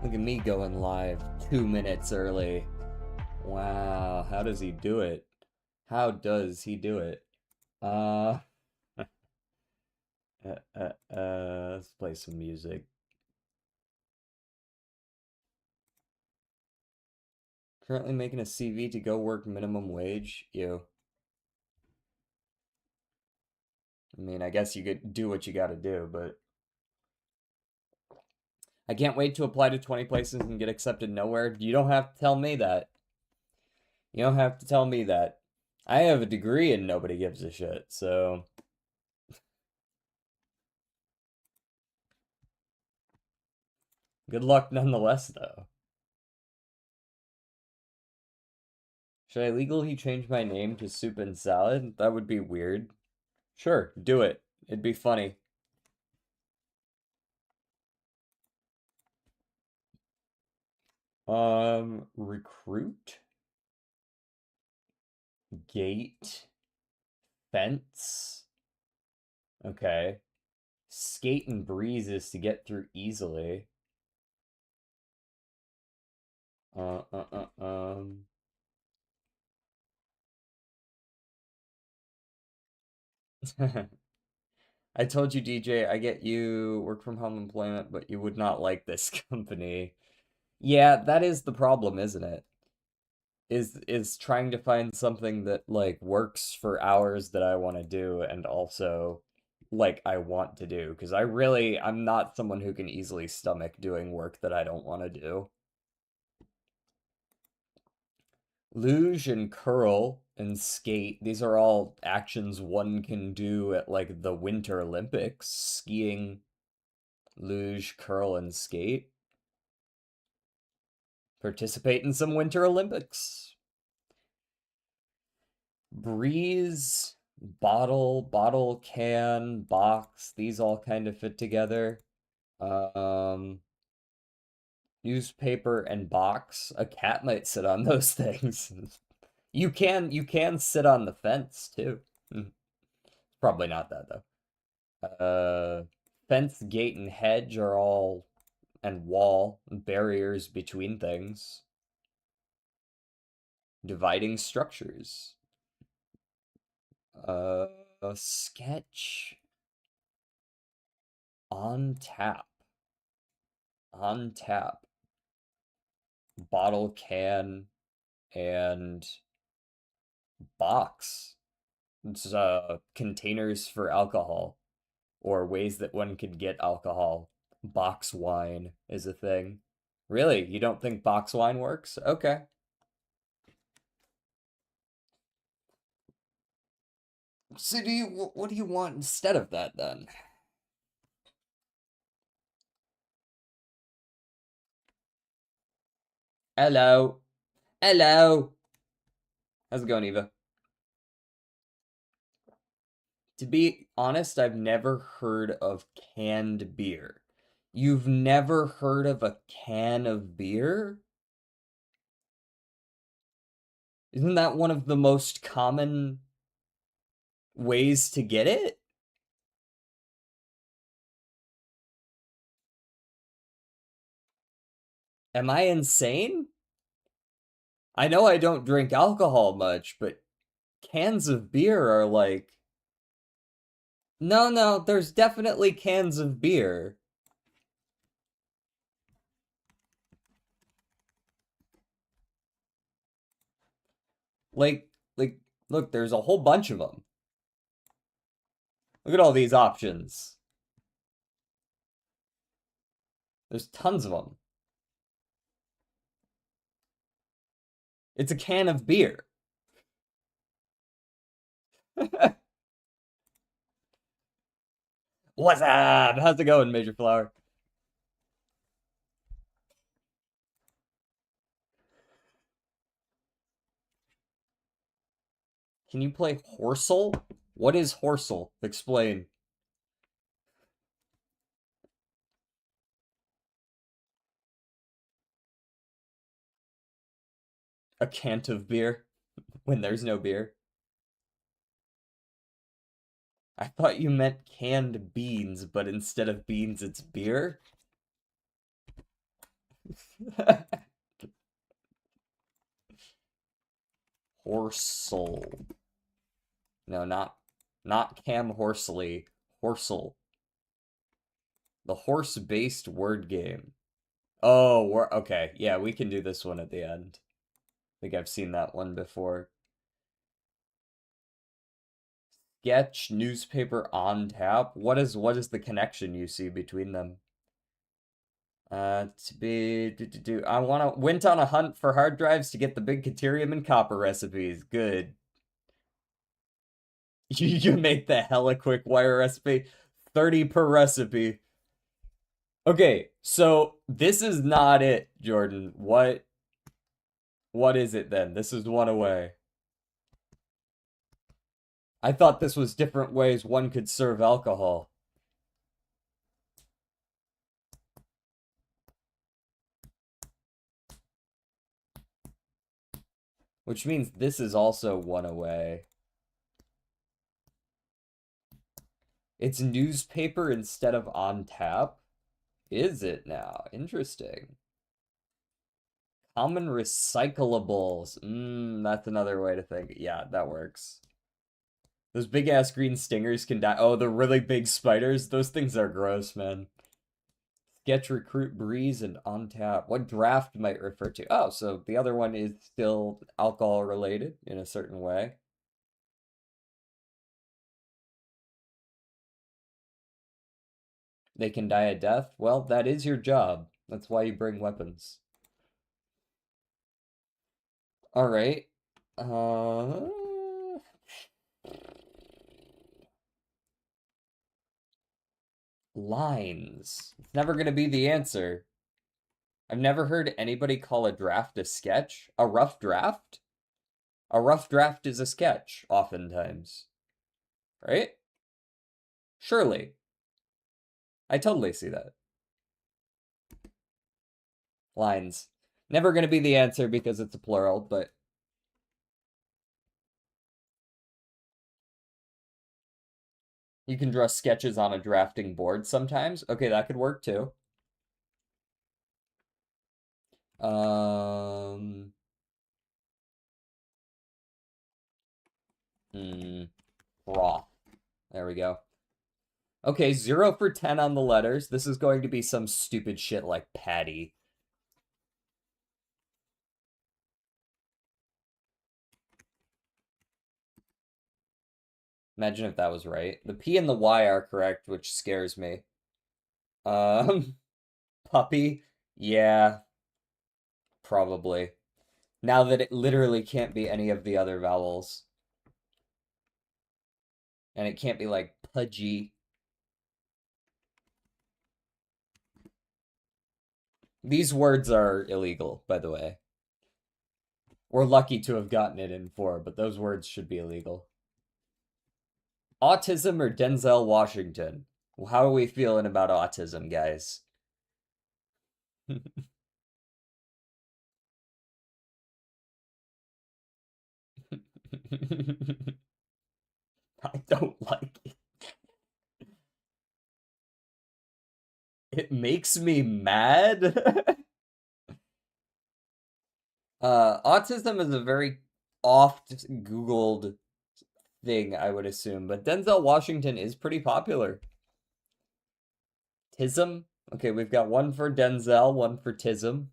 Look at me going live 2 minutes early. Wow, how does he do it? How does he do it? Uh, let's play some music. Currently making a CV to go work minimum wage. Ew. I mean, I guess you could do what you gotta do, but I can't wait to apply to 20 places and get accepted nowhere. You don't have to tell me that. You don't have to tell me that. I have a degree and nobody gives a shit, so good luck nonetheless, though. Should I legally change my name to Soup and Salad? That would be weird. Sure, do it. It'd be funny. Recruit, gate, fence. Okay. Skate and breeze is to get through easily. Uh, uh, uh, um. I told you, DJ, I get you work from home employment, but you would not like this company. Yeah, that is the problem, isn't it? Is trying to find something that like works for hours that I want to do and also like I want to do because I'm not someone who can easily stomach doing work that I don't want to do. Luge and curl and skate, these are all actions one can do at like the Winter Olympics. Skiing, luge, curl, and skate. Participate in some Winter Olympics. Breeze, bottle, can, box, these all kind of fit together. Um, Newspaper and box. A cat might sit on those things. You can sit on the fence too. Probably not that though. Fence, gate, and hedge are all and wall barriers between things. Dividing structures. Uh, sketch on tap. On tap. Bottle, can, and box. It's containers for alcohol or ways that one could get alcohol. Box wine is a thing. Really? You don't think box wine works? Okay. So what do you want instead of that then? Hello. Hello. How's it going, Eva? To be honest, I've never heard of canned beer. You've never heard of a can of beer? Isn't that one of the most common ways to get it? Am I insane? I know I don't drink alcohol much, but cans of beer are like. No, no, there's definitely cans of beer. Like, like, look, there's a whole bunch of them. Look at all these options. There's tons of them. It's a can of beer. What's up? How's it going, Major Flower? Can you play Horsel? What is Horsel? Explain. A cant of beer when there's no beer. I thought you meant canned beans, but instead of beans, it's beer. Horsel. No, not Cam Horsley. Horsel. The horse-based word game. Oh, we're okay. Yeah, we can do this one at the end. I think I've seen that one before. Sketch, newspaper on tap. What is the connection you see between them? To be I went on a hunt for hard drives to get the big Caterium and copper recipes. Good. You make the hella quick wire recipe. 30 per recipe. Okay, so this is not it, Jordan. What is it then? This is one away. I thought this was different ways one could serve alcohol. Which means this is also one away. It's newspaper instead of on tap? Is it now? Interesting. Common recyclables. That's another way to think. Yeah, that works. Those big ass green stingers can die. Oh, the really big spiders? Those things are gross, man. Sketch, recruit, breeze, and on tap. What draft might refer to? Oh, so the other one is still alcohol related in a certain way. They can die a death. Well, that is your job. That's why you bring weapons. All right. Uh, lines. It's never going to be the answer. I've never heard anybody call a draft a sketch. A rough draft? A rough draft is a sketch, oftentimes. Right? Surely. I totally see that. Lines. Never going to be the answer because it's a plural, but you can draw sketches on a drafting board sometimes. Okay, that could work too. Um, Broth. There we go. Okay, 0 for 10 on the letters. This is going to be some stupid shit like patty. Imagine if that was right. The P and the Y are correct, which scares me. Um, Puppy? Yeah, probably. Now that it literally can't be any of the other vowels. And it can't be like pudgy. These words are illegal, by the way. We're lucky to have gotten it in 4, but those words should be illegal. Autism or Denzel Washington? How are we feeling about autism, guys? I don't like it. It makes me mad. Autism is a very oft Googled thing, I would assume, but Denzel Washington is pretty popular. Tism? Okay, we've got one for Denzel, one for Tism.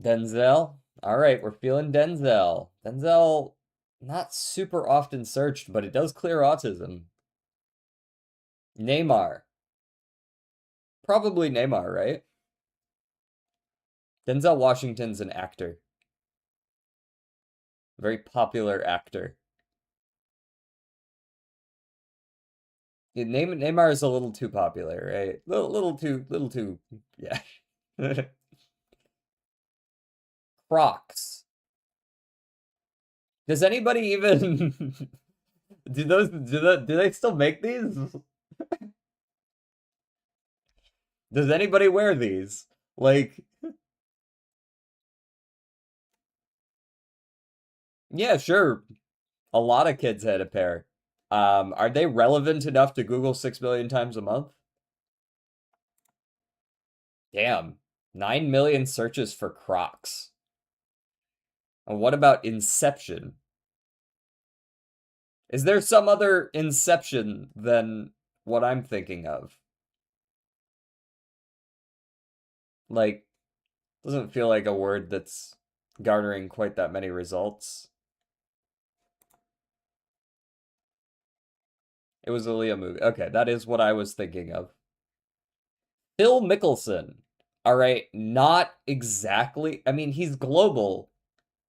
Denzel? All right, we're feeling Denzel. Denzel, not super often searched, but it does clear autism. Neymar. Probably Neymar, right? Denzel Washington's an actor. Very popular actor. Neymar is a little too popular, right? Little too, yeah. Crocs. Does anybody even do they still make these? Does anybody wear these? Like, yeah, sure. A lot of kids had a pair. Are they relevant enough to Google 6 million times a month? Damn. 9 million searches for Crocs. And what about Inception? Is there some other Inception than what I'm thinking of? Like, doesn't feel like a word that's garnering quite that many results. It was a Leo movie. Okay, that is what I was thinking of. Phil Mickelson. All right, not exactly. I mean, he's global,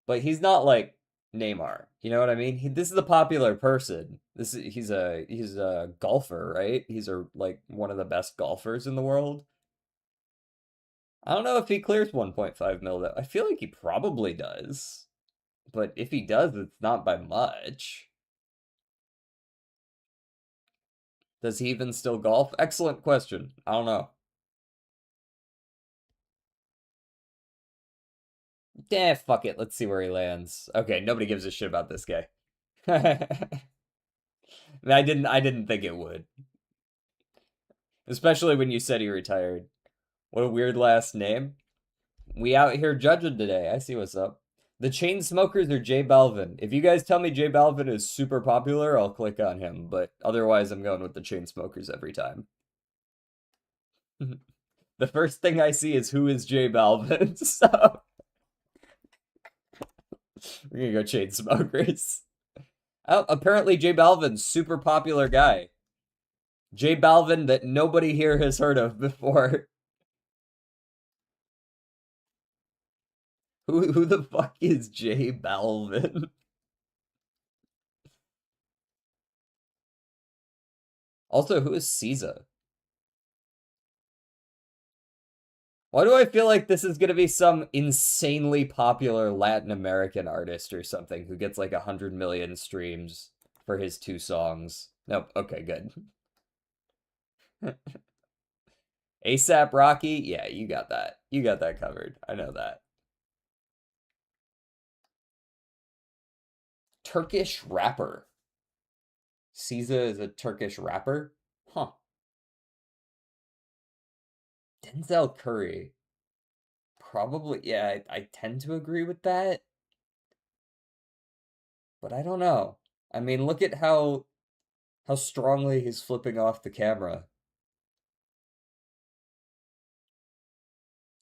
but he's not like Neymar. You know what I mean? This is a popular person. He's a golfer, right? He's like one of the best golfers in the world. I don't know if he clears 1.5 mil though. I feel like he probably does. But if he does, it's not by much. Does he even still golf? Excellent question. I don't know. Fuck it. Let's see where he lands. Okay, nobody gives a shit about this guy. I didn't think it would. Especially when you said he retired. What a weird last name. We out here judging today. I see what's up. The Chainsmokers or J Balvin? If you guys tell me J Balvin is super popular, I'll click on him. But otherwise, I'm going with the Chainsmokers every time. The first thing I see is who is J Balvin. So we're gonna go Chainsmokers. Oh, apparently J Balvin's super popular guy. J Balvin that nobody here has heard of before. Who the fuck is J Balvin? Also, who is Caesar? Why do I feel like this is gonna be some insanely popular Latin American artist or something who gets like 100 million streams for his two songs? Nope. Okay, good. ASAP Rocky? Yeah, you got that. You got that covered. I know that. Turkish rapper. Caesar is a Turkish rapper? Huh. Denzel Curry. Probably, yeah, I tend to agree with that, but I don't know. I mean, look at how strongly he's flipping off the camera.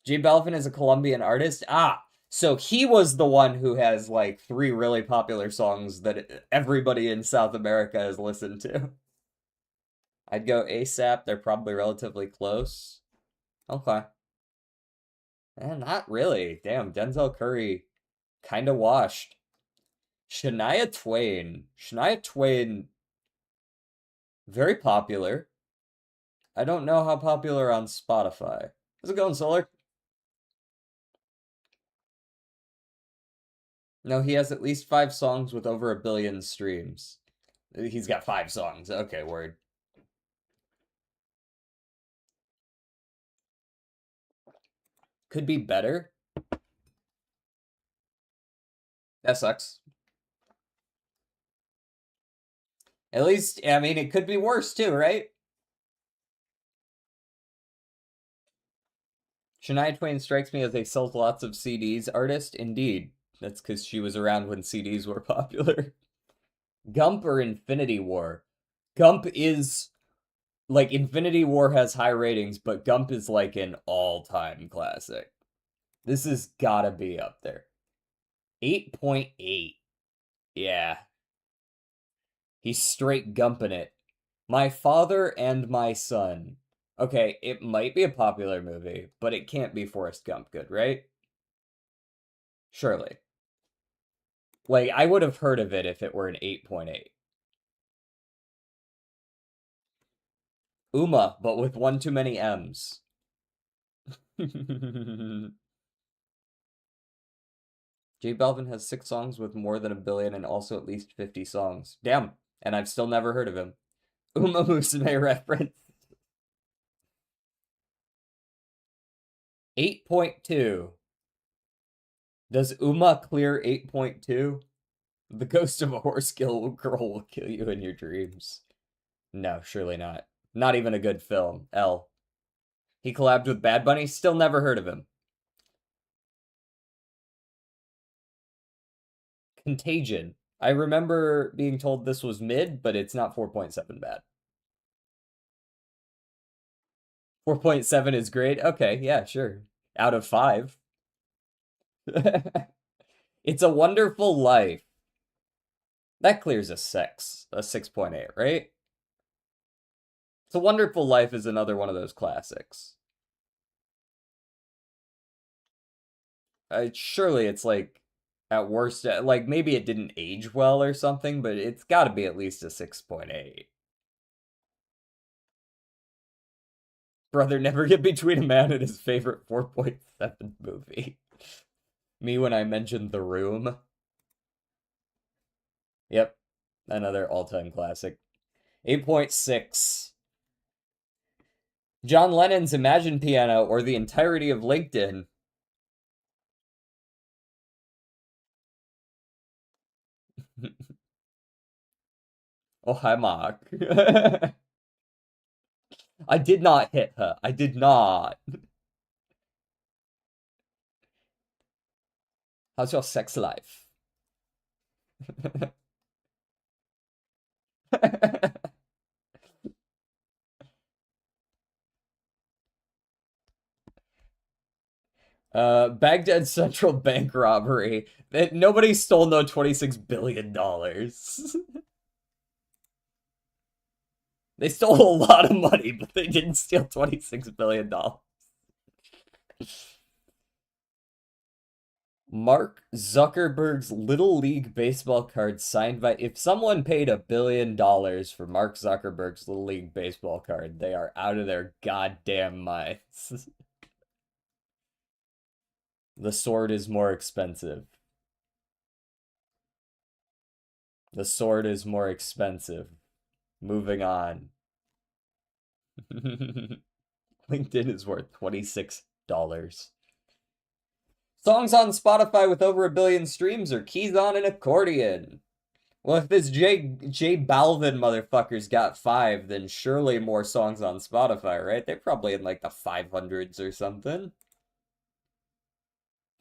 J Balvin is a Colombian artist. Ah, so he was the one who has like three really popular songs that everybody in South America has listened to. I'd go ASAP. They're probably relatively close. Okay. Not really. Damn, Denzel Curry kind of washed. Shania Twain. Shania Twain, very popular. I don't know how popular on Spotify. How's it going, Solar? No, he has at least 5 songs with over 1 billion streams. He's got 5 songs. Okay, word. Could be better. That sucks. At least, I mean, it could be worse too, right? Shania Twain strikes me as a sells lots of CDs artist. Indeed. That's because she was around when CDs were popular. Gump or Infinity War? Gump is like Infinity War has high ratings, but Gump is like an all-time classic. This has gotta be up there. 8.8. Yeah. He's straight gumping it. My Father and My Son. Okay, it might be a popular movie, but it can't be Forrest Gump good, right? Surely. Like, I would have heard of it if it were an 8.8. Uma, but with one too many M's. J Balvin has 6 songs with more than 1 billion and also at least 50 songs. Damn, and I've still never heard of him. Uma Musume reference. 8.2. Does Uma clear 8.2? The ghost of a horse girl will kill you in your dreams. No, surely not. Not even a good film. L. He collabed with Bad Bunny. Still never heard of him. Contagion. I remember being told this was mid, but it's not 4.7 bad. 4.7 is great. Okay, yeah, sure. Out of 5. It's a Wonderful Life. That clears a 6.8, right? It's a Wonderful Life is another one of those classics. Surely it's like at worst, like maybe it didn't age well or something, but it's got to be at least a 6.8. Brother, never get between a man and his favorite 4.7 movie. Me when I mentioned The Room. Yep, another all-time classic. 8.6. John Lennon's Imagine Piano or the entirety of LinkedIn. Oh, hi, Mark. I did not hit her. I did not. How's your sex life? Baghdad Central Bank robbery. Nobody stole no $26 billion. They stole a lot of money, but they didn't steal $26 billion. Mark Zuckerberg's Little League baseball card signed by. If someone paid $1 billion for Mark Zuckerberg's Little League baseball card, they are out of their goddamn minds. The sword is more expensive. The sword is more expensive. Moving on. LinkedIn is worth $26. Songs on Spotify with over 1 billion streams are Keys on an Accordion. Well, if this J Balvin motherfucker's got 5, then surely more songs on Spotify, right? They're probably in like the 500s or something.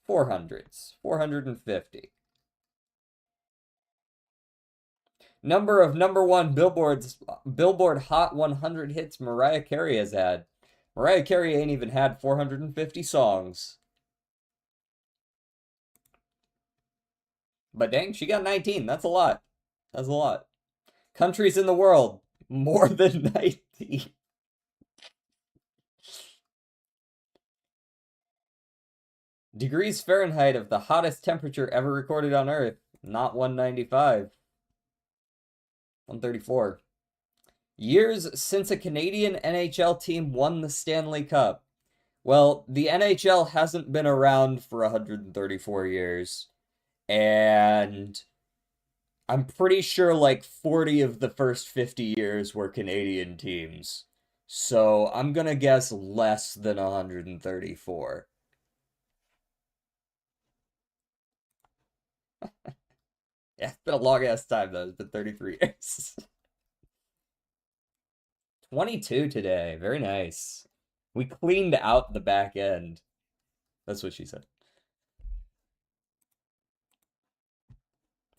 400s. 450. Number of number one Billboard Hot 100 hits Mariah Carey has had. Mariah Carey ain't even had 450 songs. But dang, she got 19. That's a lot. That's a lot. Countries in the world, more than 19. Degrees Fahrenheit of the hottest temperature ever recorded on Earth. Not 195. 134. Years since a Canadian NHL team won the Stanley Cup. Well, the NHL hasn't been around for 134 years. And I'm pretty sure like 40 of the first 50 years were Canadian teams. So I'm gonna guess less than 134. Yeah, it's been a long ass time though. It's been 33 years. 22 today. Very nice. We cleaned out the back end. That's what she said.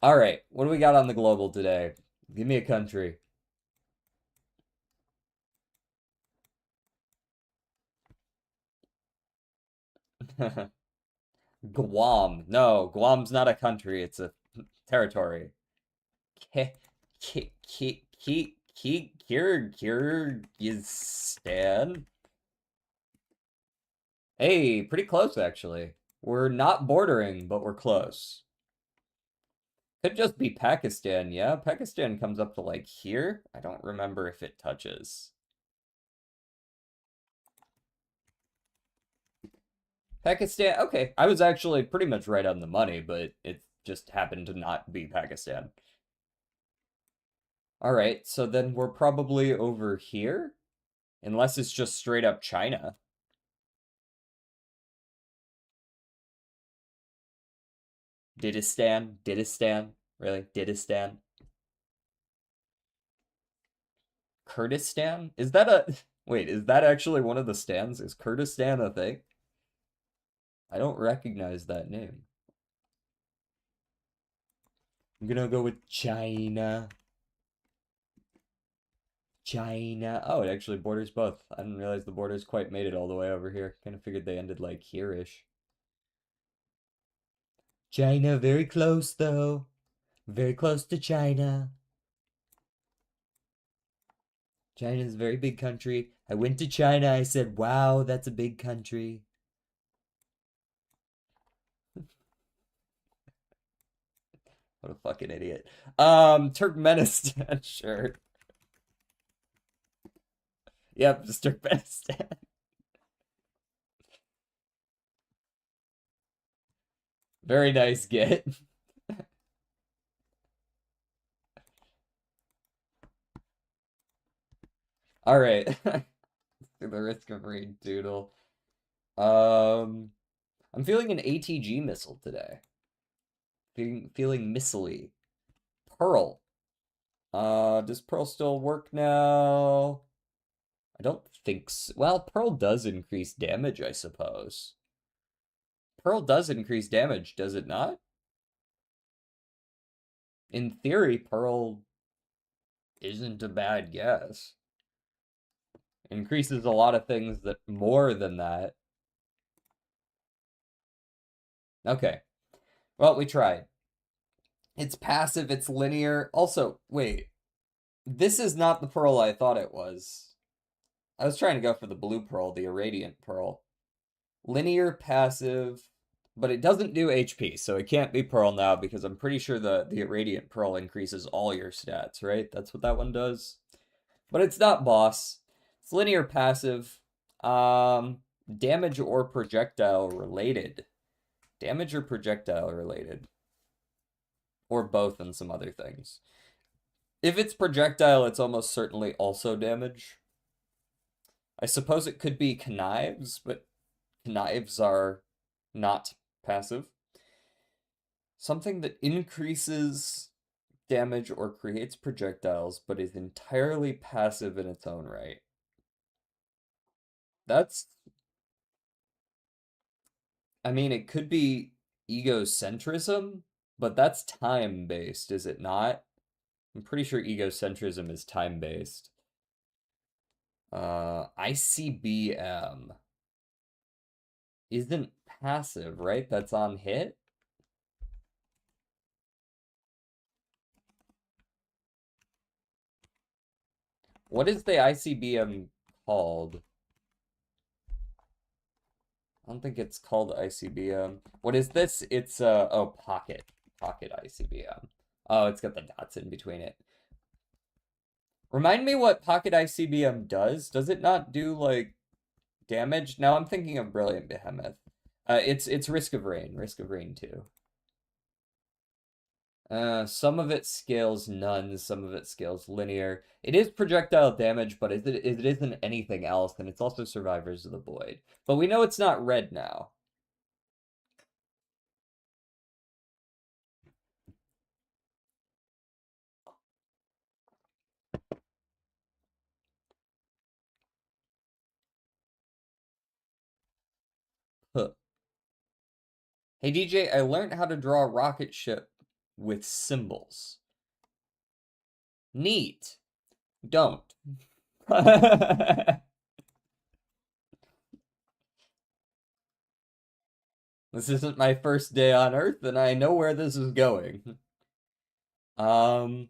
All right, what do we got on the global today? Give me a country. Guam. No, Guam's not a country. It's a territory. Kyrgyzstan. Hey, pretty close actually. We're not bordering, but we're close. Could just be Pakistan, yeah? Pakistan comes up to like here. I don't remember if it touches. Pakistan, okay. I was actually pretty much right on the money, but it just happened to not be Pakistan. All right, so then we're probably over here, unless it's just straight up China. Didistan, Didistan. Really? Didistan? Kurdistan? Is that a... Wait, is that actually one of the stands? Is Kurdistan a thing? I don't recognize that name. I'm gonna go with China. China. Oh, it actually borders both. I didn't realize the borders quite made it all the way over here. Kind of figured they ended like here-ish. China, very close though. Very close to China. China's a very big country. I went to China. I said, wow, that's a big country. What a fucking idiot. Turkmenistan, sure. Yep, just Turkmenistan. Very nice get. All right. The risk of rain doodle. Um, I'm feeling an ATG missile today. Feeling missile-y. Pearl. Does Pearl still work now? I don't think so. Well, Pearl does increase damage, I suppose. Pearl does increase damage, does it not? In theory, Pearl isn't a bad guess. Increases a lot of things that more than that. Okay. Well, we tried. It's passive, it's linear. Also, wait. This is not the Pearl I thought it was. I was trying to go for the blue Pearl, the Irradiant Pearl. Linear, passive, but it doesn't do HP, so it can't be Pearl now because I'm pretty sure the Irradiant Pearl increases all your stats, right? That's what that one does. But it's not boss. It's linear passive. Damage or projectile related. Damage or projectile related. Or both and some other things. If it's projectile, it's almost certainly also damage. I suppose it could be connives, but connives are not passive. Something that increases damage or creates projectiles, but is entirely passive in its own right. That's, I mean, it could be egocentrism, but that's time-based, is it not? I'm pretty sure egocentrism is time-based. ICBM isn't passive, right? That's on hit? What is the ICBM called? I don't think it's called ICBM. What is this? It's oh, pocket ICBM. Oh, it's got the dots in between it. Remind me what pocket ICBM does. Does it not do like damage? Now I'm thinking of Brilliant Behemoth. It's Risk of Rain too. Some of it scales none, some of it scales linear. It is projectile damage, but it isn't anything else, and it's also Survivors of the Void. But we know it's not red now. Huh. Hey DJ, I learned how to draw a rocket ship with symbols. Neat. Don't. This isn't my first day on Earth, and I know where this is going. Um,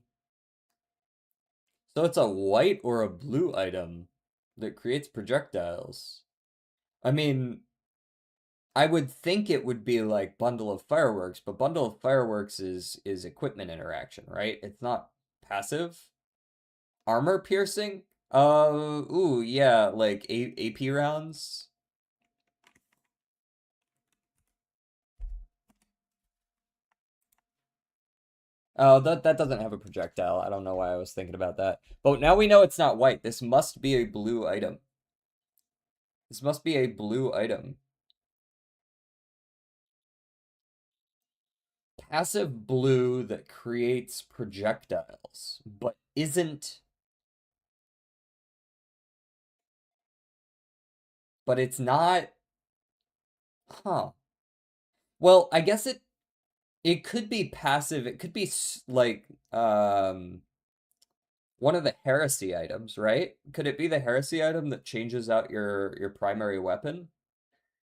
so it's a white or a blue item that creates projectiles. I mean, I would think it would be like Bundle of Fireworks, but Bundle of Fireworks is equipment interaction, right? It's not passive. Armor piercing? Ooh, yeah, like AP rounds. Oh, that doesn't have a projectile. I don't know why I was thinking about that. But now we know it's not white. This must be a blue item. This must be a blue item. passive blue that creates projectiles, but it's not, huh. Well, I guess it could be passive. It could be like one of the heresy items, right? Could it be the heresy item that changes out your primary weapon?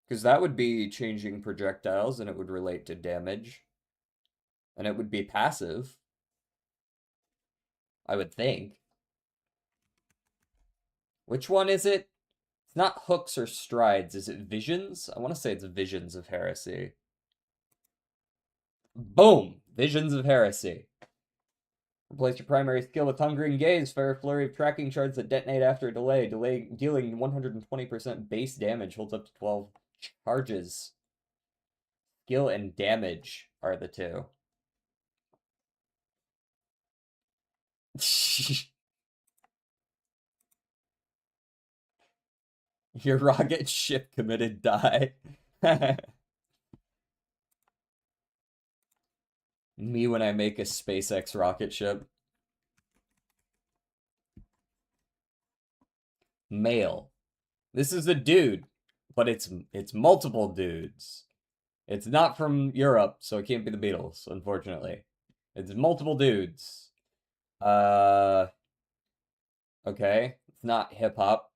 Because that would be changing projectiles and it would relate to damage and it would be passive, I would think. Which one is it? It's not hooks or strides. Is it visions? I want to say it's visions of heresy. Boom! Visions of heresy. Replace your primary skill with Hungering Gaze. Fire a flurry of tracking shards that detonate after a delay. Dealing 120% base damage. Holds up to 12 charges. Skill and damage are the two. Your rocket ship committed die. Me when I make a SpaceX rocket ship. Male. This is a dude, but it's multiple dudes. It's not from Europe, so it can't be the Beatles, unfortunately. It's multiple dudes. Uh, okay. It's not hip hop.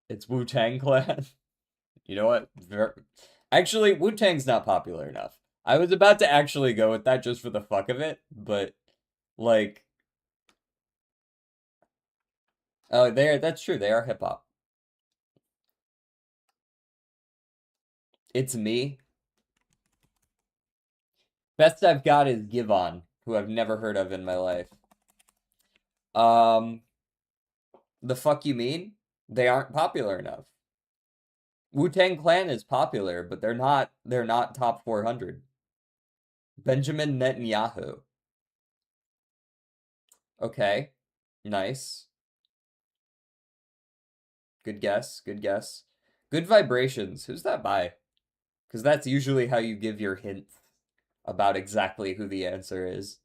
It's Wu-Tang Clan. You know what? Actually, Wu-Tang's not popular enough. I was about to actually go with that just for the fuck of it, but like, oh, that's true. They are hip hop. It's me. Best I've got is Give On, who I've never heard of in my life. Um, the fuck you mean? They aren't popular enough. Wu-Tang Clan is popular, but they're not top 400. Benjamin Netanyahu. Okay. Nice. Good guess. Good guess. Good Vibrations. Who's that by? Because that's usually how you give your hint about exactly who the answer is.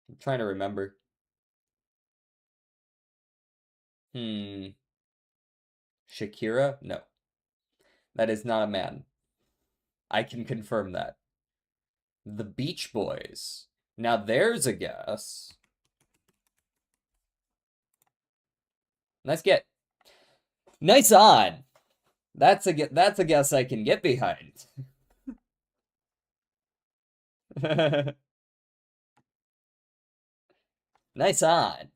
I'm trying to remember. Hmm. Shakira? No. That is not a man. I can confirm that. The Beach Boys. Now there's a guess. Nice get. Nice on. That's a guess I can get behind. Nice on.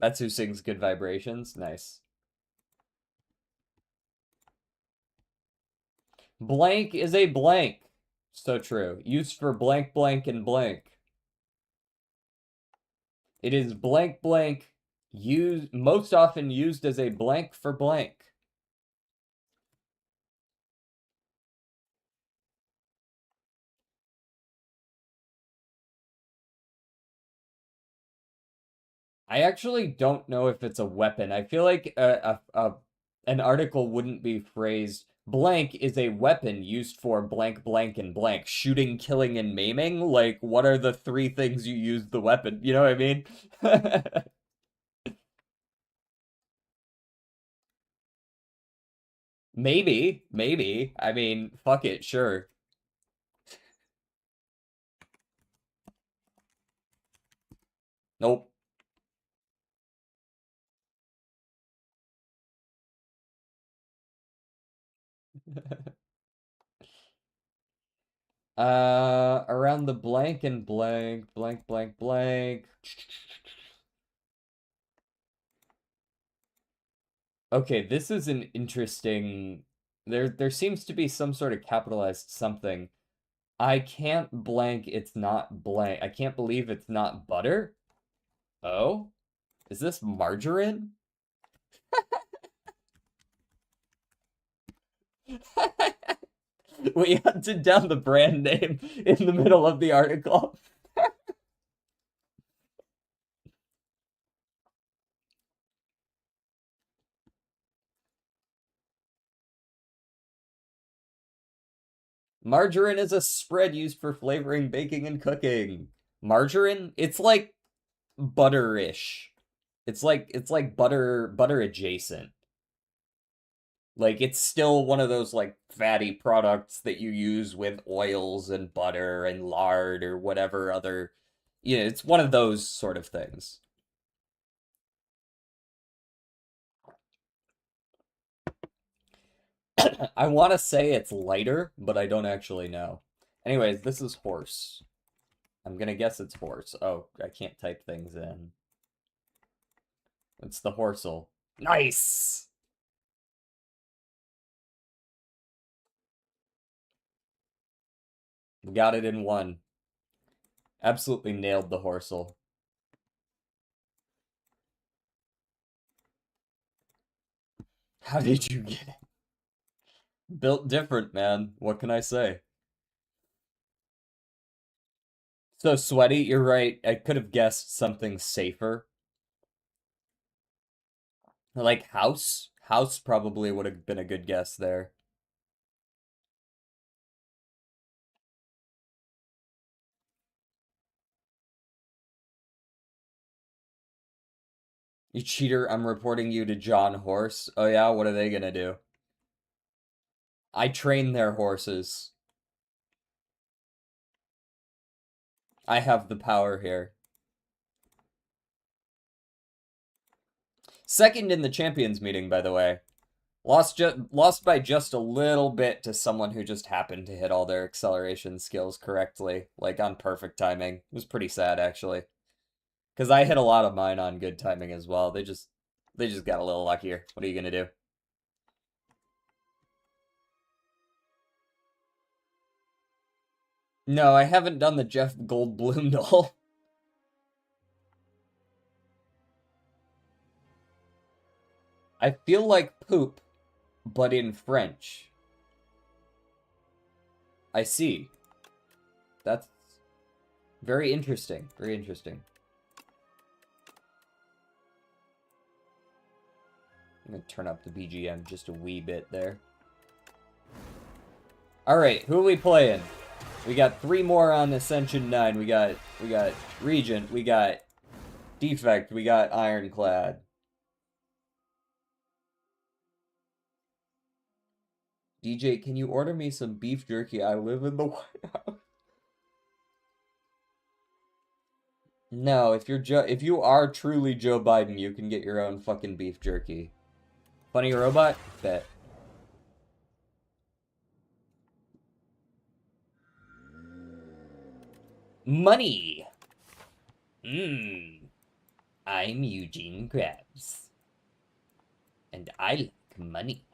That's who sings Good Vibrations. Nice. Blank is a blank. So true. Used for blank, blank, and blank. It is blank, blank, used most often used as a blank for blank. I actually don't know if it's a weapon. I feel like an article wouldn't be phrased blank is a weapon used for blank, blank, and blank. Shooting, killing, and maiming? Like, what are the three things you use the weapon? You know what I mean? Maybe, maybe. I mean, fuck it, sure. Nope. Around the blank and blank, blank, blank, blank. Okay, this is an interesting. There seems to be some sort of capitalized something. I can't blank, it's not blank. I can't believe it's not butter. Oh? Is this margarine? We hunted down the brand name in the middle of the article. Margarine is a spread used for flavoring, baking, and cooking. Margarine? It's like butter-ish. It's like butter adjacent. Like it's still one of those like fatty products that you use with oils and butter and lard or whatever other, it's one of those sort of things. I want to say it's lighter, but I don't actually know. Anyways, this is horse. I'm gonna guess it's horse. Oh, I can't type things in. It's the horsel. Nice! We got it in one. Absolutely nailed the horsel. How did you get it? Built different, man. What can I say? So sweaty, you're right. I could have guessed something safer. Like house. House probably would have been a good guess there. You cheater, I'm reporting you to John Horse. Oh yeah, what are they gonna do? I train their horses. I have the power here. Second in the champions meeting, by the way. Lost by just a little bit to someone who just happened to hit all their acceleration skills correctly, like on perfect timing. It was pretty sad actually. Because I hit a lot of mine on good timing as well. They just got a little luckier. What are you gonna do? No, I haven't done the Jeff Goldblum doll. I feel like poop, but in French. I see. That's very interesting. Very interesting. I'm gonna turn up the BGM just a wee bit there. Alright, who are we playing? We got 3 more on Ascension 9. We got Regent, we got Defect, we got Ironclad. DJ, can you order me some beef jerky? I live in the White House. No, if you are truly Joe Biden, you can get your own fucking beef jerky. Funny robot? Bet. Money! I'm Eugene Krabs. And I like money.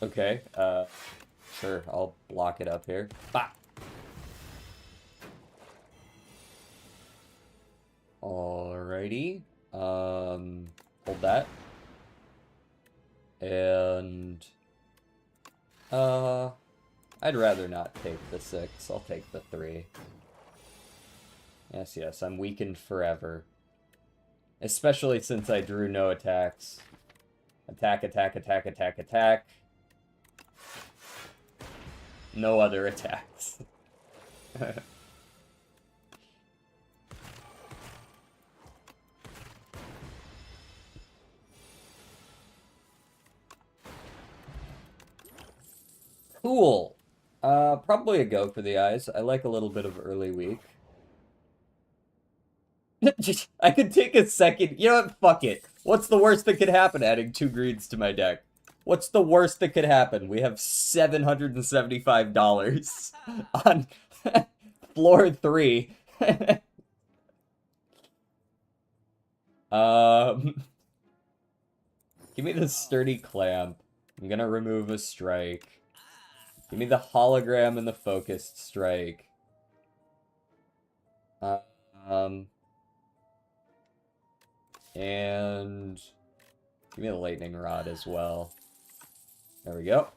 Okay, sure, I'll block it up here. Bah! Alrighty. Hold that. And, I'd rather not take the 6. I'll take the 3. Yes, yes, I'm weakened forever. Especially since I drew no attacks. Attack, attack, attack, attack, attack. No other attacks. Cool. Probably a go for the eyes. I like a little bit of early week. I could take a second. You know what? Fuck it. What's the worst that could happen adding 2 greens to my deck? What's the worst that could happen? We have $775 on floor 3. Um, give me the sturdy clamp. I'm gonna remove a strike. Give me the hologram and the focused strike. Um, and give me the lightning rod as well. There we go.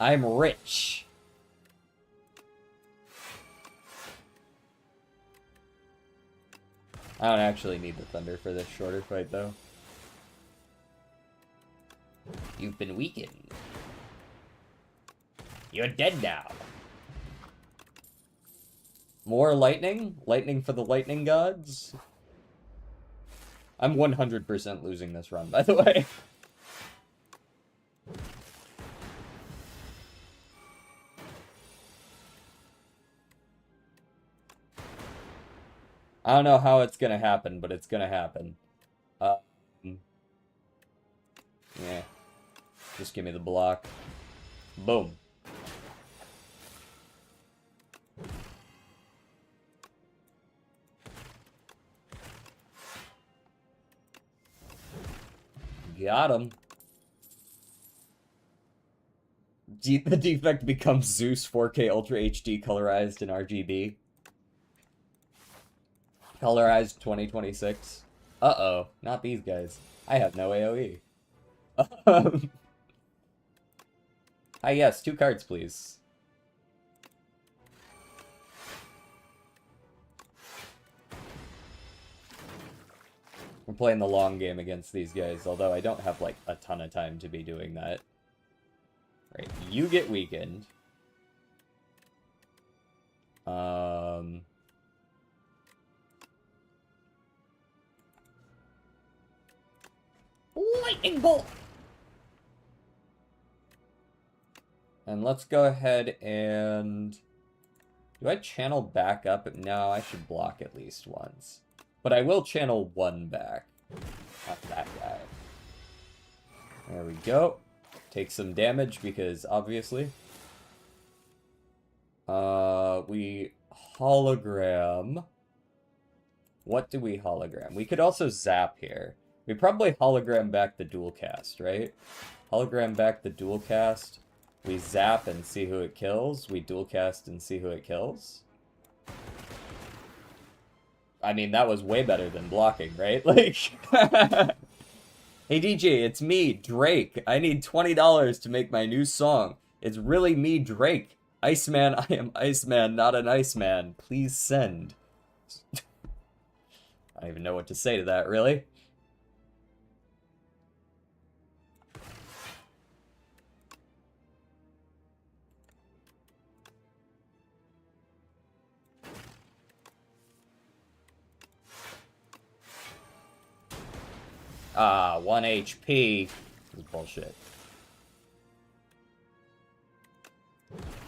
I'm rich. I don't actually need the thunder for this shorter fight, though. You've been weakened. You're dead now. More lightning? Lightning for the lightning gods? I'm 100% losing this run, by the way. I don't know how it's gonna happen, but it's gonna happen. Yeah. Just give me the block. Boom. Got him. The defect becomes Zeus 4K Ultra HD colorized in RGB. Colorized 2026. Uh-oh, not these guys. I have no AoE. Hi, yes, 2 cards, please. We're playing the long game against these guys, although I don't have, like, a ton of time to be doing that. Right, you get weakened. Lightning bolt! And let's go ahead and... Do I channel back up? No, I should block at least once. But I will channel 1 back. Not that guy. There we go. Take some damage because, obviously. We hologram. What do we hologram? We could also zap here. We probably hologram back the dual cast, right? Hologram back the dual cast. We zap and see who it kills. We dual cast and see who it kills. I mean, that was way better than blocking, right? Like, hey DJ, it's me, Drake. I need $20 to make my new song. It's really me, Drake. Iceman, I am Iceman, not an Iceman. Please send. I don't even know what to say to that, really. Ah, 1 HP. This is bullshit.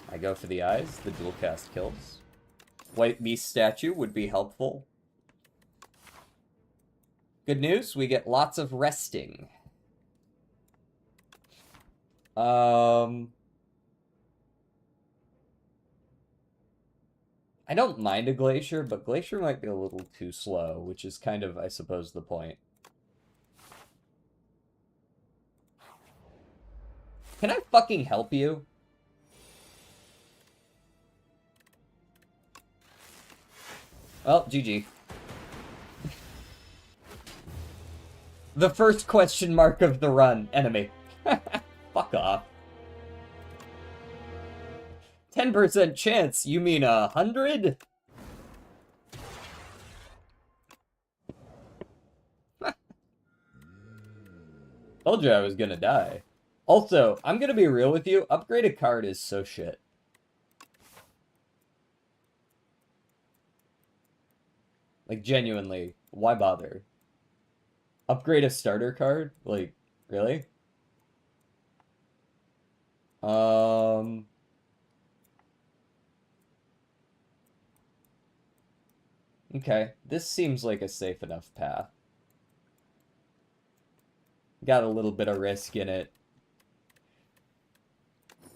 I go for the eyes. The dual cast kills. White Beast statue would be helpful. Good news, we get lots of resting. I don't mind a Glacier, but Glacier might be a little too slow, which is kind of, I suppose, the point. Can I fucking help you? Well, GG. The first question mark of the run, enemy. Fuck off. 10% chance? You mean 100? Told you I was gonna die. Also, I'm gonna be real with you, upgrade a card is so shit. Like, genuinely, why bother? Upgrade a starter card? Like, really? Okay, this seems like a safe enough path. Got a little bit of risk in it.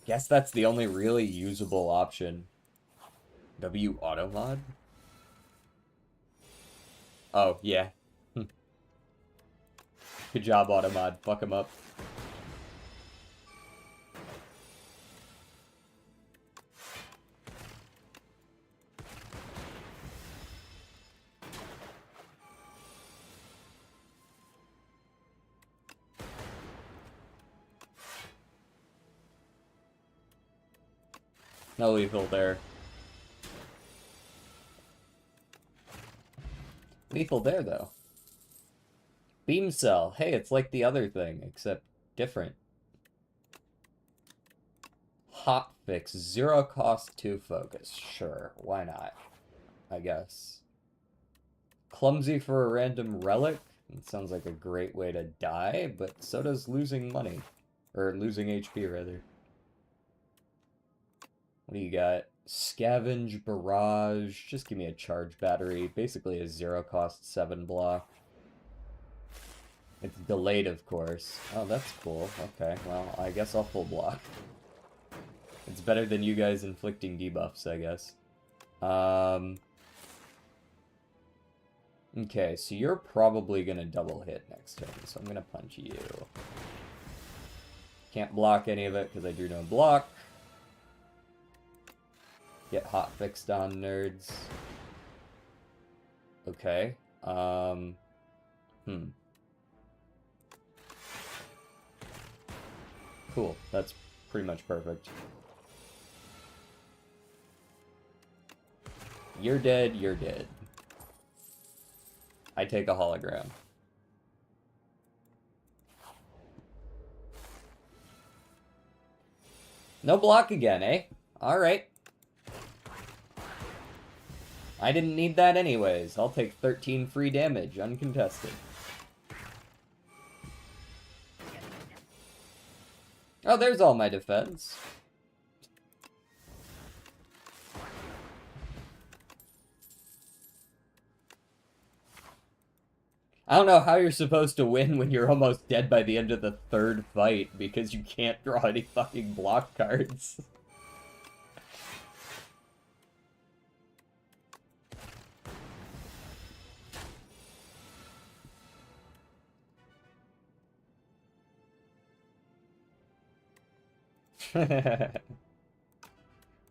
Guess that's the only really usable option. W auto mod? Oh, yeah. Good job, auto mod. Fuck him up. No lethal there. Lethal there, though. Beam cell. Hey, it's like the other thing, except different. Hot fix. 0 cost 2 focus. Sure, why not? I guess. Clumsy for a random relic? It sounds like a great way to die, but so does losing money. Or losing HP, rather. What do you got? Scavenge, barrage. Just give me a charge battery. Basically a 0 cost 7 block. It's delayed, of course. Oh, that's cool. Okay, well, I guess I'll full block. It's better than you guys inflicting debuffs, I guess. Okay, so you're probably gonna double hit next turn, so I'm gonna punch you. Can't block any of it because I drew no block. Get hot fixed on, nerds. Okay. Cool. That's pretty much perfect. You're dead, you're dead. I take a hologram. No block again, eh? Alright. I didn't need that anyways. I'll take 13 free damage, uncontested. Oh, there's all my defense. I don't know how you're supposed to win when you're almost dead by the end of the 3rd fight, because you can't draw any fucking block cards.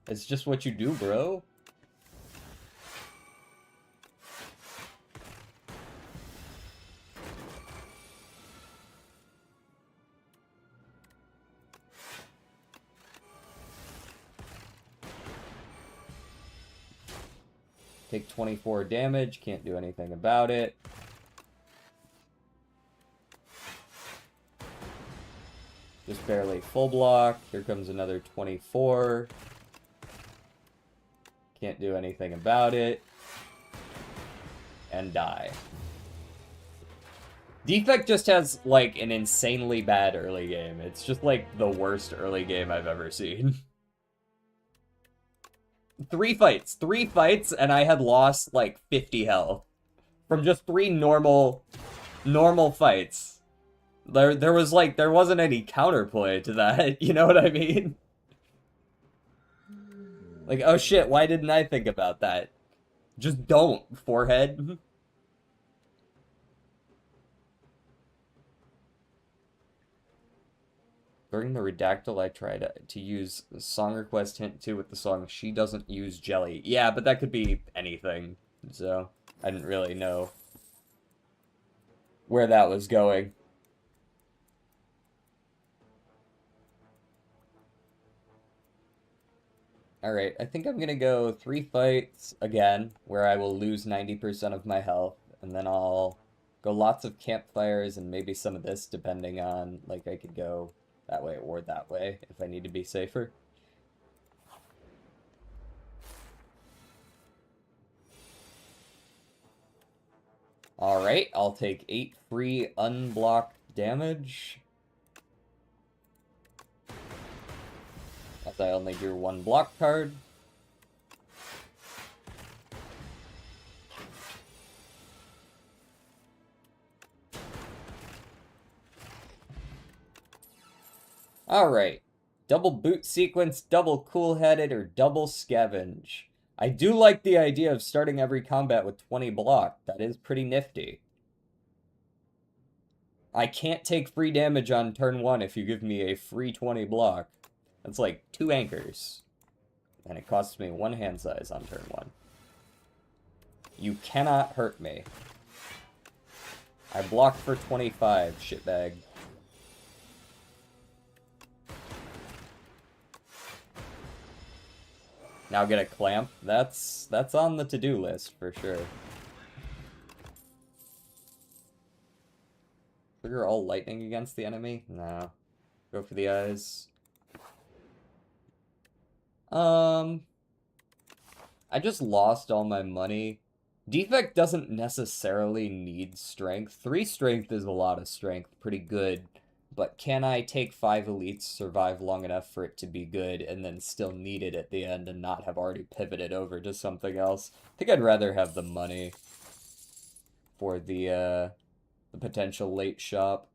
It's just what you do, bro. Take 24 damage, can't do anything about it. Just barely full block. Here comes another 24. Can't do anything about it. And die. Defect just has, like, an insanely bad early game. It's just, like, the worst early game I've ever seen. 3 fights, and I had lost, like, 50 health. From just 3 normal fights. There wasn't any counterplay to that, you know what I mean? Like, oh shit, why didn't I think about that? Just don't, forehead. During the Redactyl, I tried to use Song Request Hint 2 with the song She Doesn't Use Jelly. Yeah, but that could be anything, so I didn't really know where that was going. Alright, I think I'm gonna go 3 fights again, where I will lose 90% of my health, and then I'll go lots of campfires and maybe some of this, depending on, like, I could go that way or that way, if I need to be safer. Alright, I'll take 8 free unblocked damage. As I only drew 1 block card. Alright. Double boot sequence, double cool-headed, or double scavenge. I do like the idea of starting every combat with 20 block. That is pretty nifty. I can't take free damage on turn 1 if you give me a free 20 block. That's like 2 anchors. And it costs me 1 hand size on turn 1. You cannot hurt me. I blocked for 25, shitbag. Now get a clamp. That's on the to-do list for sure. Trigger all lightning against the enemy? No. Go for the eyes. I just lost all my money. Defect doesn't necessarily need strength. 3 strength is a lot of strength, pretty good. But can I take 5 elites, survive long enough for it to be good, and then still need it at the end and not have already pivoted over to something else? I think I'd rather have the money for the potential late shop.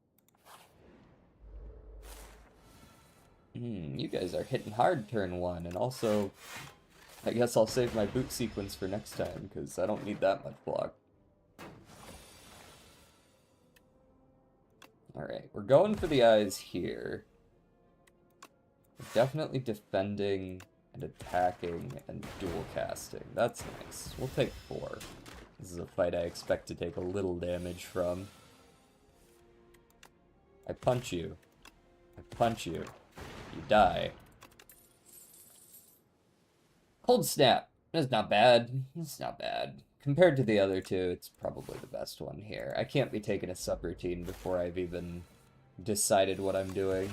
You guys are hitting hard turn 1, and also, I guess I'll save my boot sequence for next time, because I don't need that much block. Alright, we're going for the eyes here. We're definitely defending and attacking and dual casting. That's nice. We'll take 4. This is a fight I expect to take a little damage from. I punch you. I punch you. You die. Cold Snap. That's not bad. It's not bad. Compared to the other two, it's probably the best one here. I can't be taking a subroutine before I've even decided what I'm doing.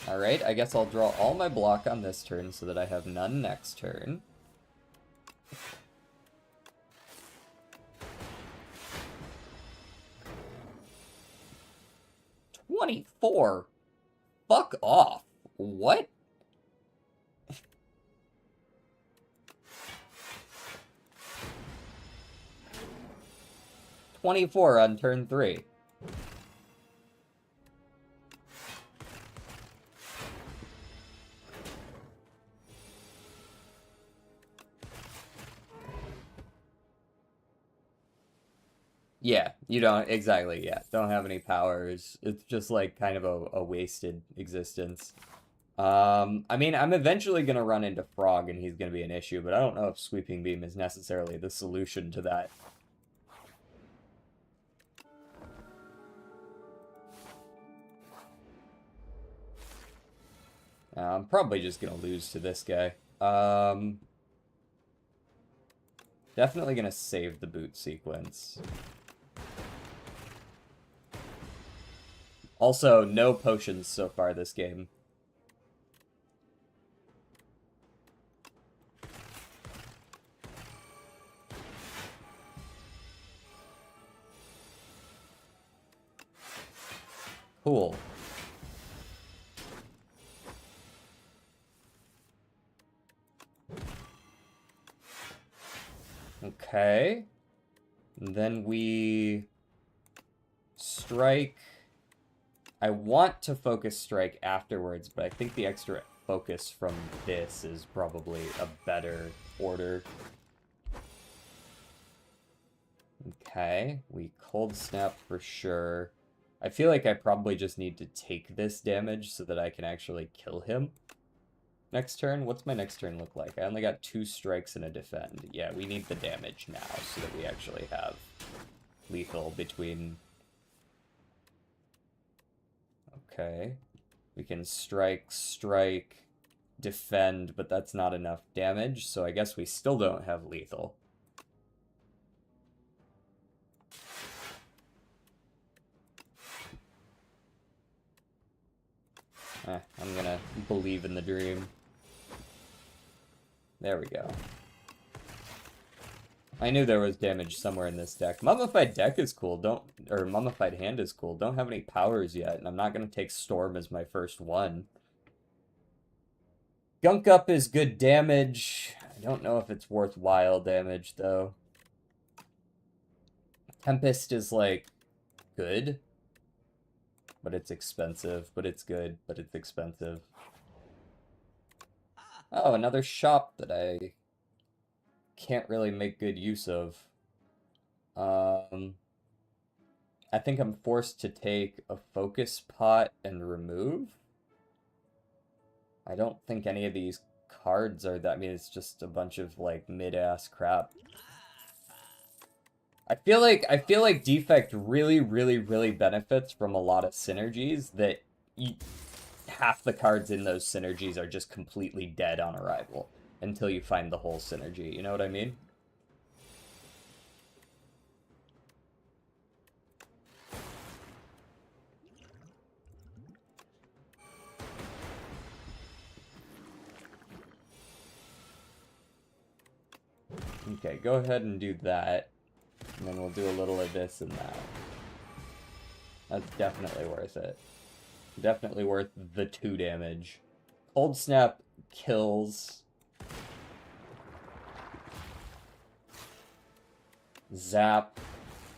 Alright, I guess I'll draw all my block on this turn so that I have none next turn. $24? Fuck off. What? $24 on turn 3. Yeah, you don't, exactly, yeah. Don't have any powers. It's just like kind of a wasted existence. I mean, I'm eventually gonna run into Frog and he's gonna be an issue, but I don't know if Sweeping Beam is necessarily the solution to that. I'm probably just gonna lose to this guy. Definitely gonna save the boot sequence. Also, no potions so far this game. Cool. Okay. And then we strike. I want to focus strike afterwards, but I think the extra focus from this is probably a better order. Okay, we cold snap for sure. I feel like I probably just need to take this damage so that I can actually kill him. Next turn? What's my next turn look like? I only got 2 strikes and a defend. Yeah, we need the damage now so that we actually have lethal between... Okay. We can strike, strike, defend, but that's not enough damage, so I guess we still don't have lethal. I'm gonna believe in the dream. There we go. I knew there was damage somewhere in this deck. Mummified deck is cool, or Mummified Hand is cool. Don't have any powers yet, and I'm not gonna take Storm as my first one. Gunk Up is good damage. I don't know if it's worthwhile damage, though. Tempest is, like, good. But it's expensive. But it's good, but it's expensive. Oh, another shop that I can't really make good use of. I think I'm forced to take a focus pot and remove. I don't think any of these cards are that. I mean, it's just a bunch of, like, mid-ass crap. I feel like Defect really, really, really benefits from a lot of synergies that half the cards in those synergies are just completely dead on arrival until you find the whole synergy. You know what I mean? Okay, go ahead and do that. And then we'll do a little of this and that. That's definitely worth it. Definitely worth the 2 damage. Cold Snap kills. Zap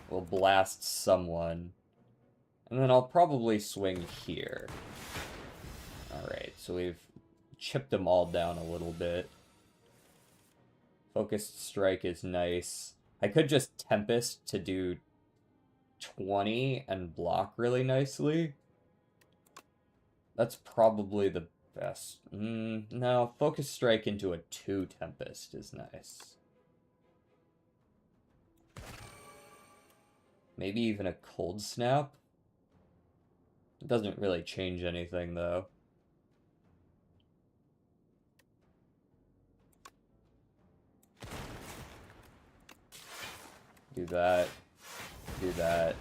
will blast someone. And then I'll probably swing here. Alright, so we've chipped them all down a little bit. Focused Strike is nice. I could just Tempest to do 20 and block really nicely. That's probably the best. No, Focus Strike into a 2 Tempest is nice. Maybe even a Cold Snap? It doesn't really change anything, though. Do that. Do that.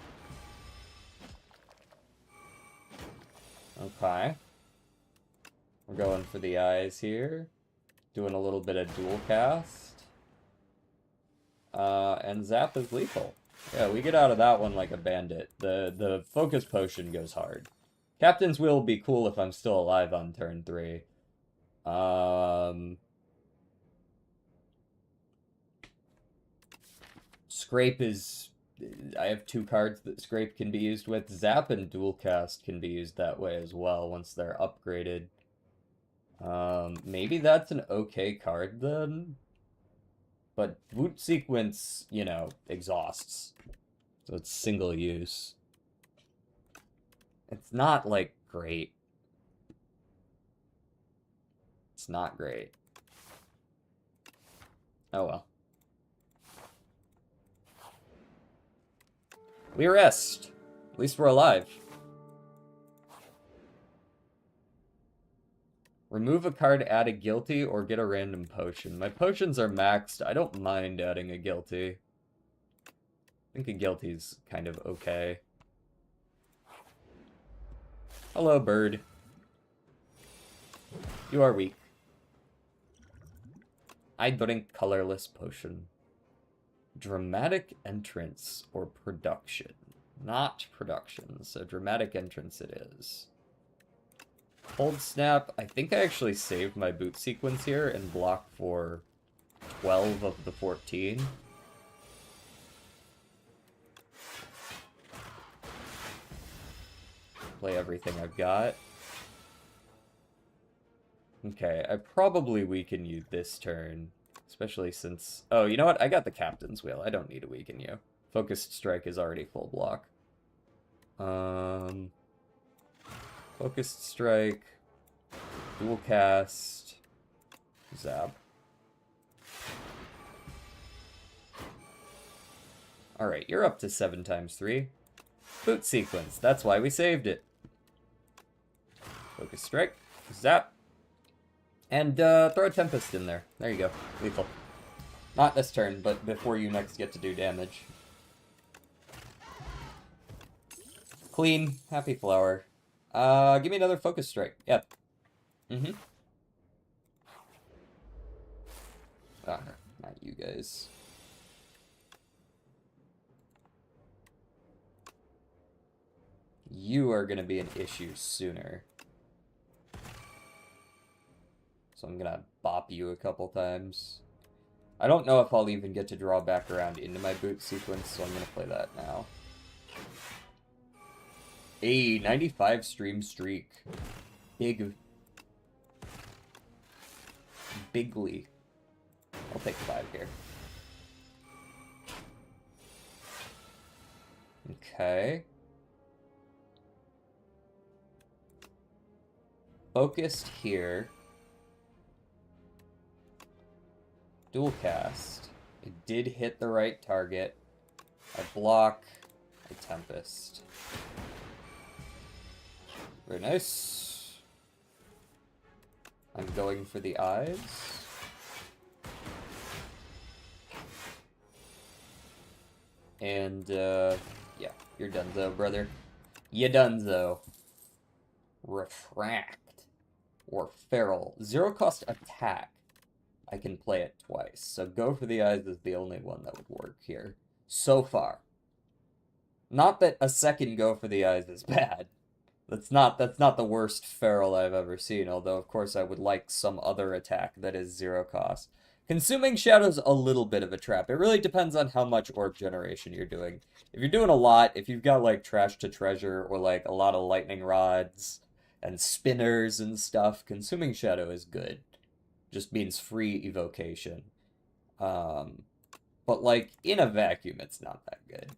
Okay. We're going for the eyes here. Doing a little bit of dual cast. And Zap is lethal. Yeah, we get out of that one like a bandit. The focus potion goes hard. Captain's Wheel will be cool if I'm still alive on turn 3. Scrape is... I have 2 cards that Scrape can be used with. Zap and Dual Cast can be used that way as well once they're upgraded. Maybe that's an okay card then? But Boot Sequence, you know, exhausts. So it's single use. It's not, like, great. It's not great. Oh well. We rest. At least we're alive. Remove a card, add a guilty, or get a random potion. My potions are maxed. I don't mind adding a guilty. I think a guilty's kind of okay. Hello, bird. You are weak. I drink colorless potion. Dramatic entrance or production. Not production, so dramatic entrance it is. Cold Snap. I think I actually saved my boot sequence here and blocked for 12 of the 14. Play everything I've got. Okay, I probably weaken you this turn. Especially since... Oh, you know what? I got the Captain's Wheel. I don't need to weaken you. Focused Strike is already full block. Focused Strike. Dual Cast. Zap. Alright, you're up to 7 times 3. Boot Sequence. That's why we saved it. Focus Strike. Zap. And throw a Tempest in there. There you go. Lethal. Not this turn, but before you next get to do damage. Clean. Happy Flower. Give me another Focus Strike. Yep. Ah, not you guys. You are gonna be an issue sooner. So I'm gonna bop you a couple times. I don't know if I'll even get to draw back around into my boot sequence, so I'm gonna play that now. A 95 stream streak. Bigly. I'll take 5 here. Okay. Focused here. Dual Cast. It did hit the right target. I block, I Tempest. Very nice. I'm going for the eyes. And, yeah, you're donezo, brother. You donezo. Refract. Or Feral. Zero cost attack. I can play it twice. So go for the eyes is the only one that would work here. So far. Not that a second go for the eyes is bad. That's not the worst Feral I've ever seen, although of course I would like some other attack that is zero cost. Consuming Shadow's a little bit of a trap. It really depends on how much orb generation you're doing. If you're doing a lot, if you've got like Trash to Treasure or like a lot of lightning rods and spinners and stuff, Consuming Shadow is good. Just means free evocation. But like in a vacuum, it's not that good.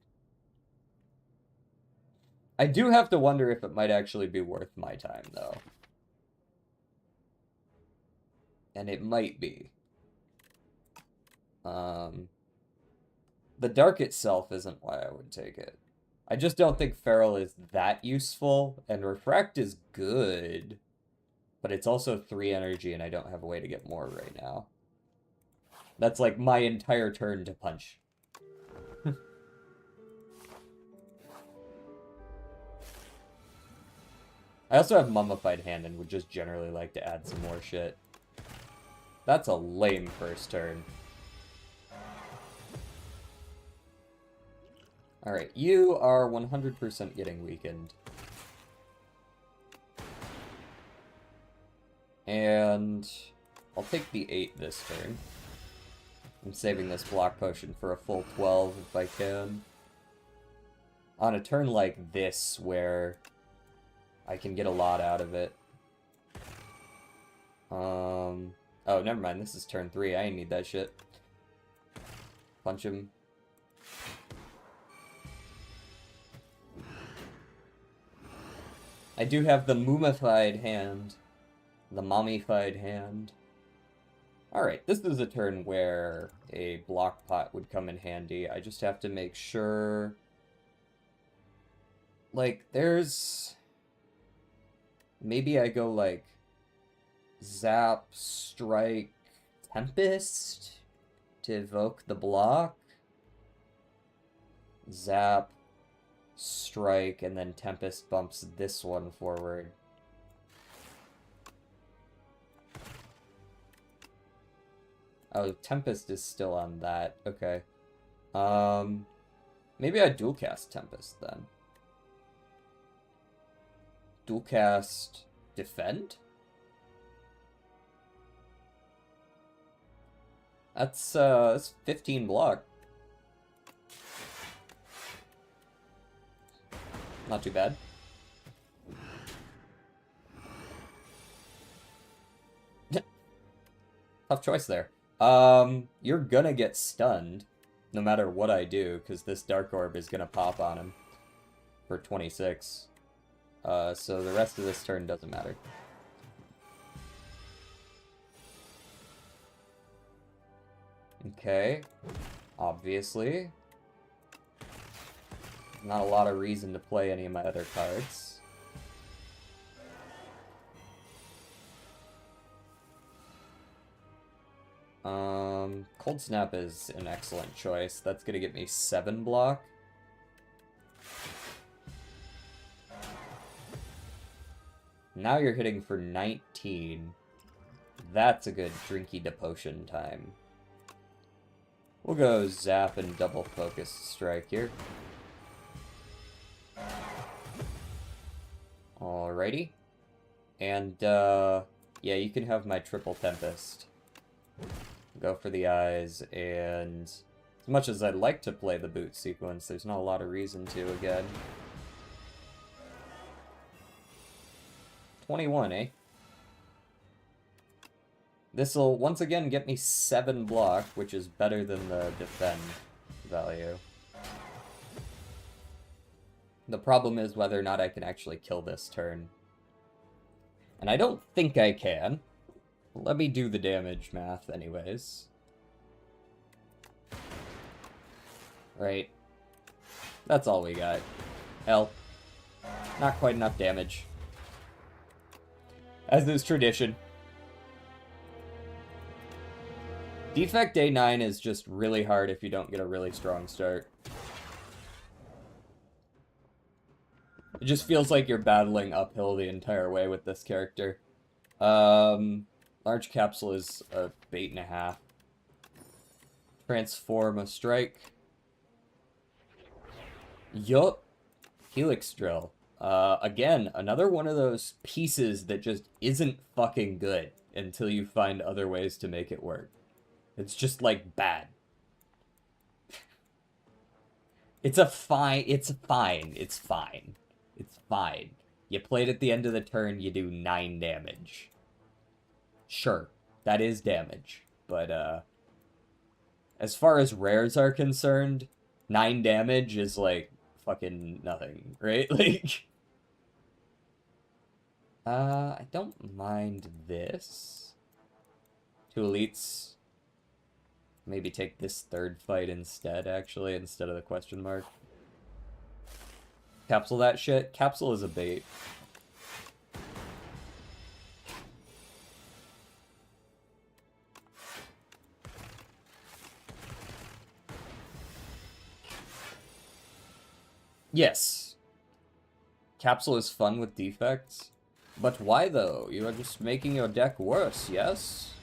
I do have to wonder if it might actually be worth my time, though. And it might be. The Dark itself isn't why I would take it. I just don't think Feral is that useful, and Refract is good. But it's also 3 energy, and I don't have a way to get more right now. That's like my entire turn to punch. I also have Mummified Hand and would just generally like to add some more shit. That's a lame first turn. Alright, you are 100% getting weakened. And I'll take the 8 this turn. I'm saving this block potion for a full 12 if I can. On a turn like this, where I can get a lot out of it. Oh, never mind. This is turn 3. I ain't need that shit. Punch him. I do have the mummified hand. The mummified hand. Alright, this is a turn where a block pot would come in handy. I just have to make sure... Like, there's... Maybe I go, like, Zap, Strike, Tempest to evoke the block. Zap, Strike, and then Tempest bumps this one forward. Oh, Tempest is still on that. Okay. Maybe I dual cast Tempest then. Dual cast Defend? That's 15 block. Not too bad. Tough choice there. You're gonna get stunned, no matter what I do, because this Dark Orb is gonna pop on him for 26. So the rest of this turn doesn't matter. Okay. Obviously. Not a lot of reason to play any of my other cards. Cold Snap is an excellent choice. That's gonna get me 7 block. Now you're hitting for 19. That's a good Drinky to Potion time. We'll go Zap and double focus strike here. Alrighty. And, yeah, you can have my triple Tempest. Go for the eyes, and as much as I'd like to play the boot sequence, there's not a lot of reason to again. 21, eh? This'll once again get me 7 block, which is better than the defend value. The problem is whether or not I can actually kill this turn. And I don't think I can. Let me do the damage math anyways. Right. That's all we got. L. Not quite enough damage. As is tradition. Defect day 9 is just really hard if you don't get a really strong start. It just feels like you're battling uphill the entire way with this character. Large capsule is a bait and a half. Transform a strike. Yup. Helix drill. Again, another one of those pieces that just isn't fucking good until you find other ways to make it work. It's just, like, bad. It's fine. It's fine. It's fine. You played at the end of the turn, you do 9 damage. Sure, that is damage. But, as far as rares are concerned, 9 damage is, like, fucking nothing, right? Like... I don't mind this. 2 elites. Maybe take this third fight instead, actually, instead of the question mark. Capsule that shit. Capsule is a bait. Yes. Capsule is fun with defects. But why, though? You are just making your deck worse, yes?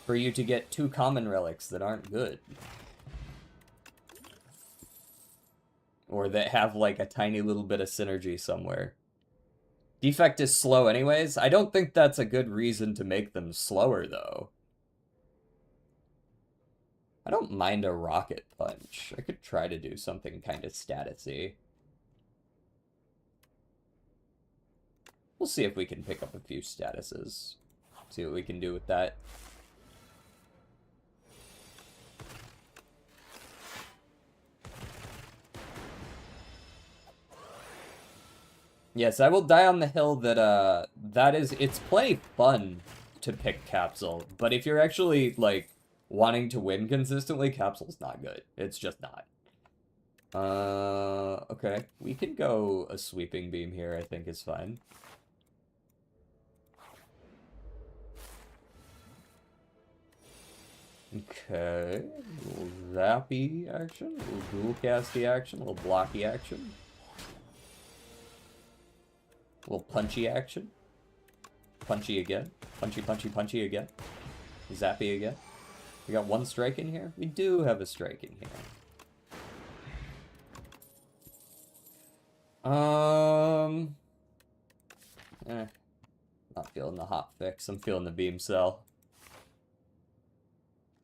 For you to get 2 common relics that aren't good. Or that have, like, a tiny little bit of synergy somewhere. Defect is slow anyways. I don't think that's a good reason to make them slower, though. I don't mind a rocket punch. I could try to do something kind of statusy. We'll see if we can pick up a few statuses. See what we can do with that. Yes, I will die on the hill that, it's plenty fun to pick Capsule, but if you're actually, like, wanting to win consistently, Capsule's not good. It's just not. Okay. We can go a Sweeping Beam here, I think is fine. Okay. A little zappy action, a little dual casty action, a little blocky action. A little punchy action. Punchy again. Punchy, punchy, punchy again. Zappy again. We got 1 strike in here? We do have a strike in here. Not feeling the hot fix. I'm feeling the beam cell.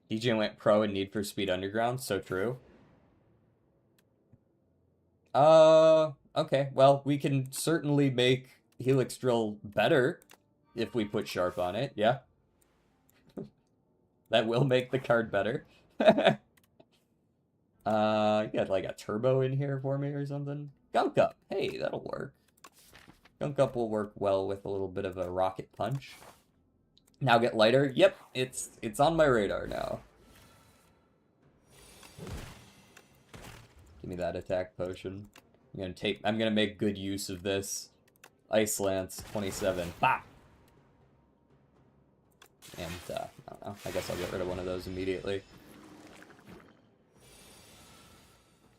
DJ went pro in Need for Speed Underground. So true. Okay. Well, we can certainly make Helix Drill better if we put Sharp on it. Yeah. That will make the card better. You got like a turbo in here for me or something? Gunk Up. Hey, that'll work. Gunk Up will work well with a little bit of a rocket punch. Now get lighter. Yep, it's on my radar now. Give me that attack potion. I'm gonna make good use of this. Ice Lance 27. Bah! And I don't know. I guess I'll get rid of one of those immediately.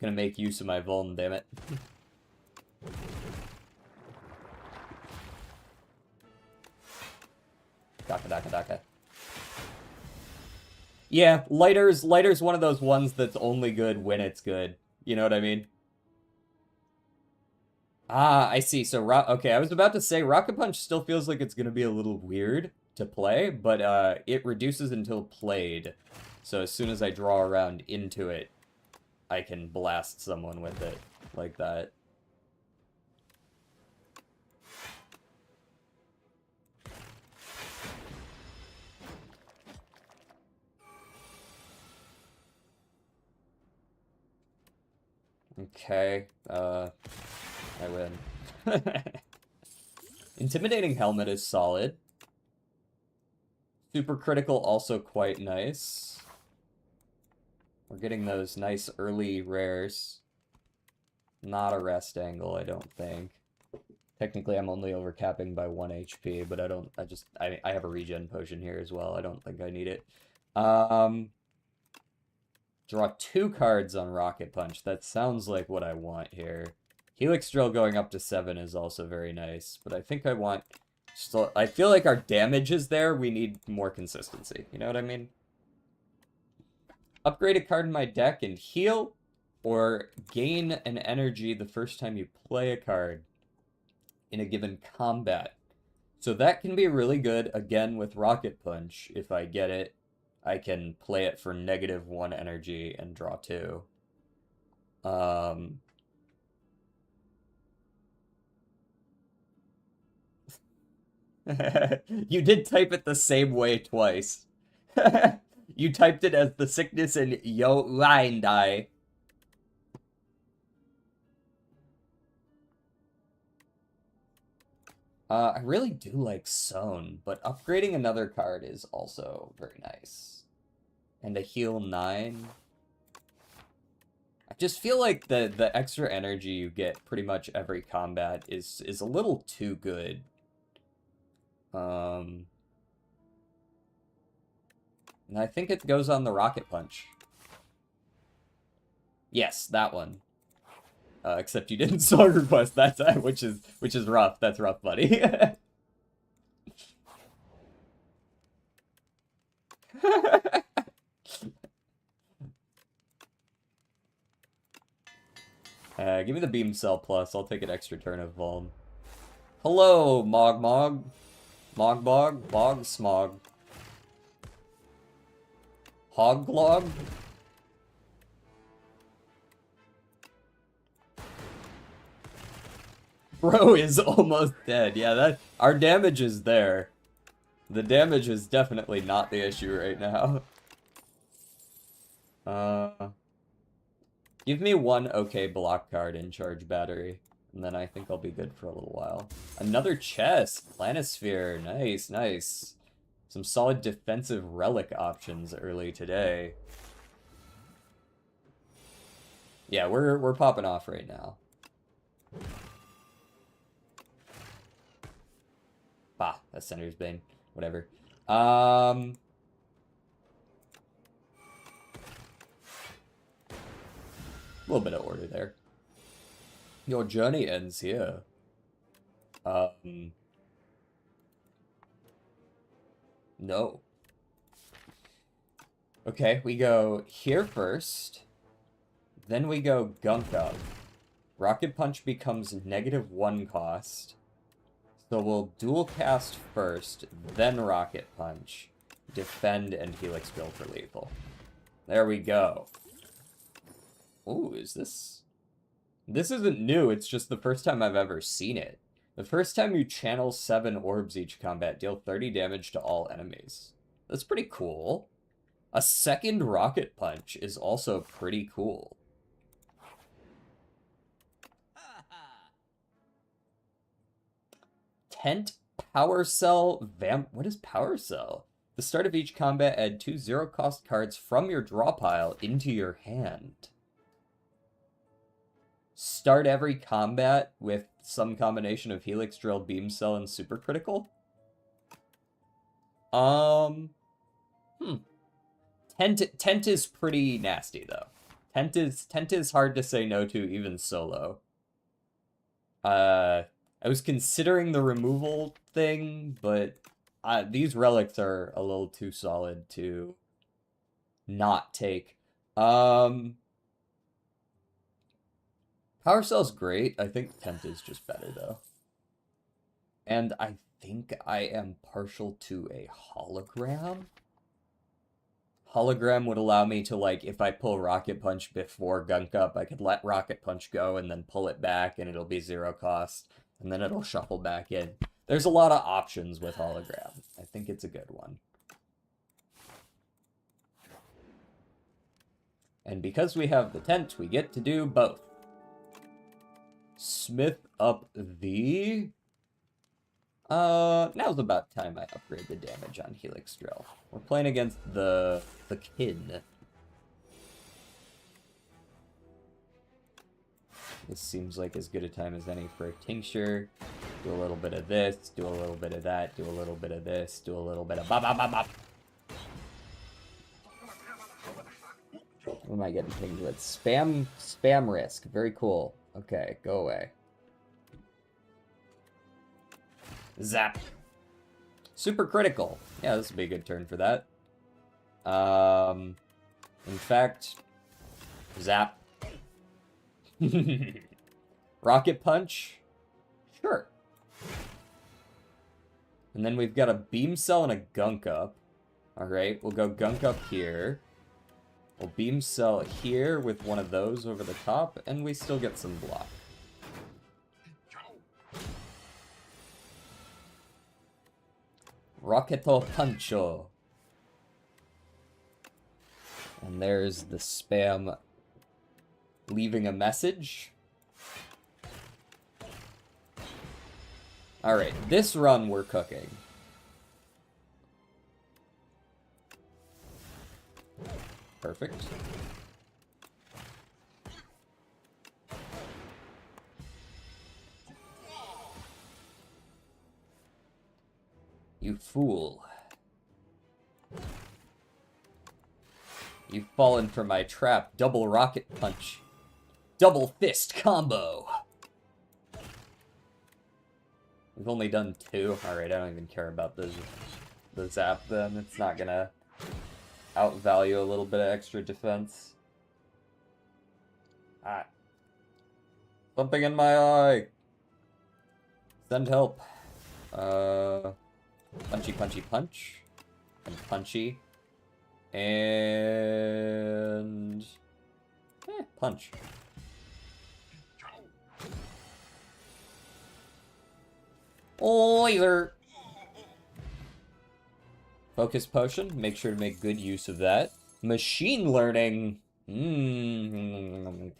Gonna make use of my Vuln, damn it. Daka daka daka. Yeah, lighter's one of those ones that's only good when it's good. You know what I mean? Ah, I see. So, okay, I was about to say Rocket Punch still feels like it's gonna be a little weird to play, but it reduces until played. So as soon as I draw around into it, I can blast someone with it like that. Okay, I win. Intimidating Helmet is solid. Super Critical also quite nice. We're getting those nice early rares. Not a rest angle, I don't think. Technically, I'm only overcapping by 1 HP, but I have a regen potion here as well. I don't think I need it. Draw 2 cards on Rocket Punch. That sounds like what I want here. Helix Drill going up to 7 is also very nice, but I think I want... Still, I feel like our damage is there. We need more consistency. You know what I mean? Upgrade a card in my deck and heal, or gain an energy the first time you play a card in a given combat. So that can be really good, again, with Rocket Punch. If I get it, I can play it for -1 energy and draw 2. You did type it the same way twice. You typed it as the sickness in Yo Line Die. I really do like Sown, but upgrading another card is also very nice. And a heal 9. I just feel like the extra energy you get pretty much every combat is a little too good. And I think it goes on the Rocket Punch. Yes, that one. Except you didn't song request that time, which is rough. That's rough, buddy. Give me the Beam Cell Plus. I'll take an extra turn of Vuln. Hello, Mogmog. Mogbog? Bog? Smog. Hoglog? Bro is almost dead. Yeah, that our damage is there. The damage is definitely not the issue right now. Give me 1 okay block card in charge battery, and then I think I'll be good for a little while. Another chest! Planisphere. Nice, nice. Some solid defensive relic options early today. Yeah, we're popping off right now. Bah, that's Senator's Bane. Whatever. A little bit of order there. Your journey ends here. No. Okay, we go here first. Then we go Gunk Up. Rocket Punch becomes -1 cost. So we'll dual cast first, then Rocket Punch. Defend and Helix Drill for lethal. There we go. Ooh, is this... This isn't new, it's just the first time I've ever seen it. The first time you channel 7 orbs each combat, deal 30 damage to all enemies. That's pretty cool. A second Rocket Punch is also pretty cool. Tent, Power Cell, What is Power Cell? The start of each combat, add 2 0-cost cards from your draw pile into your hand. Start every combat with some combination of Helix Drill, Beam Cell, and Super Critical? Tent is pretty nasty, though. Tent is hard to say no to, even solo. I was considering the removal thing, but these relics are a little too solid to not take. Power Cell's great. I think Tent is just better, though. And I think I am partial to a hologram. Hologram would allow me to, like, if I pull Rocket Punch before Gunk Up, I could let Rocket Punch go and then pull it back, and it'll be 0 cost, and then it'll shuffle back in. There's a lot of options with Hologram. I think it's a good one. And because we have the Tent, we get to do both. Smith up the... now's about time I upgrade the damage on Helix Drill. We're playing against the kin. This seems like as good a time as any for a tincture. Do a little bit of this, do a little bit of that, do a little bit of this, do a little bit of bop bop bop bop. What am I getting pinged with? Spam risk. Very cool. Okay, go away. Zap. Super critical. Yeah, this would be a good turn for that. In fact, zap. Rocket punch? Sure. And then we've got a beam cell and a gunk up. Alright, we'll go gunk up here. We'll beam cell here with one of those over the top, and we still get some block. Rocketo Pancho. And there's the spam leaving a message. Alright, this run we're cooking. Perfect. You fool. You've fallen for my trap. Double rocket punch. Double fist combo. We've only done 2. Alright, I don't even care about the zap then. It's not gonna outvalue a little bit of extra defense. Ah. Something in my eye. Send help. Punchy, punchy, punch. And punchy. And... punch. Laser! Focus potion. Make sure to make good use of that. Machine learning.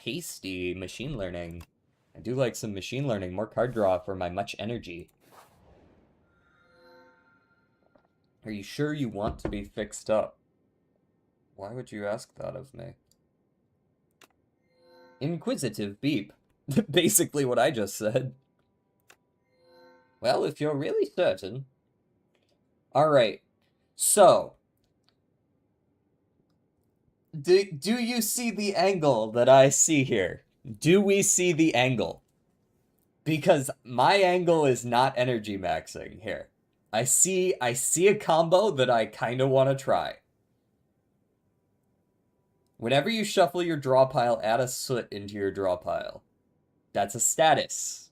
Tasty. Machine learning. I do like some machine learning. More card draw for my much energy. Are you sure you want to be fixed up? Why would you ask that of me? Inquisitive beep. Basically what I just said. Well, if you're really certain. Alright. So. Do you see the angle that I see here? Do we see the angle? Because my angle is not energy maxing here. I see a combo that I kind of want to try. Whenever you shuffle your draw pile, add a soot into your draw pile. That's a status.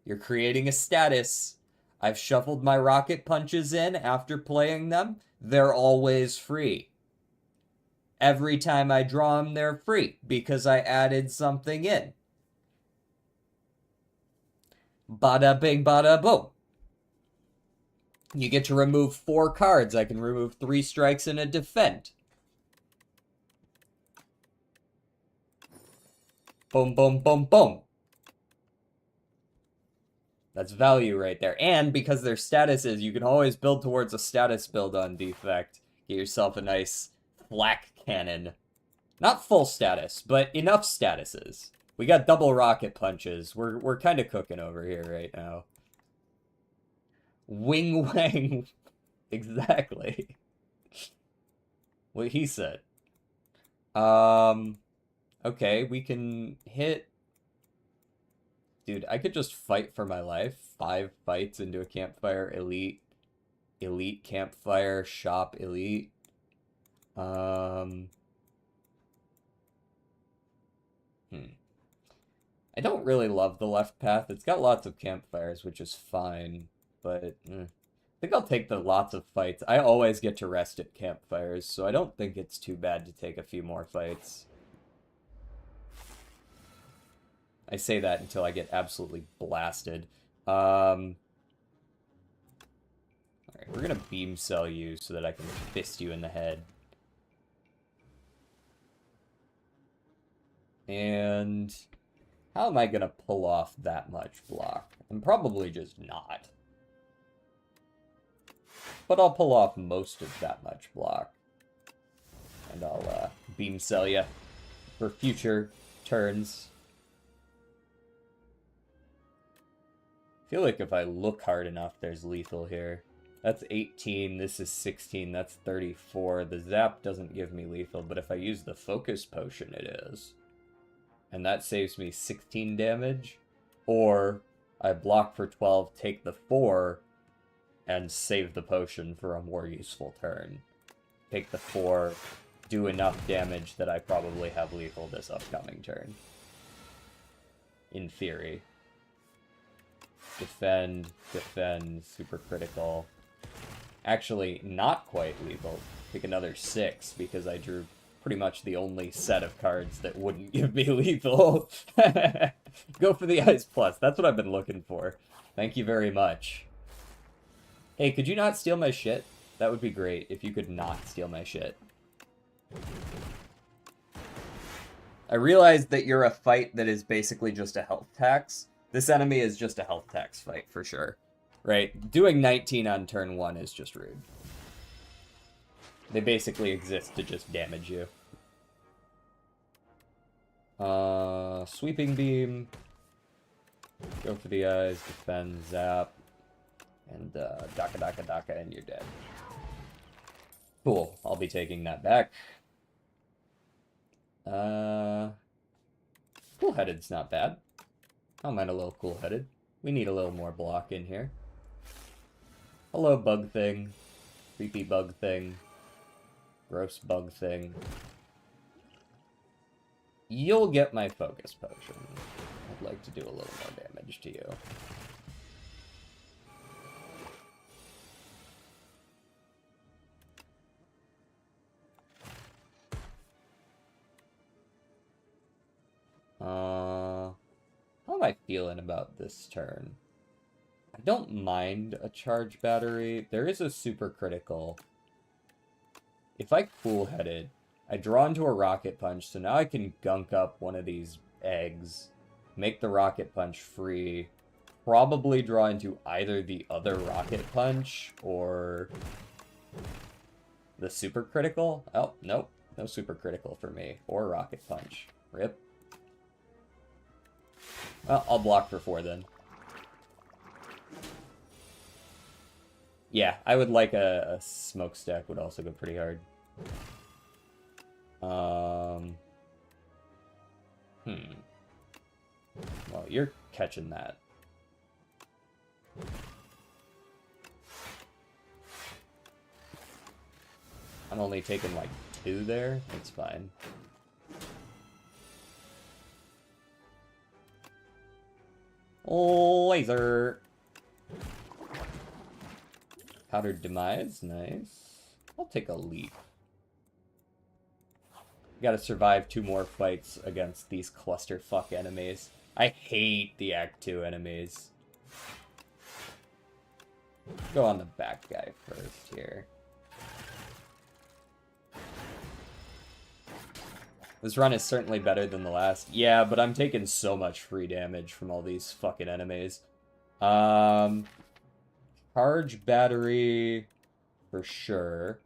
You're creating a status. I've shuffled my rocket punches in after playing them. They're always free. Every time I draw them, they're free because I added something in. Bada bing, bada boom. You get to remove 4 cards. I can remove 3 strikes and a defend. Boom, boom, boom, boom. That's value right there. And because their status is, you can always build towards a status build on defect. Get yourself a nice flak cannon. Not full status, but enough statuses. We got double rocket punches. We're kind of cooking over here right now. Wing Wang. Exactly. What he said. Okay, we can hit... Dude, I could just fight for my life. 5 fights into a campfire, elite, campfire, shop, elite. I don't really love the left path. It's got lots of campfires, which is fine, but I think I'll take the lots of fights. I always get to rest at campfires, so I don't think it's too bad to take a few more fights. I say that until I get absolutely blasted. Alright, we're gonna beam cell you so that I can fist you in the head. And how am I gonna pull off that much block? I'm probably just not. But I'll pull off most of that much block. And I'll beam cell you for future turns. feel like if I look hard enough, there's lethal here. That's 18, this is 16, that's 34. The zap doesn't give me lethal, but if I use the focus potion, it is. And that saves me 16 damage. Or I block for 12, take the 4, and save the potion for a more useful turn. Take the 4, do enough damage that I probably have lethal this upcoming turn. In theory. Defend, super critical. Actually, not quite lethal. Pick another 6, because I drew pretty much the only set of cards that wouldn't give me lethal. Go for the Ice Plus. That's what I've been looking for. Thank you very much. Hey, could you not steal my shit? That would be great if you could not steal my shit. I realized that you're a fight that is basically just a health tax. This enemy is just a health tax fight, for sure. Right? Doing 19 on turn 1 is just rude. They basically exist to just damage you. Sweeping Beam. Go for the eyes, defend, zap. And daka, and you're dead. Cool, I'll be taking that back. Cool-headed's not bad. I don't mind a little cool-headed. We need a little more block in here. Hello, bug thing. Creepy bug thing. Gross bug thing. You'll get my focus potion. I'd like to do a little more damage to you. How am I feeling about this turn? I don't mind a charge battery. There is a super critical. If I cool-headed, I draw into a rocket punch, so now I can gunk up one of these eggs, make the rocket punch free, probably draw into either the other rocket punch or the super critical. Oh, nope. No super critical for me. Or rocket punch. Rip. Well, I'll block for 4 then. Yeah, I would like a smokestack would also go pretty hard. Well, you're catching that. I'm only taking like 2 there. That's fine. Laser. Powdered Demise, nice. I'll take a leap. Gotta survive 2 more fights against these clusterfuck enemies. I hate the Act 2 enemies. Go on the back guy first here. This run is certainly better than the last. Yeah, but I'm taking so much free damage from all these fucking enemies. Charge battery for sure.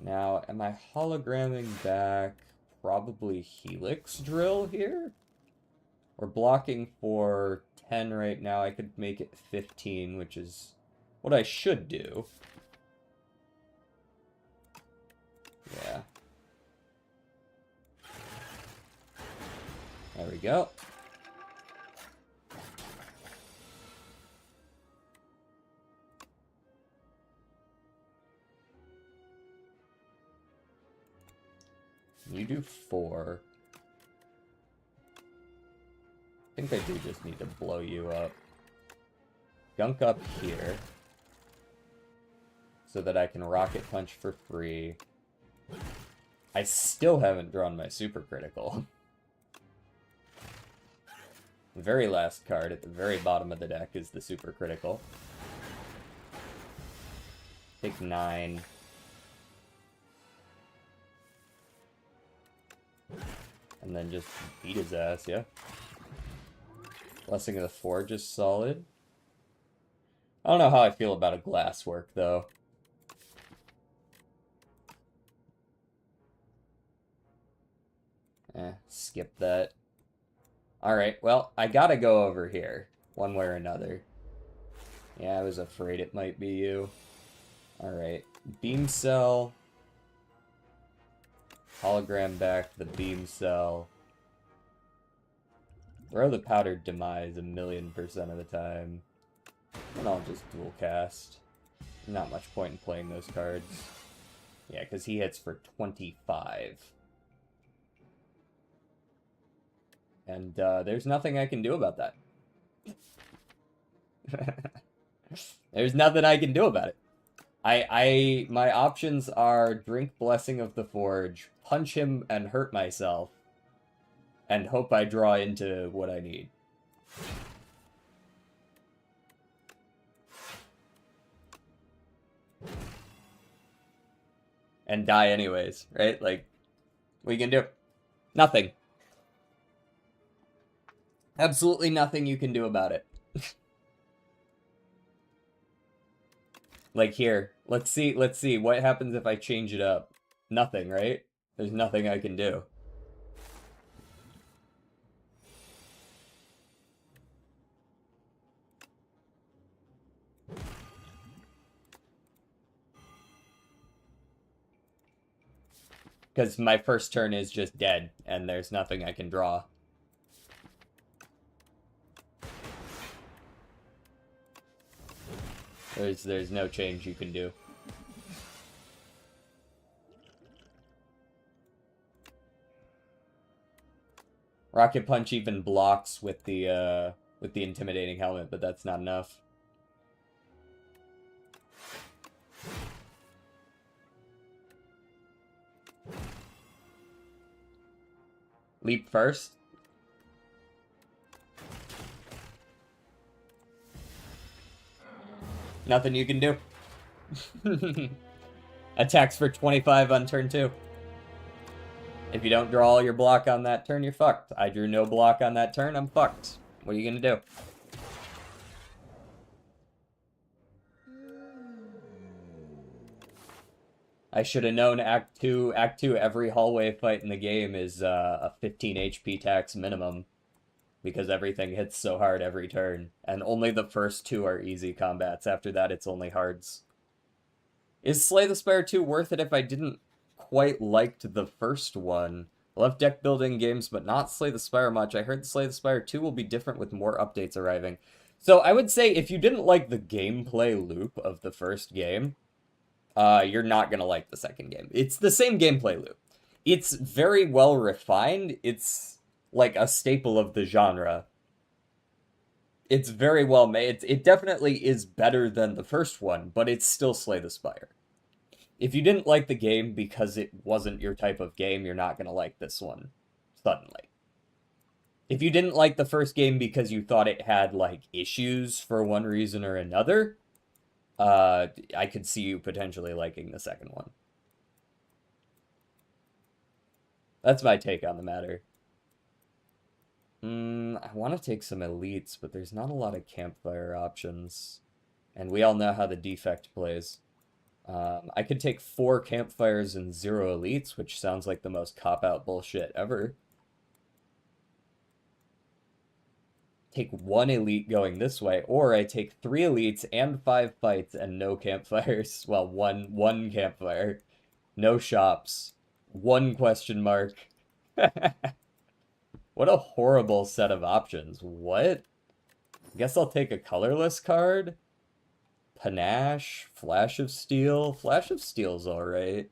Now, am I hologramming back probably Helix Drill here? We're blocking for 10 right now. I could make it 15, which is what I should do. Yeah. There we go. You do 4. I think I do just need to blow you up. Gunk up here. So that I can rocket punch for free. I still haven't drawn my super critical. The very last card at the very bottom of the deck is the super critical. Take 9. And then just beat his ass, yeah. Blessing of the Forge is solid. I don't know how I feel about a Glasswork, though. Skip that. Alright, well, I gotta go over here. one way or another. Yeah, I was afraid it might be you. Alright, beam cell. Hologram back the beam cell. Throw the powdered demise 1,000,000% of the time. And I'll just dual cast. Not much point in playing those cards. Yeah, because he hits for 25. And there's nothing I can do about that. There's nothing I can do about it. My options are drink Blessing of the Forge, punch him and hurt myself, and hope I draw into what I need. And die anyways, right? Like, what you can do? Nothing. Absolutely nothing you can do about it. Like here, let's see, what happens if I change it up? Nothing, right? There's nothing I can do. Because my first turn is just dead, and there's nothing I can draw. There's no change you can do. Rocket Punch even blocks with the intimidating helmet, but that's not enough. Leap first. Nothing you can do. Attacks for 25 on turn 2. If you don't draw all your block on that turn, you're fucked. I drew no block on that turn, I'm fucked. What are you gonna do? I should have known Act 2. Act 2, every hallway fight in the game is a 15 HP tax minimum. Because everything hits so hard every turn. And only the first 2 are easy combats. After that, it's only hards. Is Slay the Spire 2 worth it if I didn't quite liked the first one? I love deck building games, but not Slay the Spire much. I heard Slay the Spire 2 will be different with more updates arriving. So I would say if you didn't like the gameplay loop of the first game, you're not going to like the second game. It's the same gameplay loop. It's very well refined. It's like a staple of the genre. It's very well made. It definitely is better than the first one, but it's still Slay the Spire. If you didn't like the game because it wasn't your type of game, you're not going to like this one, suddenly. If you didn't like the first game because you thought it had, like, issues for one reason or another, I could see you potentially liking the second one. That's my take on the matter. I want to take some elites, but there's not a lot of campfire options. And we all know how the defect plays. I could take 4 campfires and 0 elites, which sounds like the most cop-out bullshit ever. Take 1 elite going this way, or I take 3 elites and 5 fights and no campfires. Well, one campfire. No shops. 1 question mark. What a horrible set of options. What? Guess I'll take a colorless card? Panache, Flash of Steel. Flash of Steel's alright.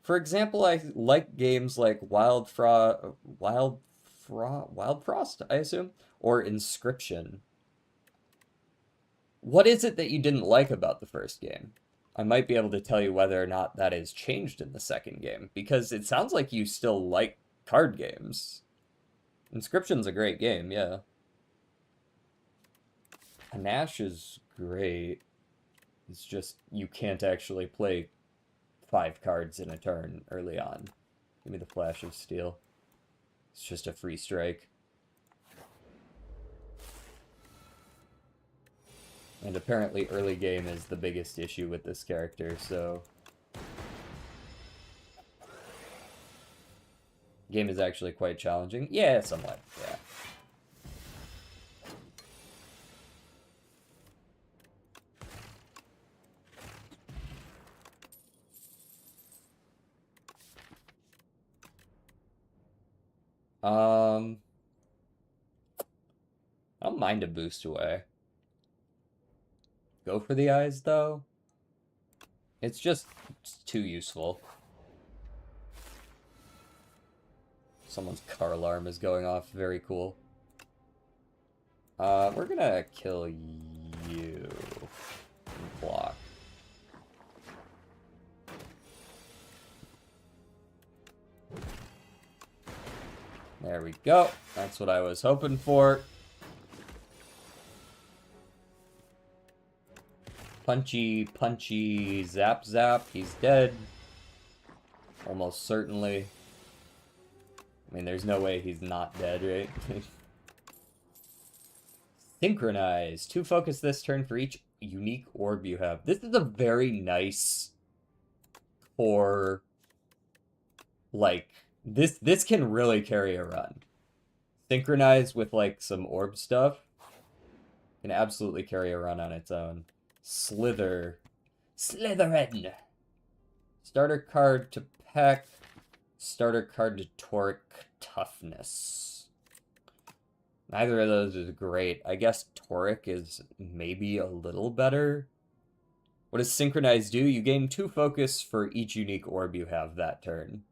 For example, I like games like Wild Frost, I assume? Or Inscription. What is it that you didn't like about the first game? I might be able to tell you whether or not that has changed in the second game, because it sounds like you still like card games. Inscription's a great game, yeah. Panache is great. It's just, you can't actually play 5 cards in a turn early on. Give me the Flash of Steel. It's just a free strike. And apparently early game is the biggest issue with this character, so... Game is actually quite challenging. Yeah, somewhat, yeah. Um, I don't mind a boost away. Go for the eyes, though. It's too useful. Someone's car alarm is going off. Very cool. We're gonna kill you. Block. There we go. That's what I was hoping for. Punchy, punchy, zap, zap. He's dead. Almost certainly. I mean, there's no way he's not dead, right? Synchronize. 2 focus this turn for each unique orb you have. This is a very nice core. Like, this can really carry a run. Synchronize with, like, some orb stuff can absolutely carry a run on its own. Slither. Slytherin! Starter card to Peck. Starter card to Toric Toughness. Neither of those is great. I guess Toric is maybe a little better. What does Synchronize do? You gain 2 focus for each unique orb you have that turn.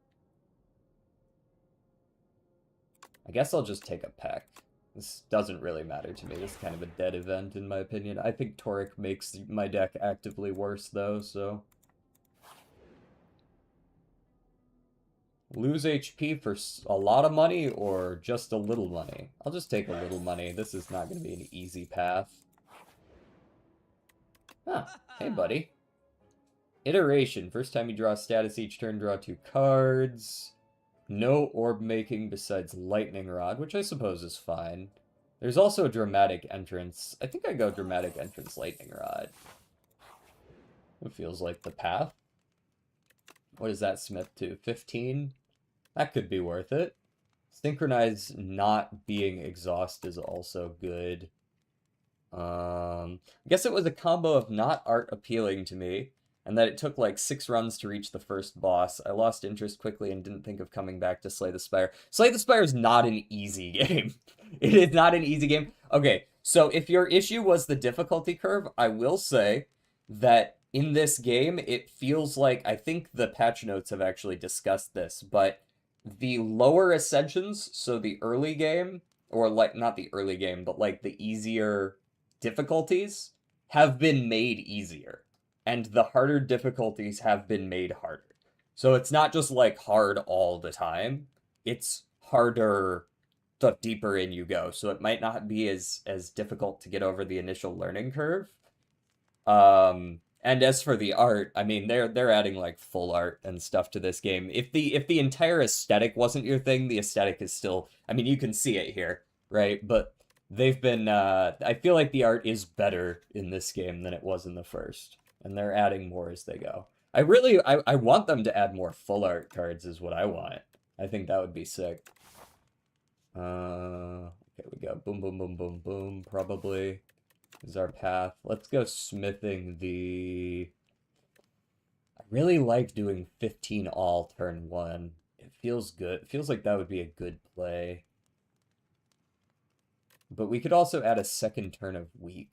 I guess I'll just take a Peck. This doesn't really matter to me. This is kind of a dead event, in my opinion. I think Toric makes my deck actively worse, though, so... Lose HP for a lot of money or just a little money? I'll just take a little money. This is not going to be an easy path. Huh. Hey, buddy. Iteration. First time you draw a status each turn, draw 2 cards. No orb making besides Lightning Rod, which I suppose is fine. There's also a Dramatic Entrance. I think I go Dramatic Entrance, Lightning Rod. It feels like the path. What is that Smith to? 15? That could be worth it. Synchronize not being exhaust is also good. I guess it was a combo of not art appealing to me, and that it took like 6 runs to reach the first boss. I lost interest quickly and didn't think of coming back to Slay the Spire. Slay the Spire is not an easy game. It is not an easy game. Okay, so if your issue was the difficulty curve, I will say that in this game, it feels like, I think the patch notes have actually discussed this, but the lower ascensions, so the early game, or like, not the early game, but like the easier difficulties, have been made easier. And the harder difficulties have been made harder. So it's not just like hard all the time. It's harder the deeper in you go. So it might not be as difficult to get over the initial learning curve. And as for the art, I mean, they're adding like full art and stuff to this game. If the entire aesthetic wasn't your thing, the aesthetic is still, I mean, you can see it here, right? But they've been, I feel like the art is better in this game than it was in the first, and they're adding more as they go. I want them to add more full art cards is what I want. I think that would be sick. Okay, we go boom, boom, boom, boom, boom, probably is our path. Let's go smithing the... I really like doing 15 all turn 1. It feels good. It feels like that would be a good play. But we could also add a second turn of weak.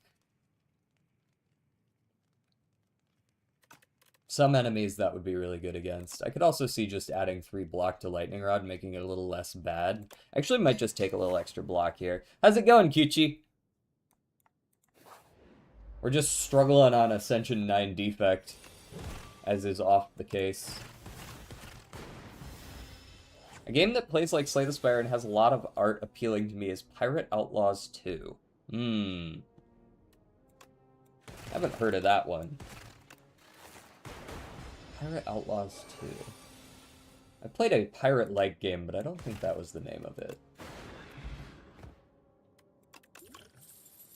Some enemies that would be really good against. I could also see just adding 3 block to Lightning Rod, making it a little less bad. Actually, might just take a little extra block here. How's it going, Kyuchi? We're just struggling on Ascension 9 defect, as is oft the case. A game that plays like Slay the Spire and has a lot of art appealing to me is Pirate Outlaws 2. Haven't heard of that one. Pirate Outlaws 2. I played a pirate-like game, but I don't think that was the name of it.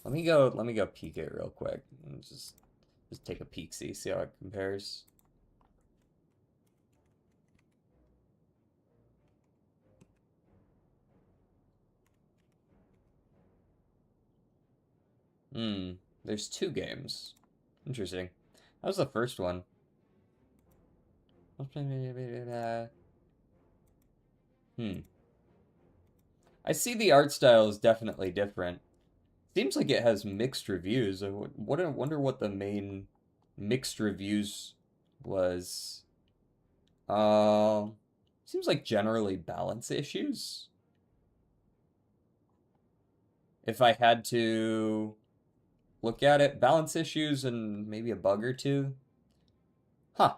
Let me go peek it real quick. And just take a peek, see how it compares. There's 2 games. Interesting. That was the first one. I see the art style is definitely different. Seems like it has mixed reviews. Wonder what the main mixed reviews was. Um, Seems like generally balance issues. If I had to look at it, balance issues and maybe a bug or two. Huh.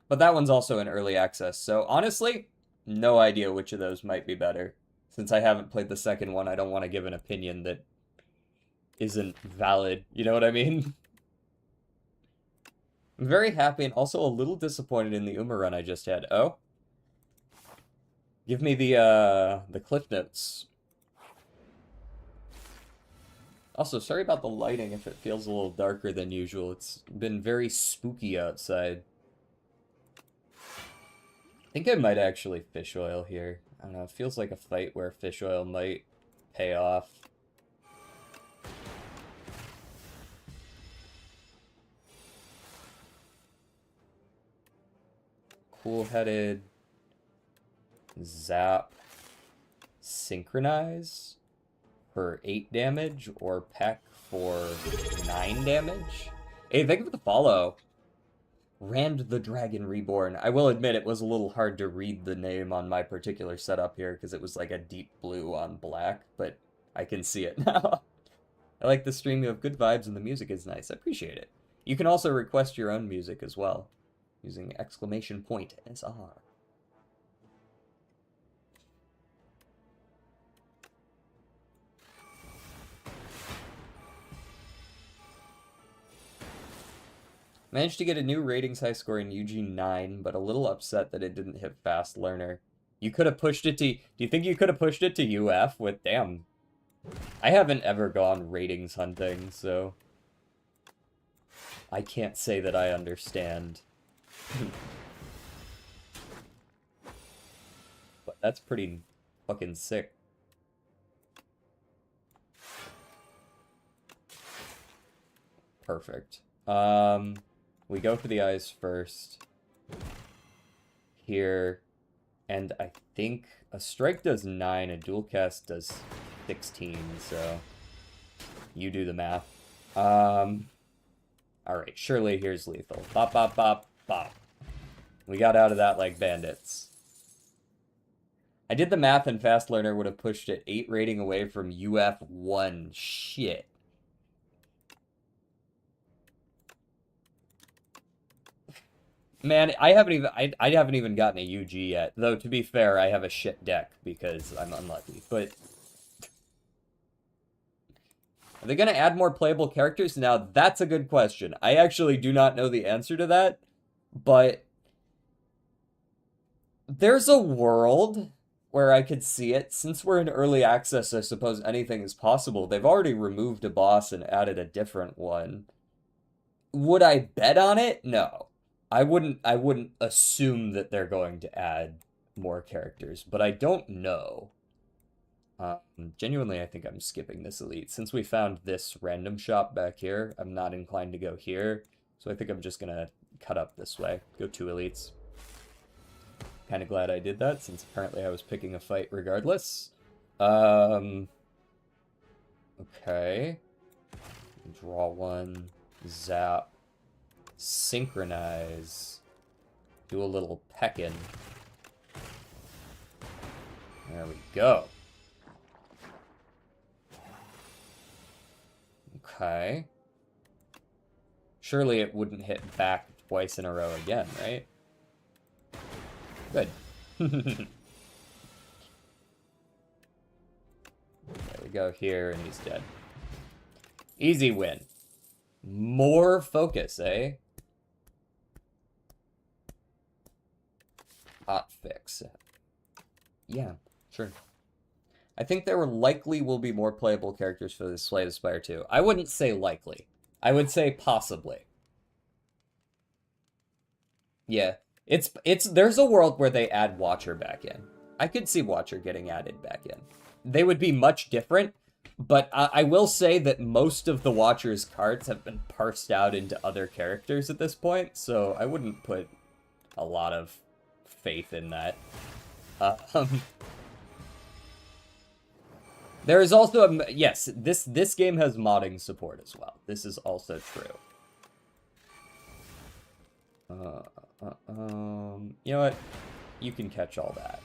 But that one's also in early access, so honestly, no idea which of those might be better. Since I haven't played the second one, I don't want to give an opinion that isn't valid. You know what I mean? I'm very happy and also a little disappointed in the Uma run I just had. Oh, give me the cliff notes. Also, sorry about the lighting if it feels a little darker than usual. It's been very spooky outside. I think I might actually fish oil here. I don't know, it feels like a fight where fish oil might pay off. Cool-headed, zap, synchronize for 8 damage, or peck for 9 damage. Hey, thank you for the follow. Rand the Dragon Reborn. I will admit it was a little hard to read the name on my particular setup here because it was like a deep blue on black, but I can see it now. I like the stream. You have good vibes and the music is nice. I appreciate it. You can also request your own music as well using !SR. Managed to get a new ratings high score in UG9, but a little upset that it didn't hit fast learner. You could have pushed it to... Do you think you could have pushed it to UF with... Damn. I haven't ever gone ratings hunting, so... I can't say that I understand. But that's pretty fucking sick. Perfect. We go for the eyes first. Here. And I think a strike does 9, a dual cast does 16, so you do the math. Alright, surely here's lethal. Bop, bop, bop, bop. We got out of that like bandits. I did the math and Fast Learner would have pushed it 8 rating away from UF1. Shit. Man, I haven't even gotten a UG yet. Though to be fair, I have a shit deck because I'm unlucky. But are they gonna add more playable characters? Now that's a good question. I actually do not know the answer to that, but there's a world where I could see it. Since we're in early access, I suppose anything is possible. They've already removed a boss and added a different one. Would I bet on it? No. I wouldn't assume that they're going to add more characters, but I don't know. Genuinely, I think I'm skipping this elite. Since we found this random shop back here, I'm not inclined to go here. So I think I'm just gonna cut up this way. Go 2 elites. Kind of glad I did that, since apparently I was picking a fight regardless. Okay. Draw 1. Zap. Synchronize. Do a little peckin'. There we go. Okay. Surely it wouldn't hit back twice in a row again, right? Good. There we go here, and he's dead. Easy win. More focus, eh? Hot fix. Yeah, sure. I think there likely will be more playable characters for this Slay the Spire 2. I wouldn't say likely. I would say possibly. Yeah. There's a world where they add Watcher back in. I could see Watcher getting added back in. They would be much different, but I will say that most of the Watcher's cards have been parsed out into other characters at this point, so I wouldn't put a lot of faith in that. There is also a... Yes, this game has modding support as well. This is also true. You know what? You can catch all that.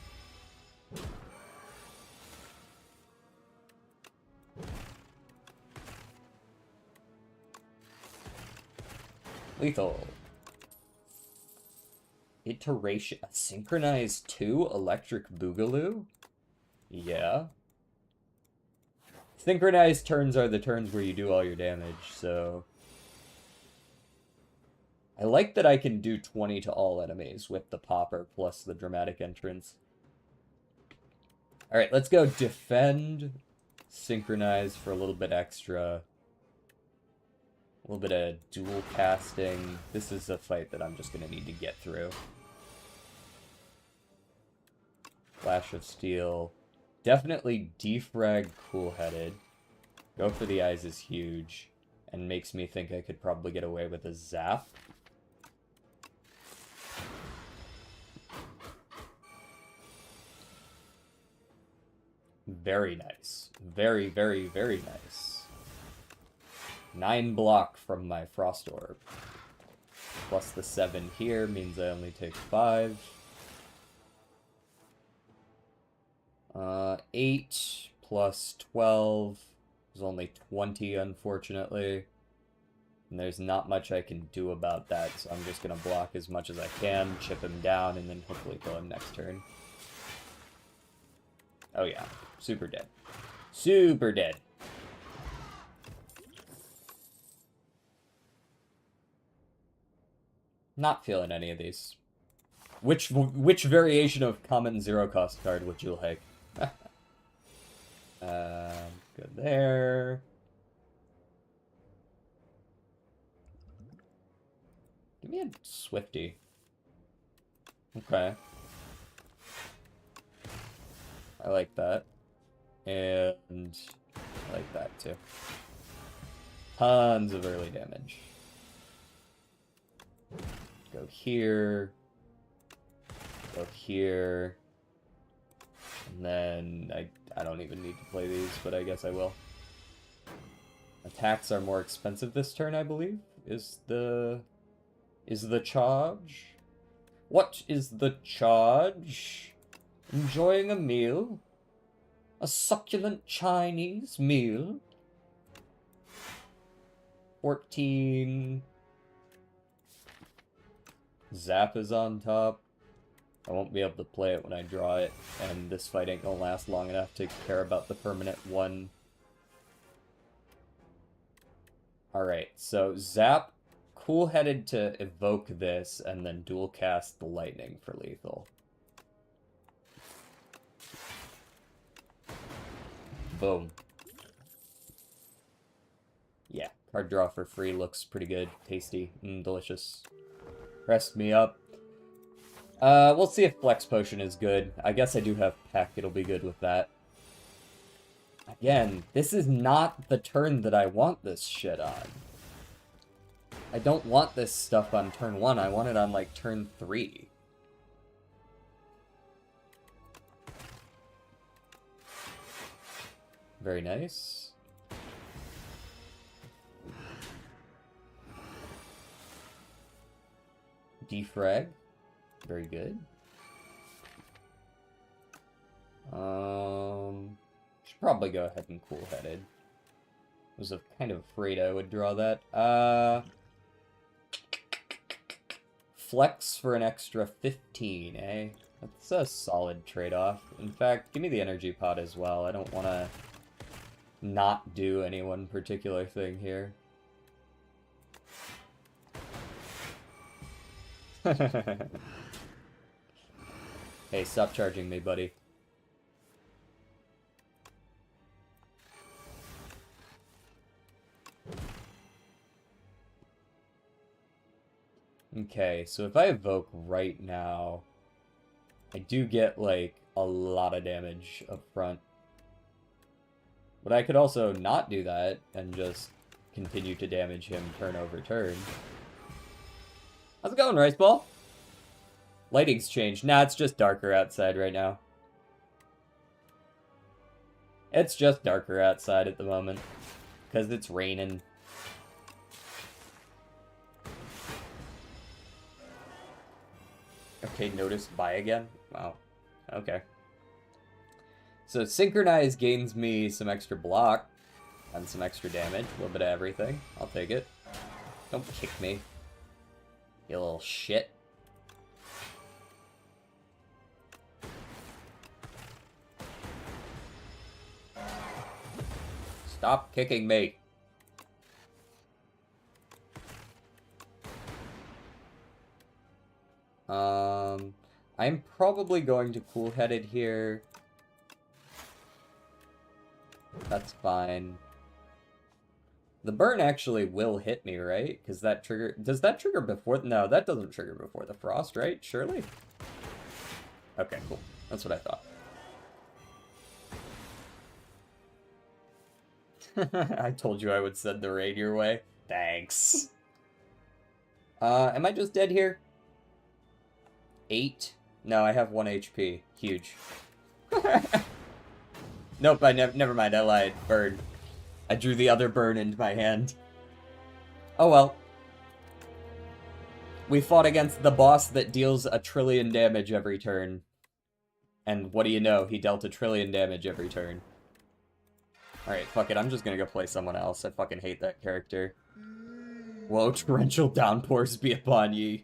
Lethal. Iteration. A synchronized 2 electric boogaloo? Yeah. Synchronized turns are the turns where you do all your damage, so... I like that I can do 20 to all enemies with the popper plus the dramatic entrance. Alright, let's go defend, synchronize for a little bit extra. A little bit of dual casting. This is a fight that I'm just going to need to get through. Flash of Steel. Definitely defrag cool-headed. Go for the eyes is huge. And makes me think I could probably get away with a zap. Very nice. Very, very, very nice. 9 block from my Frost Orb. Plus the 7 here means I only take 5. 8 plus 12 is only 20, unfortunately. And there's not much I can do about that, so I'm just going to block as much as I can, chip him down, and then hopefully kill him next turn. Oh yeah, super dead. Super dead. Not feeling any of these. Which variation of common zero cost card would you like? Good there. Give me a Swifty. Okay. I like that. And I like that too. Tons of early damage. Go here. Go here. And then I don't even need to play these, but I guess I will. Attacks are more expensive this turn, I believe. Is the charge? What is the charge? Enjoying a meal? A succulent Chinese meal? 14. Zap is on top. I won't be able to play it when I draw it, and this fight ain't gonna last long enough to care about the permanent 1. Alright, so Zap, cool-headed to evoke this, and then dual cast the lightning for lethal. Boom. Yeah, card draw for free looks pretty good. Tasty. Delicious. Rest me up. We'll see if Flex Potion is good. I guess I do have Peck. It'll be good with that. Again, this is not the turn that I want this shit on. I don't want this stuff on turn 1. I want it on, like, turn 3. Very nice. Defrag. Very good. Should probably go ahead and cool-headed. Was kind of afraid I would draw that. Flex for an extra 15, eh? That's a solid trade-off. In fact, give me the energy pot as well. I don't want to not do any one particular thing here. Hey, stop charging me, buddy. Okay, so if I evoke right now, I do get, like, a lot of damage up front. But I could also not do that and just continue to damage him turn over turn. How's it going, Rice Ball? Lighting's changed. Nah, it's just darker outside right now. It's just darker outside at the moment. Because it's raining. Okay, notice buy again? Wow. Okay. So Synchronize gains me some extra block and some extra damage. A little bit of everything. I'll take it. Don't kick me. You little shit. Stop kicking me. I'm probably going to cool-headed here. That's fine. The burn actually will hit me, right? Because that trigger... Does that trigger before... No, that doesn't trigger before the frost, right? Surely? Okay, cool. That's what I thought. I told you I would send the raid your way. Thanks. Am I just dead here? 8? No, I have 1 HP. Huge. Nope, never mind, I lied. Burn. I drew the other burn into my hand. Oh well. We fought against the boss that deals 1 trillion damage every turn. And what do you know? He dealt 1 trillion damage every turn. Alright, fuck it, I'm just gonna go play someone else. I fucking hate that character. Whoa, torrential downpours be upon ye.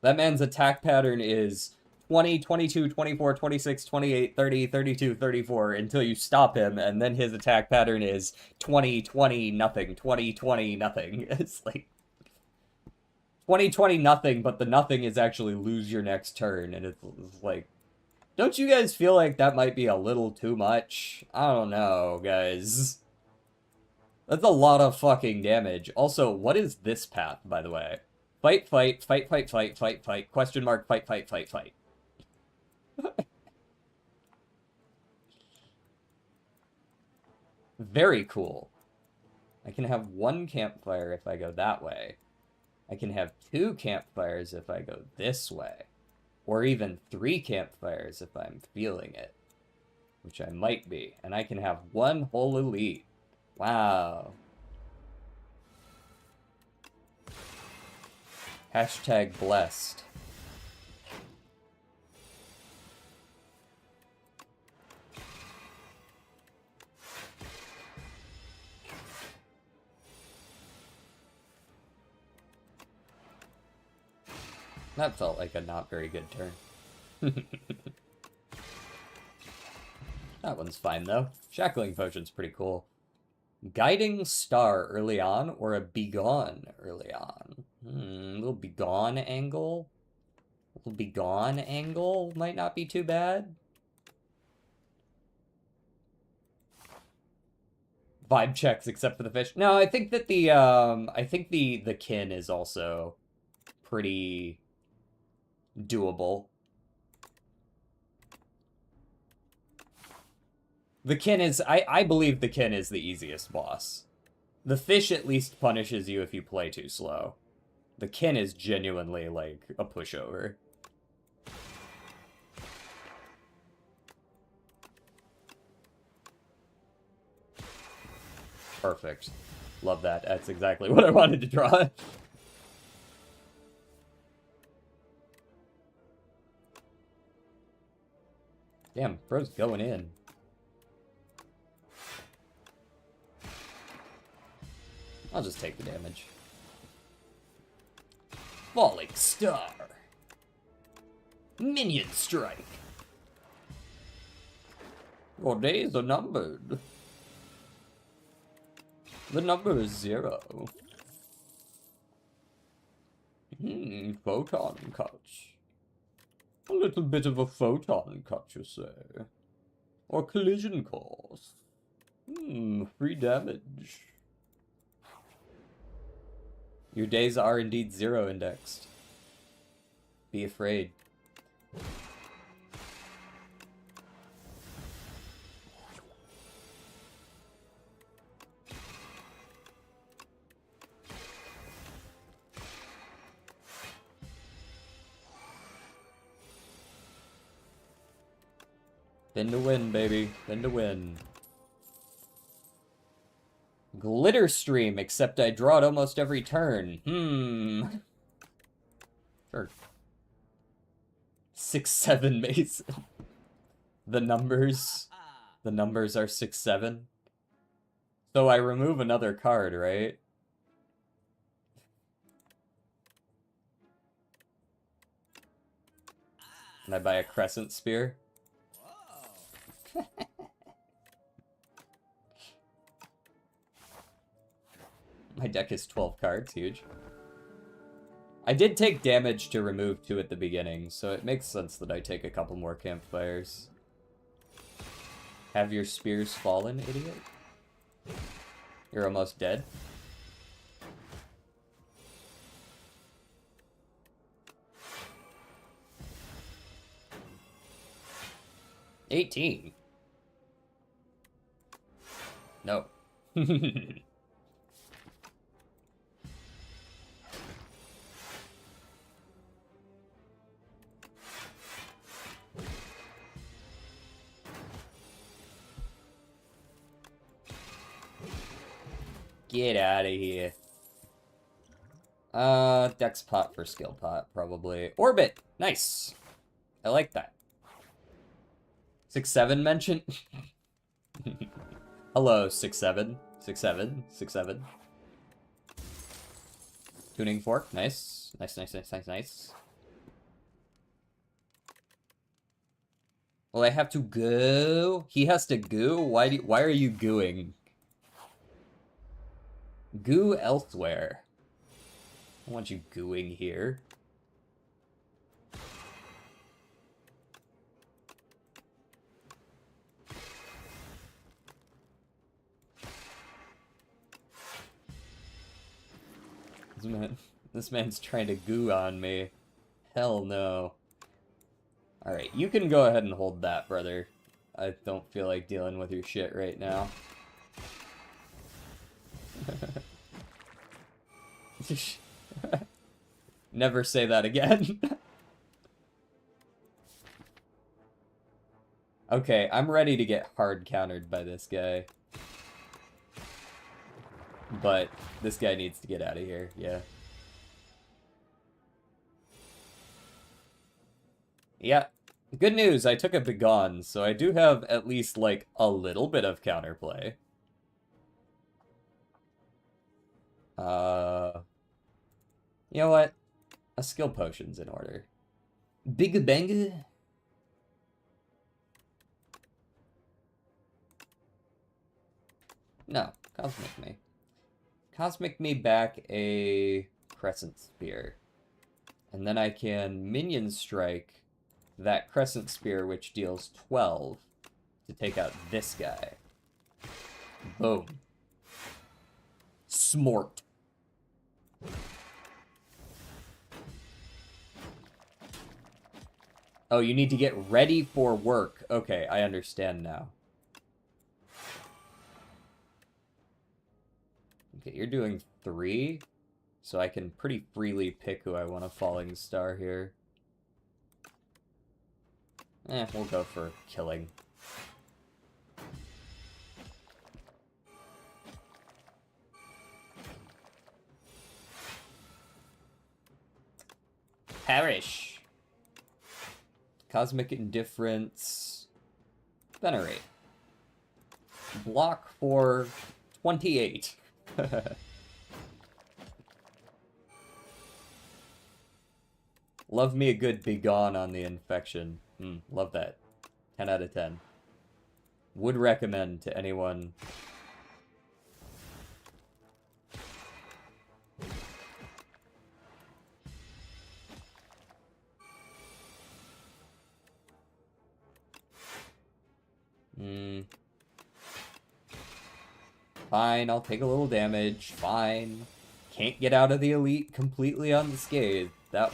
That man's attack pattern is 20, 22, 24, 26, 28, 30, 32, 34 until you stop him, and then his attack pattern is 20, 20, nothing, 20, 20, nothing. It's like 20, 20, nothing, but the nothing is actually lose your next turn, and it's like, don't you guys feel like that might be a little too much? I don't know, guys. That's a lot of fucking damage. Also, what is this path, by the way? Fight, fight, fight, fight, fight, fight, fight, question mark, fight, fight, fight, fight. Very cool. I can have 1 campfire if I go that way. I can have 2 campfires if I go this way. Or even 3 campfires if I'm feeling it. Which I might be. And I can have 1 whole elite. Wow. Hashtag blessed. That felt like a not very good turn. That one's fine, though. Shackling Potion's pretty cool. Guiding Star early on, or a Begone early on? Little Begone angle? Little Begone angle might not be too bad. Vibe checks except for the fish. No, I think that the kin is also pretty doable. The kin is, I believe the kin is the easiest boss. The fish at least punishes you if you play too slow. The kin is genuinely, like, a pushover. Perfect. Love that. That's exactly what I wanted to draw. Damn, bro's going in. I'll just take the damage. Falling Star. Minion Strike. Your days are numbered. The number is 0. Photon cut. A little bit of a photon cut, you say? Or collision course? Free damage. Your days are indeed 0 indexed. Be afraid. Spin to win, baby. Spin to win. Glitter stream, except I draw it almost every turn. Sure. 6-7 Mason. The numbers are 6-7. So I remove another card, right? And I buy a Crescent Spear. My deck is 12 cards, huge. I did take damage to remove 2 at the beginning, so it makes sense that I take a couple more campfires. Have your spears fallen, idiot? You're almost dead. $18. No. Get out of here. Dex pot for skill pot, probably. Orbit! Nice. I like that. 6-7 mention? Hello, 6-7. 6-7. 6-7. Tuning fork, nice. Nice. Well, I have to go. He has to go? Why are you gooing? Goo elsewhere. I don't want you gooing here. This man's trying to goo on me. Hell no. Alright, you can go ahead and hold that, brother. I don't feel like dealing with your shit right now. Never say that again. Okay, I'm ready to get hard countered by this guy. But this guy needs to get out of here, yeah. Yeah. Good news, I took a Begone, so I do have at least, like, a little bit of counterplay. You know what? A skill potion's in order. Big Bang. No, Cosmic Me. Cosmic Me back a Crescent Spear. And then I can Minion Strike that Crescent Spear, which deals 12, to take out this guy. Boom. Smort. Oh, you need to get ready for work. Okay, I understand now. Okay, you're doing 3, so I can pretty freely pick who I want a Falling Star here. We'll go for killing. Perish. Cosmic Indifference. Venerate. Block for 28. Love me a good Begone on the Infection. Love that. 10 out of 10. Would recommend to anyone. Fine, I'll take a little damage. Fine. Can't get out of the elite completely unscathed. That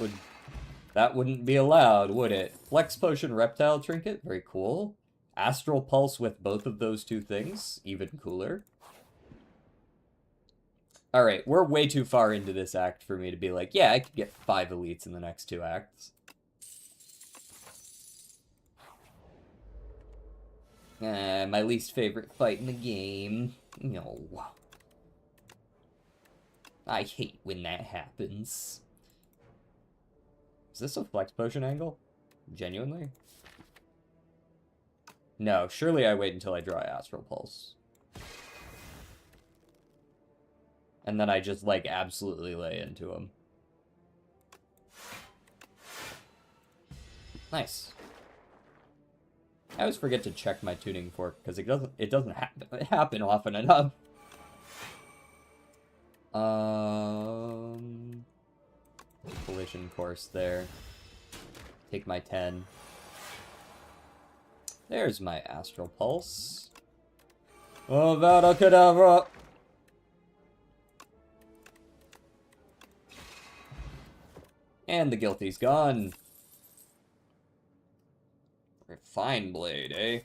wouldn't be allowed, would it? Flex Potion Reptile Trinket, very cool. Astral Pulse with both of those two things, even cooler. Alright, we're way too far into this act for me to be like, yeah, I could get 5 elites in the next 2 acts. My least favorite fight in the game. No. I hate when that happens. Is this a flex potion angle? Genuinely? No, surely I wait until I draw Astral Pulse. And then I just, like, absolutely lay into him. Nice. I always forget to check my tuning fork, because it doesn't happen often enough. Collision course there. Take my 10. There's my Astral Pulse. Oh, Vada Kedavra! And the Guilty's gone. Refine Blade, eh?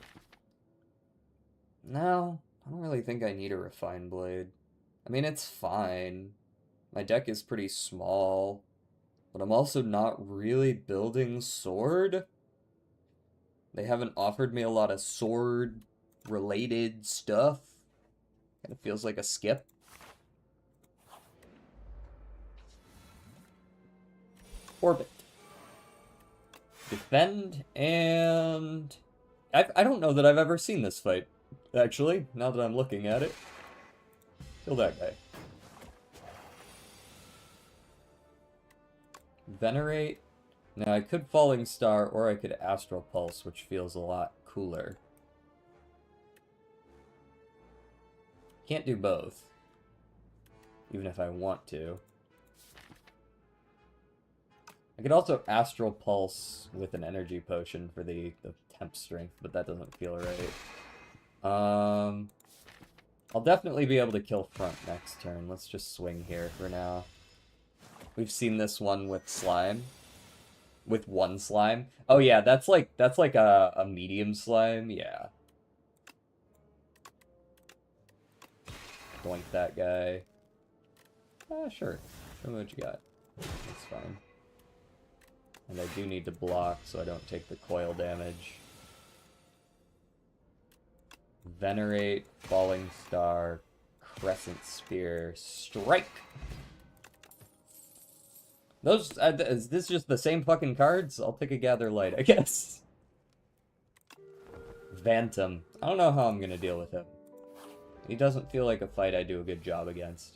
No, I don't really think I need a Refine Blade. I mean, it's fine. My deck is pretty small. But I'm also not really building sword. They haven't offered me a lot of sword-related stuff. Kind of feels like a skip. Orbit. Defend, and... I don't know that I've ever seen this fight, actually, now that I'm looking at it. Kill that guy. Venerate. Now, I could Falling Star, or I could Astral Pulse, which feels a lot cooler. Can't do both. Even if I want to. I could also Astral Pulse with an Energy Potion for the temp strength, but that doesn't feel right. I'll definitely be able to kill front next turn. Let's just swing here for now. We've seen this one with slime. With one slime. Oh yeah, that's like a medium slime, yeah. Doink that guy. Sure. Show me what you got. That's fine. And I do need to block so I don't take the coil damage. Venerate, Falling Star, Crescent Spear, Strike! Those, is this just the same fucking cards? I'll take a Gather Light, I guess. Phantom. I don't know how I'm gonna deal with him. He doesn't feel like a fight I do a good job against.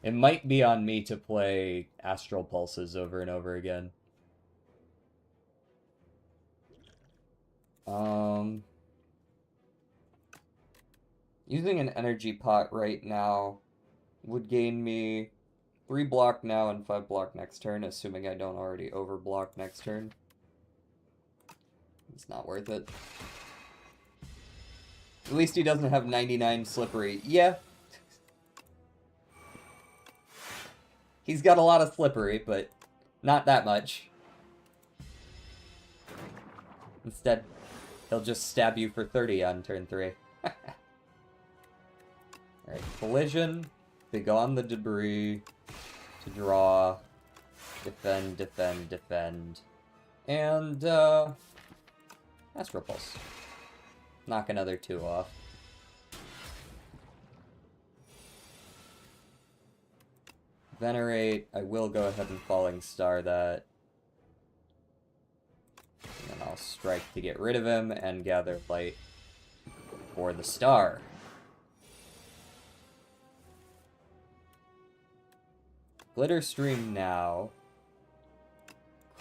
It might be on me to play Astral Pulses over and over again. Using an energy pot right now would gain me 3 block now and 5 block next turn, assuming I don't already overblock next turn. It's not worth it. At least he doesn't have 99 slippery. Yeah. He's got a lot of slippery, but not that much. Instead, he'll just stab you for 30 on turn 3. Alright, collision, begone the debris, to draw, defend, defend, defend, and, Astral Pulse. Knock another 2 off. Venerate, I will go ahead and Falling Star that. And then I'll strike to get rid of him, and Gather Light for the star. Glitter Stream now.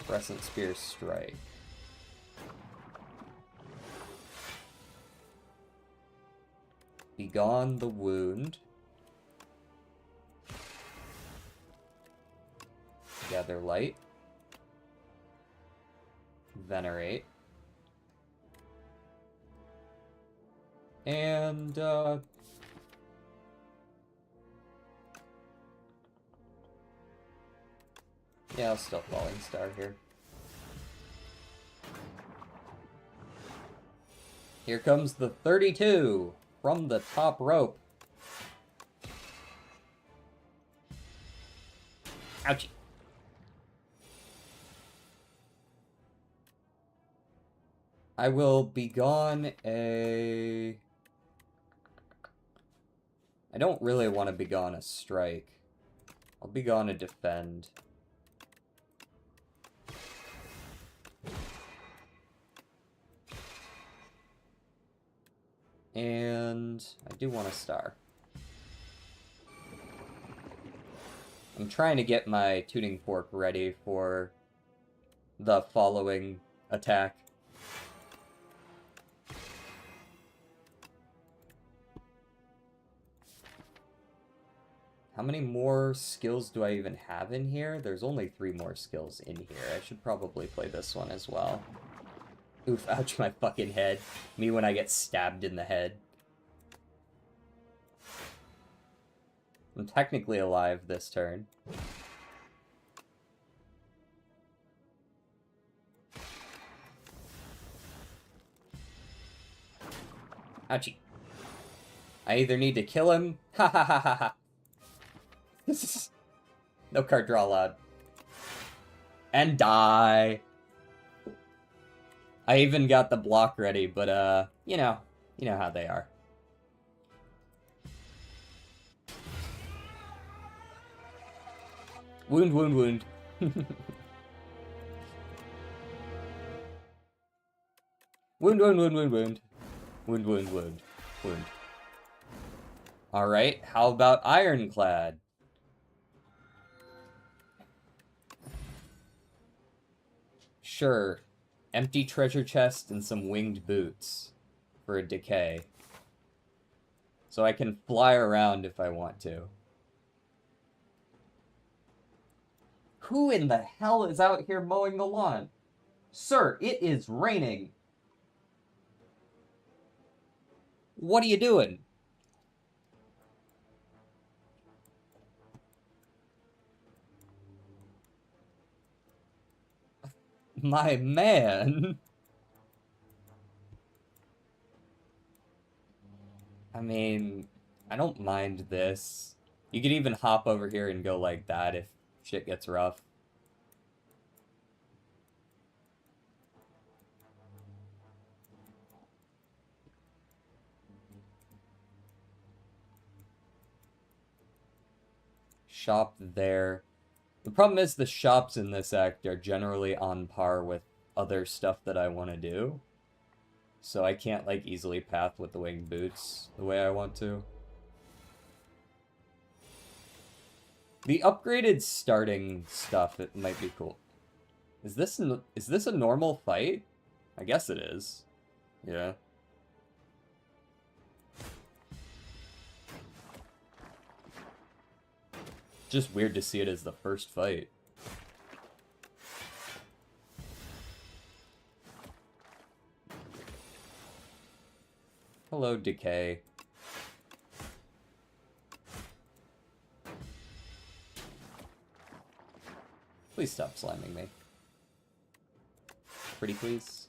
Crescent Spear Strike. Begone the Wound. Gather Light. Venerate. And, yeah, I'll still Falling Star here. Here comes the 32 from the top rope. Ouchie. I will be gone a... I don't really want to be gone a strike. I'll be gone a defend. And I do want a star. I'm trying to get my tuning fork ready for the following attack. How many more skills do I even have in here? There's only 3 more skills in here. I should probably play this one as well. Oof, ouch, my fucking head. Me when I get stabbed in the head. I'm technically alive this turn. Ouchie. I either need to kill him. Ha ha ha ha ha. No card draw allowed. And die. I even got the block ready, but you know how they are. Wound, wound, wound. Wound, wound, wound, wound, wound. Wound, wound, wound, wound. Alright, how about Ironclad? Sure. Empty treasure chest and some winged boots for a decay. So I can fly around if I want to. Who in the hell is out here mowing the lawn? Sir, it is raining. What are you doing? My man. I mean, I don't mind this. You could even hop over here and go like that if shit gets rough. Shop there. The problem is the shops in this act are generally on par with other stuff that I want to do. So I can't, like, easily path with the winged boots the way I want to. The upgraded starting stuff, it might be cool. Is this a normal fight? I guess it is. Yeah. Just weird to see it as the first fight. Hello, Decay. Please stop slamming me. Pretty please.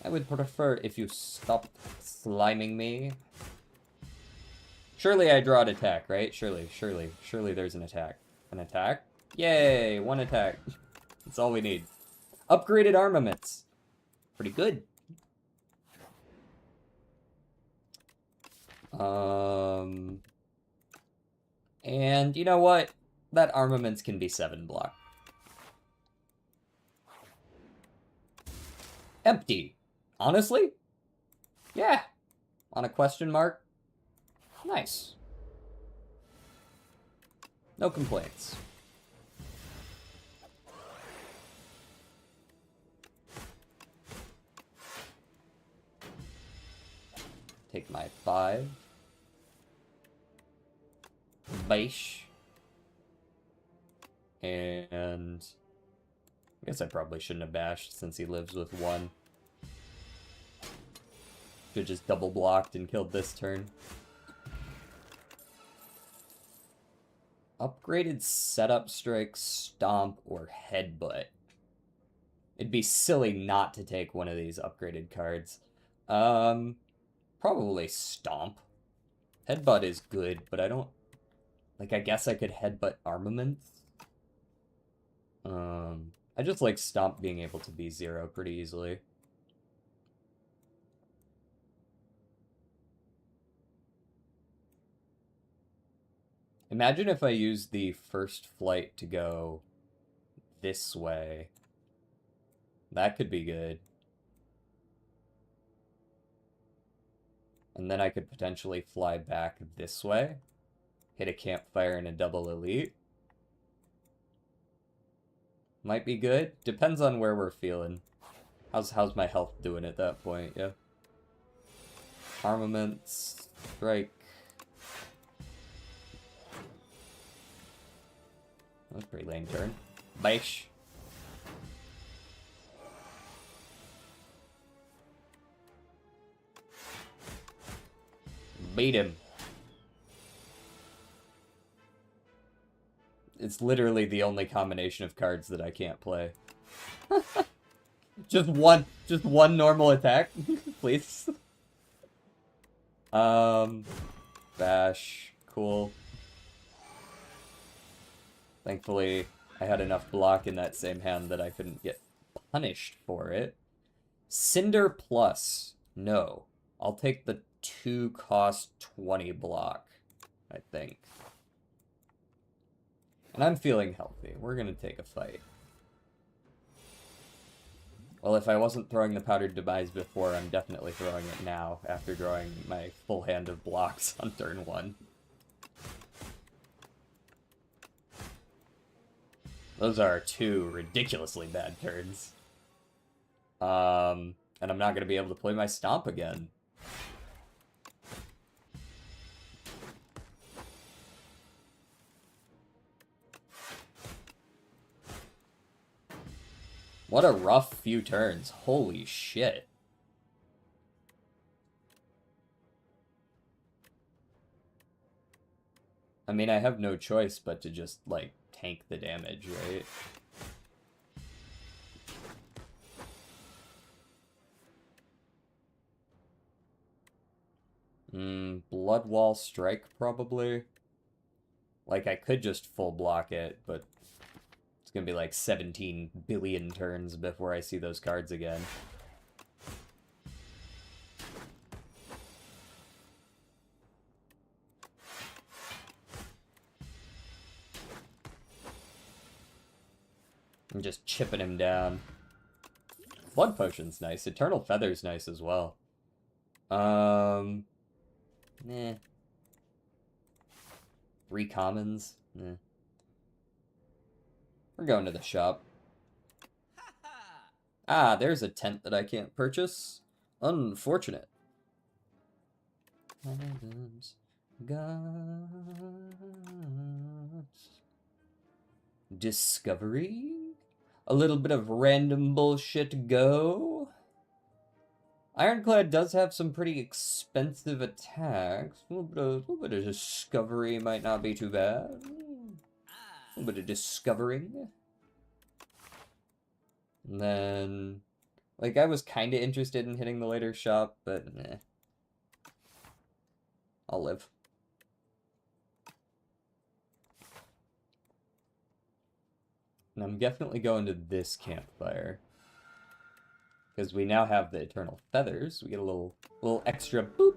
I would prefer if you stopped sliming me. Surely I draw an attack, right? Surely there's an attack. An attack? Yay, 1 attack. That's all we need. Upgraded armaments. Pretty good. And you know what? That armaments can be 7 block. Empty. Honestly? Yeah. On a question mark? Nice. No complaints. Take my 5. Baish. And I guess I probably shouldn't have bashed since he lives with 1. Should've just double blocked and killed this turn. Upgraded setup strike, stomp, or headbutt. It'd be silly not to take one of these upgraded cards. Probably stomp. Headbutt is good, but I don't... Like, I guess I could headbutt armaments. I just like stomp being able to be 0 pretty easily. Imagine if I used the first flight to go this way. That could be good. And then I could potentially fly back this way. Hit a campfire and a double elite. Might be good. Depends on where we're feeling. How's my health doing at that point, yeah? Armaments. Strike. That was a pretty lame turn. Baish. Beat him. It's literally the only combination of cards that I can't play. just one normal attack, please. Bash. Cool. Thankfully, I had enough block in that same hand that I couldn't get punished for it. Cinder plus. No. I'll take the 2 cost 20 block, I think. And I'm feeling healthy. We're gonna take a fight. Well, if I wasn't throwing the Powdered Demise before, I'm definitely throwing it now, after drawing my full hand of blocks on turn 1. Those are 2 ridiculously bad turns. And I'm not gonna be able to play my Stomp again. What a rough few turns. Holy shit. I mean, I have no choice but to just, like, tank the damage, right? Blood Wall Strike, probably. Like, I could just full block it, but it's gonna be like 17 billion turns before I see those cards again. I'm just chipping him down. Blood Potion's nice. Eternal Feather's nice as well. Eh. 3 commons. Eh. We're going to the shop. Ah, there's a tent that I can't purchase. Unfortunate. Discovery? A little bit of random bullshit go. Ironclad does have some pretty expensive attacks. A little bit of discovery might not be too bad. A little bit of discovering. And then, like, I was kind of interested in hitting the later shop, but eh. I'll live. And I'm definitely going to this campfire. Because we now have the Eternal Feathers. We get a little extra boop.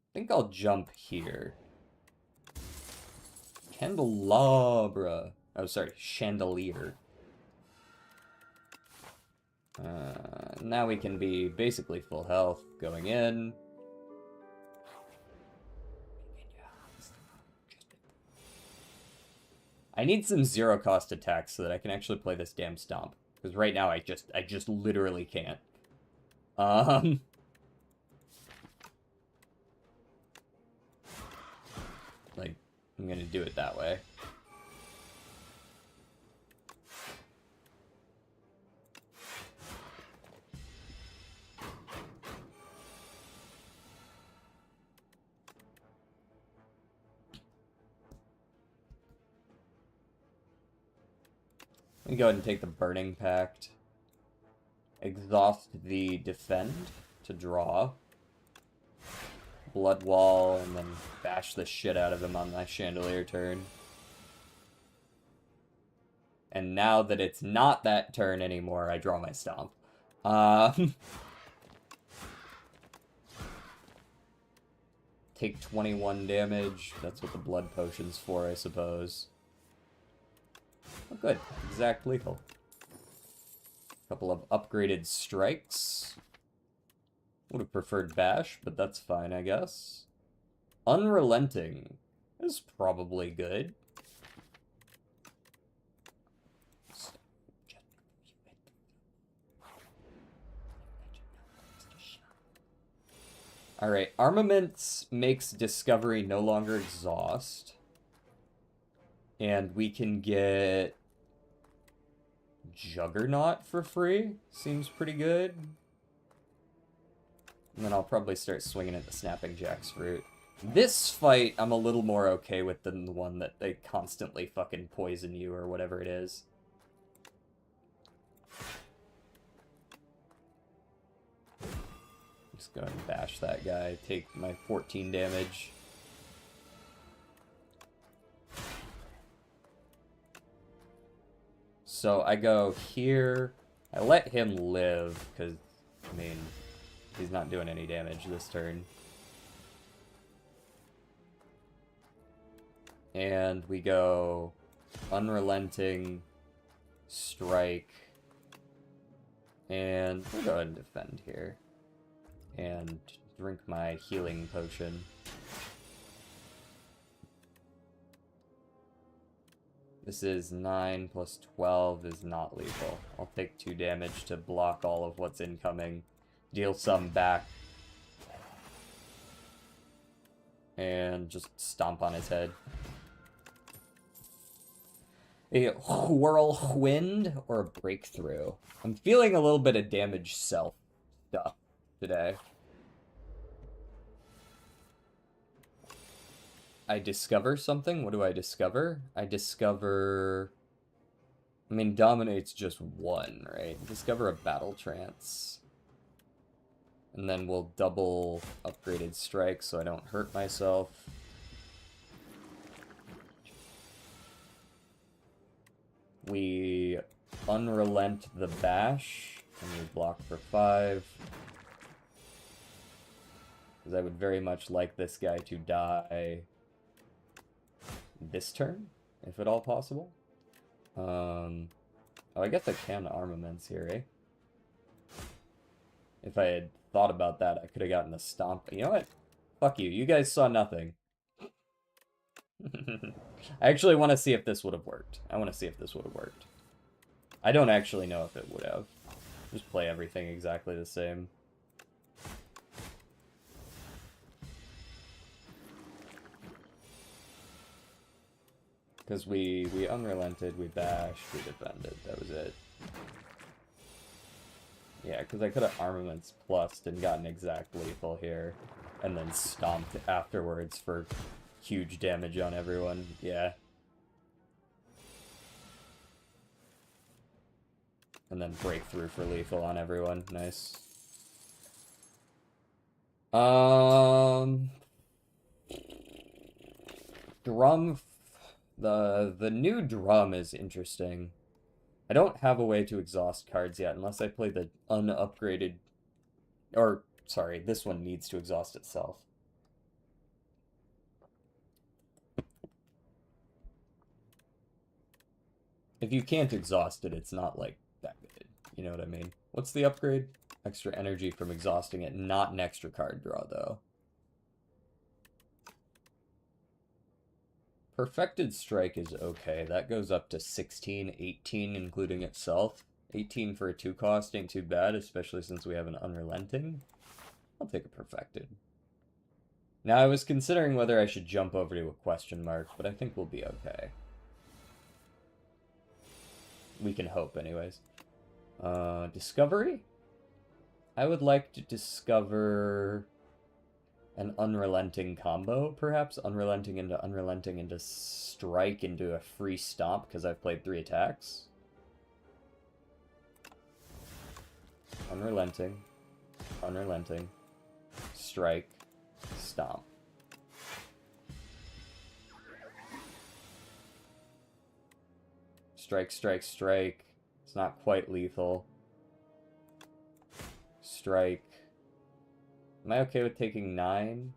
I think I'll jump here. Candelabra. Oh, sorry, Chandelier. Now we can be basically full health going in. I need some 0 cost attacks so that I can actually play this damn Stomp. Because right now I just literally can't. Like, I'm gonna do it that way. Let me go ahead and take the Burning Pact. Exhaust the Defend to draw. Blood Wall, and then bash the shit out of him on my Chandelier turn. And now that it's not that turn anymore, I draw my Stomp. Take 21 damage. That's what the Blood Potion's for, I suppose. Oh, good. Exact lethal. Couple of upgraded strikes. Would have preferred Bash, but that's fine, I guess. Unrelenting is probably good. Alright, Armaments makes Discovery no longer exhaust. And we can get Juggernaut for free. Seems pretty good. And then I'll probably start swinging at the Snapping Jack's Fruit. This fight, I'm a little more okay with than the one that they constantly fucking poison you or whatever it is. Just go ahead and bash that guy, take my 14 damage. So I go here, I let him live, because, I mean, he's not doing any damage this turn. And we go Unrelenting, Strike, and we'll go ahead and defend here. And drink my healing potion. This is 9 plus 12 is not lethal. I'll take 2 damage to block all of what's incoming. Deal some back. And just stomp on his head. A Whirlwind or a Breakthrough. I'm feeling a little bit of damage self stuff today. I discover something. What do I discover? I discover... I mean, Dominate's just 1, right? Discover a Battle Trance. And then we'll double Upgraded Strike so I don't hurt myself. We Unrelent the Bash, and we block for 5. Because I would very much like this guy to die this turn, if at all possible. Oh, I guess I can Armaments here, eh? If I had thought about that, I could have gotten a Stomp. You know what? Fuck you. You guys saw nothing. I actually want to see if this would have worked. I want to see if this would have worked. I don't actually know if it would have. Just play everything exactly the same. Because we unrelented, we bashed, we defended. That was it. Yeah, because I could have Armaments plussed and gotten exact lethal here. And then stomped afterwards for huge damage on everyone. Yeah. And then Breakthrough for lethal on everyone. Nice. Drum... The new drum is interesting. I don't have a way to exhaust cards yet, unless I play the unupgraded... Or, sorry, this one needs to exhaust itself. If you can't exhaust it, it's not, like, that good. You know what I mean? What's the upgrade? Extra energy from exhausting it. Not an extra card draw, though. Perfected Strike is okay. That goes up to 16, 18, including itself. 18 for a 2-cost ain't too bad, especially since we have an Unrelenting. I'll take a Perfected. Now, I was considering whether I should jump over to a question mark, but I think we'll be okay. We can hope, anyways. Discovery? I would like to discover an Unrelenting combo, perhaps. Unrelenting into Strike into a free Stomp, because I've played 3 attacks. Unrelenting. Unrelenting. Strike. Stomp. Strike, strike, strike. It's not quite lethal. Strike. Am I okay with taking 9?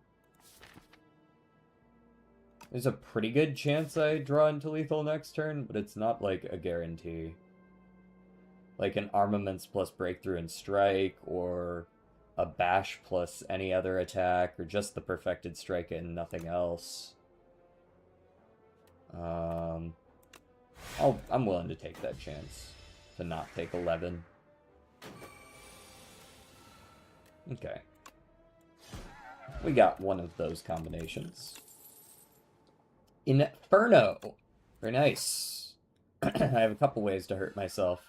There's a pretty good chance I draw into lethal next turn, but it's not like a guarantee. Like an armaments plus breakthrough and strike, or a bash plus any other attack, or just the perfected strike and nothing else. I'm willing to take that chance to not take 11. Okay. We got one of those combinations. Inferno! Very nice. I have a couple ways to hurt myself.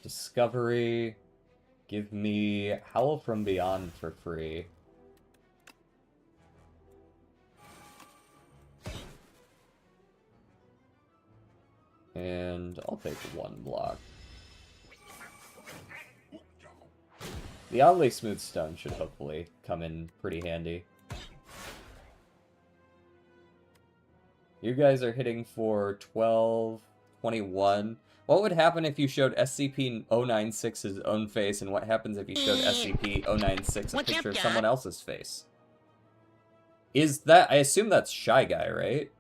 Discovery. Give me Howl from Beyond for free. And I'll take 1 block. The oddly smooth stone should hopefully come in pretty handy. You guys are hitting for 12, 21. What would happen if you showed SCP-096's own face, and what happens if you showed SCP-096 a picture of someone else's face? Is that... I assume that's Shy Guy, right?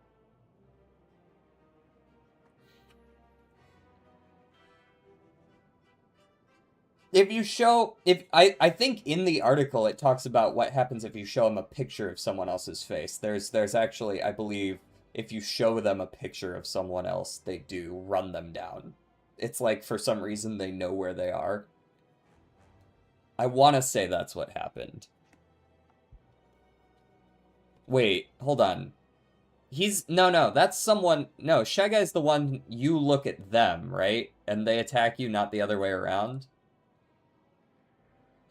If you show... I think in the article it talks about what happens if you show them a picture of someone else's face. There's actually, I believe... If you show them a picture of someone else, they do run them down. It's like, for some reason, they know where they are. I want to say that's what happened. Wait, hold on. No, that's someone... No, Shy Guy's the one you look at them, right? And they attack you, not the other way around?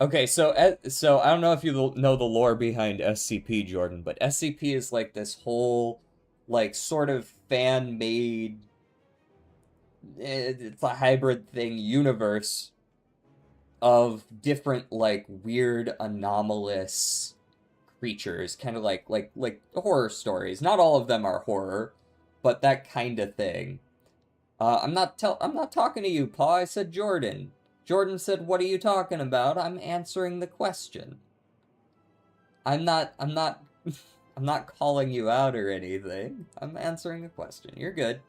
Okay, so I don't know if you know the lore behind SCP, Jordan, but SCP is like this whole... like, sort of fan-made, it's a hybrid thing, universe of different, like, weird, anomalous creatures, kind of like horror stories. Not all of them are horror, but that kind of thing. I'm not talking to you, Pa. I said Jordan. Jordan said, "What are you talking about?" I'm answering the question. I'm not I'm not calling you out or anything. I'm answering a question. You're good.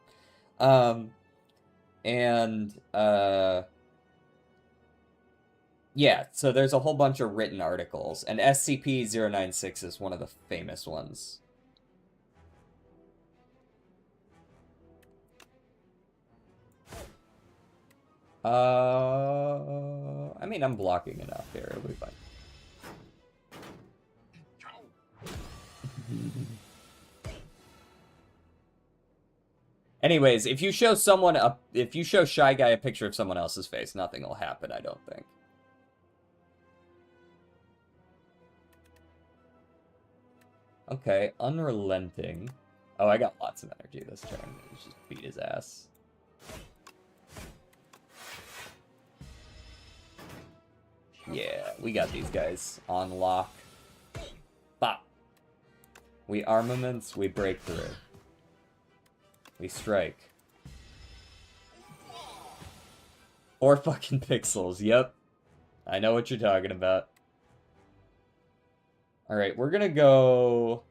Yeah, so there's a whole bunch of written articles, and SCP-096 is one of the famous ones. I mean, I'm blocking enough here. It'll be fine. Anyways, if you show Shy Guy a picture of someone else's face, nothing will happen, I don't think. Okay, Unrelenting. Oh, I got lots of energy this turn. Let's just beat his ass. Yeah, we got these guys on lock. Bop. We armaments, we break through. We strike. 4 fucking pixels, yep. I know what you're talking about. Alright, we're gonna go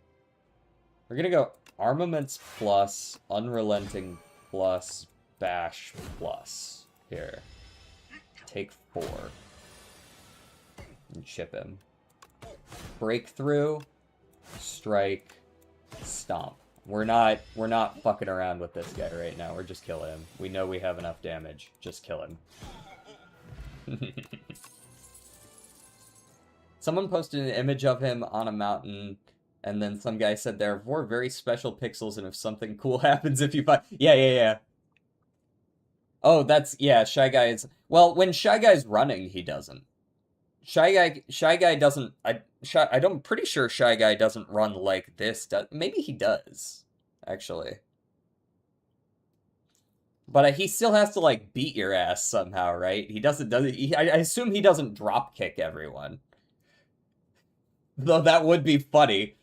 armaments plus, unrelenting plus, bash plus. Here. Take 4. And chip him. Breakthrough, strike, stomp. We're not fucking around with this guy right now. We're just killing him. We know we have enough damage. Just kill him. Someone posted an image of him on a mountain, and then some guy said there are 4 very special pixels, and if something cool happens if you find... Yeah. Oh, yeah, Shy Guy is... Well, when Shy Guy's running, he doesn't. Shy Guy doesn't... I'm pretty sure Shy Guy doesn't run like this. Maybe he does. actually. But he still has to, like, beat your ass somehow, right? He doesn't, I assume he doesn't drop kick everyone. Though that would be funny.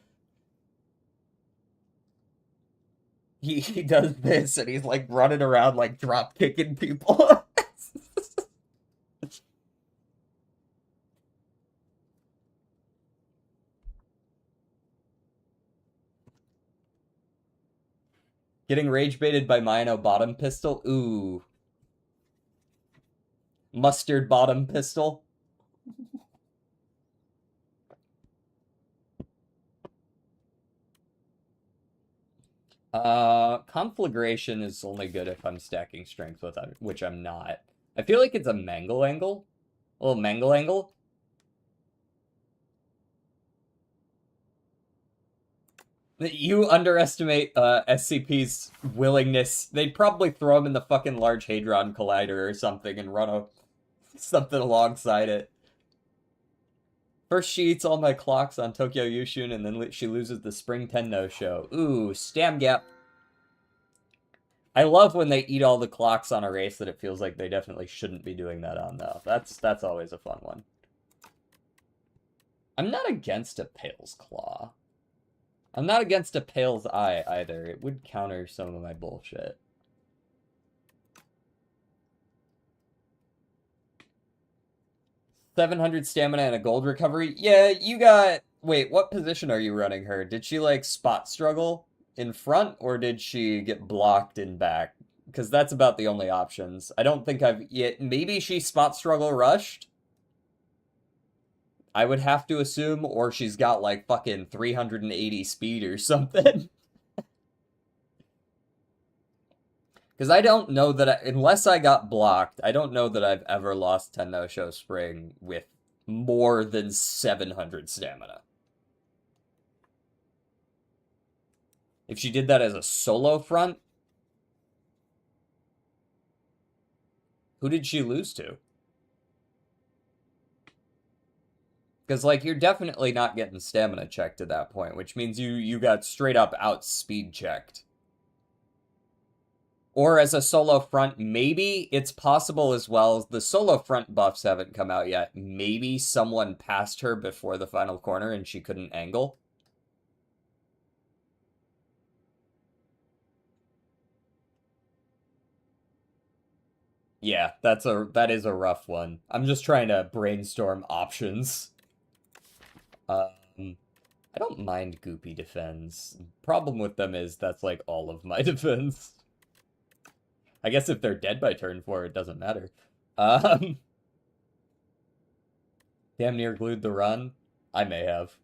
He does this, and he's, like, running around, like, drop kicking people. Getting rage baited by Mino bottom pistol? Ooh. Mustard bottom pistol? Conflagration is only good if I'm stacking strength with it, which I'm not. I feel like it's a mangle angle. A little mangle angle. You underestimate SCP's willingness. They'd probably throw him in the fucking Large Hadron Collider or something and run something alongside it. First she eats all my clocks on Tokyo Yushun, and then she loses the Spring Tenno show. Ooh, Stam Gap. I love when they eat all the clocks on a race that it feels like they definitely shouldn't be doing that on, though. That's always a fun one. I'm not against a Pale's Claw. I'm not against a Pale's Eye, either. It would counter some of my bullshit. $700 stamina and a gold recovery? Yeah, you got... Wait, what position are you running her? Did she, like, spot struggle in front, or did she get blocked in back? Because that's about the only options. I don't think I've yet... Maybe she spot struggle rushed? I would have to assume, or she's got, like, fucking 380 speed or something. Because I don't know that, unless I got blocked, I don't know that I've ever lost Tenno Show Spring with more than 700 stamina. If she did that as a solo front, who did she lose to? Because, like, you're definitely not getting stamina checked at that point, which means you got straight up outspeed checked. Or as a solo front, maybe it's possible as well. The solo front buffs haven't come out yet. Maybe someone passed her before the final corner and she couldn't angle. Yeah, that is a rough one. I'm just trying to brainstorm options. I don't mind Goopy defense. Problem with them is that's like all of my defense. I guess if they're dead by turn 4, it doesn't matter. Damn near glued the run. I may have.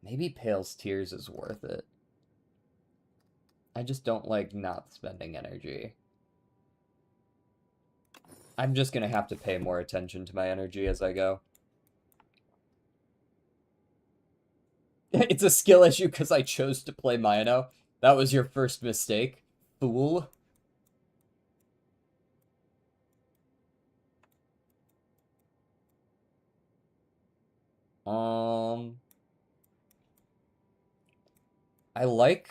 Maybe Pale's Tears is worth it. I just don't like not spending energy. I'm just gonna have to pay more attention to my energy as I go. It's a skill issue because I chose to play Mino. That was your first mistake, fool. I like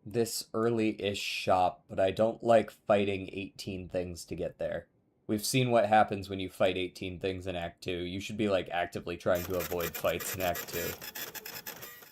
this early-ish shop, but I don't like fighting 18 things to get there. We've seen what happens when you fight 18 things in Act 2. You should be, like, actively trying to avoid fights in Act 2.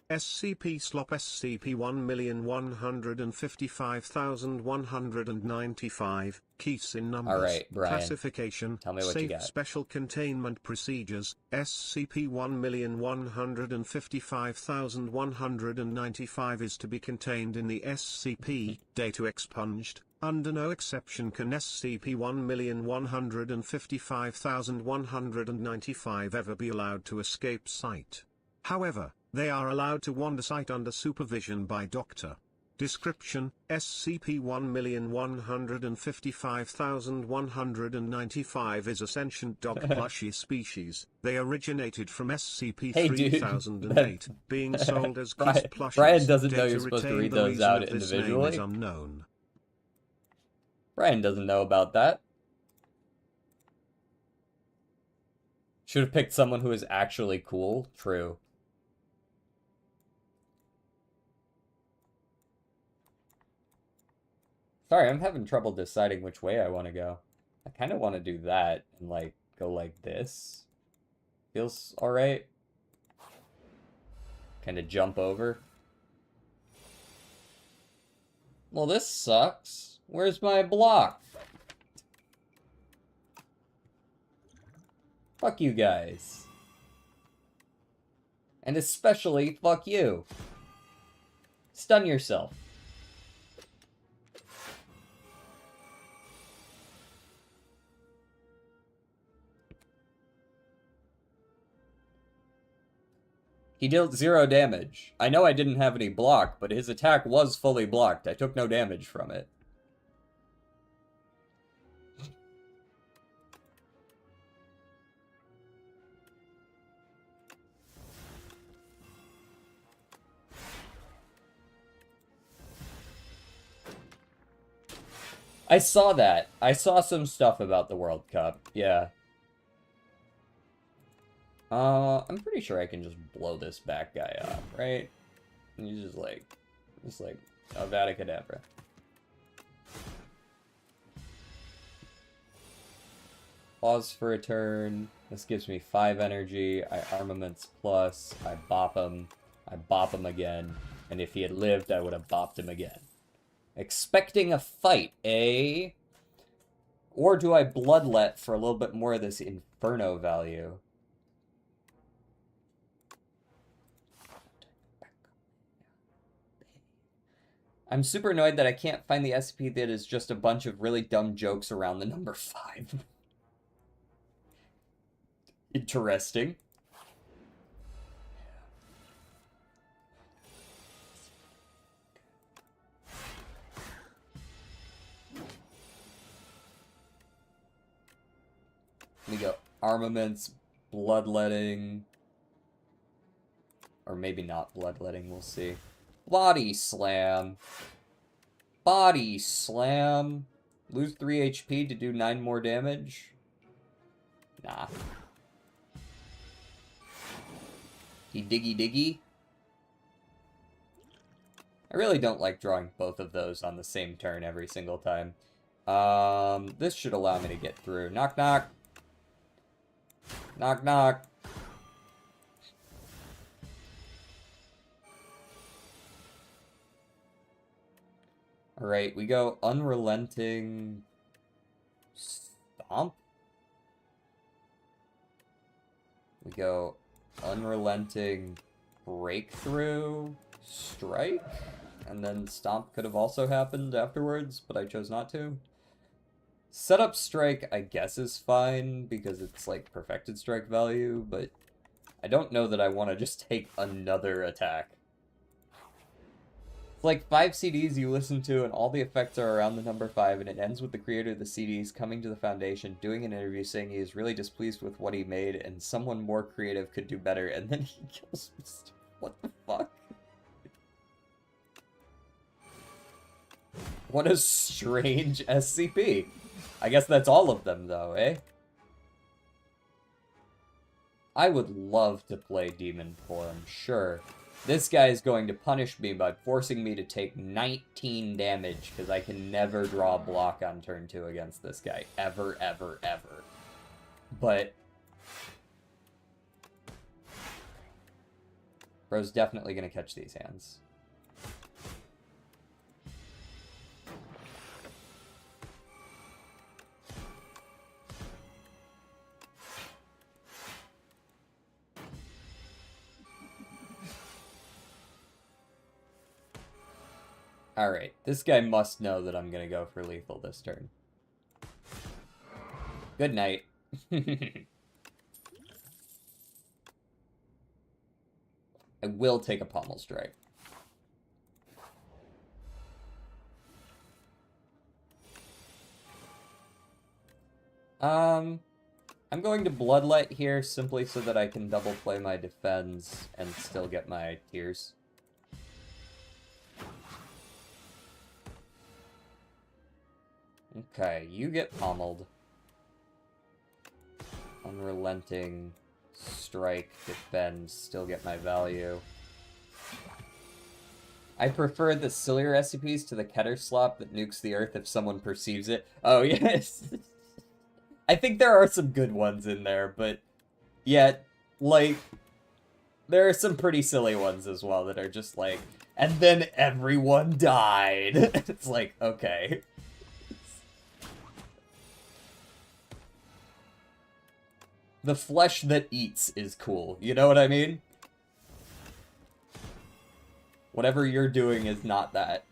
SCP Slop SCP-1,155,195, keys in numbers, Alright, Brian, classification, tell me what you got. special containment procedures, SCP-1,155,195 is to be contained in the SCP, data expunged. Under no exception can SCP-1,155,195 ever be allowed to escape site. However, they are allowed to wander site under supervision by Dr. Description: SCP-1,155,195 is a sentient dog plushie species. They originated from SCP-3008, being sold as Keys plushies. Brian doesn't know you're supposed to read those out individually. Unknown. Brian doesn't know about that. Should have picked someone who is actually cool. True. Sorry, I'm having trouble deciding which way I want to go. I kind of want to do that and, like, go like this. Feels alright. Kind of jump over. Well, this sucks. Where's my block? Fuck you guys. And especially, fuck you. Stun yourself. He dealt 0 damage. I know I didn't have any block, but his attack was fully blocked. I took no damage from it. I saw that. I saw some stuff about the World Cup. Yeah. I'm pretty sure I can just blow this back guy up, right? And he's just like, Avada Kedavra. Pause for a turn. This gives me 5 energy. I armaments plus. I bop him. I bop him again. And if he had lived, I would have bopped him again. Expecting a fight, eh? Or do I bloodlet for a little bit more of this Inferno value? I'm super annoyed that I can't find the SP that is just a bunch of really dumb jokes around the number 5. Interesting. We go armaments, bloodletting, or maybe not bloodletting, we'll see. Body slam. Body slam. Lose 3 HP to do 9 more damage? Nah. He diggy diggy. I really don't like drawing both of those on the same turn every single time. This should allow me to get through. Knock knock. Knock knock. Alright, we go Unrelenting Stomp. We go Unrelenting Breakthrough Strike. And then Stomp could have also happened afterwards, but I chose not to. Setup Strike, I guess, is fine, because it's, like, perfected strike value, but I don't know that I want to just take another attack. It's like 5 CDs you listen to, and all the effects are around the number 5, and it ends with the creator of the CDs coming to the foundation, doing an interview saying he is really displeased with what he made, and someone more creative could do better, and then he kills Mr. What the fuck? What a strange SCP. I guess that's all of them, though, eh? I would love to play Demon Form, sure. This guy is going to punish me by forcing me to take 19 damage, because I can never draw a block on turn 2 against this guy. Ever, ever, ever. But bro's definitely going to catch these hands. Alright, this guy must know that I'm gonna go for lethal this turn. Good night. I will take a pommel strike. I'm going to bloodlet here simply so that I can double play my defense and still get my tears. Okay, you get pommeled. Unrelenting strike, defend, still get my value. I prefer the sillier SCPs to the Keter slop that nukes the Earth if someone perceives it. Oh, yes. I think there are some good ones in there, but yeah, like, there are some pretty silly ones as well that are just like, and then everyone died. It's like, okay. The flesh that eats is cool, you know what I mean? Whatever you're doing is not that.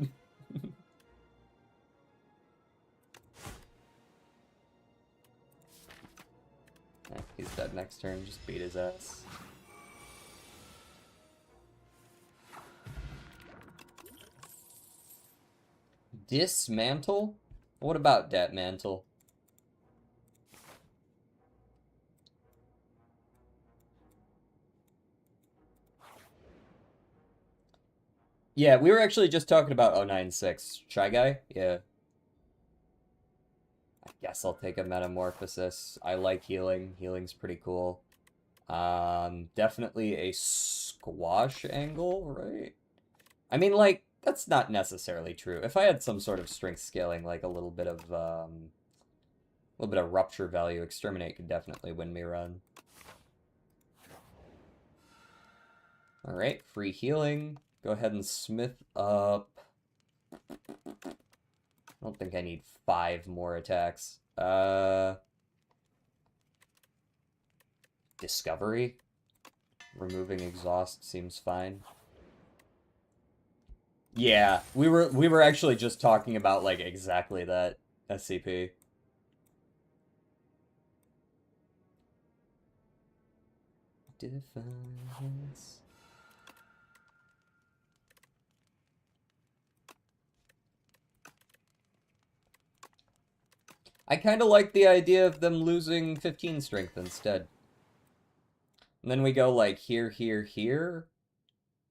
He's dead next turn, just beat his ass. Dismantle? What about that mantle? Yeah, we were actually just talking about 096. Shy Guy? Yeah. I guess I'll take a Metamorphosis. I like healing. Healing's pretty cool. Definitely a squash angle, right? I mean, like, that's not necessarily true. If I had some sort of strength scaling, like a little bit of rupture value, Exterminate could definitely win me a run. Alright, free healing. Go ahead and smith up. I don't think I need 5 more attacks. Discovery. Removing exhaust seems fine. Yeah, we were actually just talking about like exactly that SCP. Defiance. I kind of like the idea of them losing 15 strength instead. And then we go like here, here, here.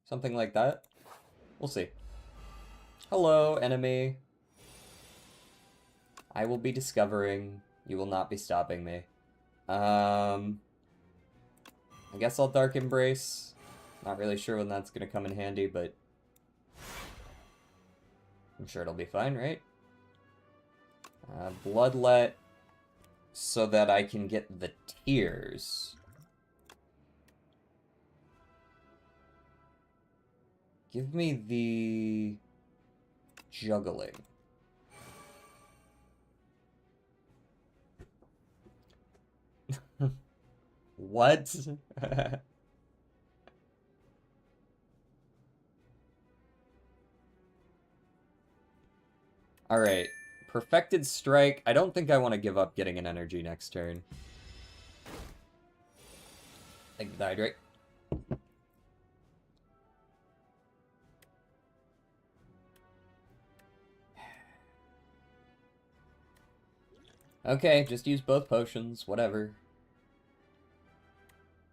Something like that. We'll see. Hello, enemy. I will be discovering. You will not be stopping me. I guess I'll Dark Embrace. Not really sure when that's going to come in handy, but I'm sure it'll be fine, right? Bloodlet so that I can get the tears. Give me the juggling. What? Alright. Perfected Strike. I don't think I want to give up getting an energy next turn. I think died, right? Okay, just use both potions. Whatever.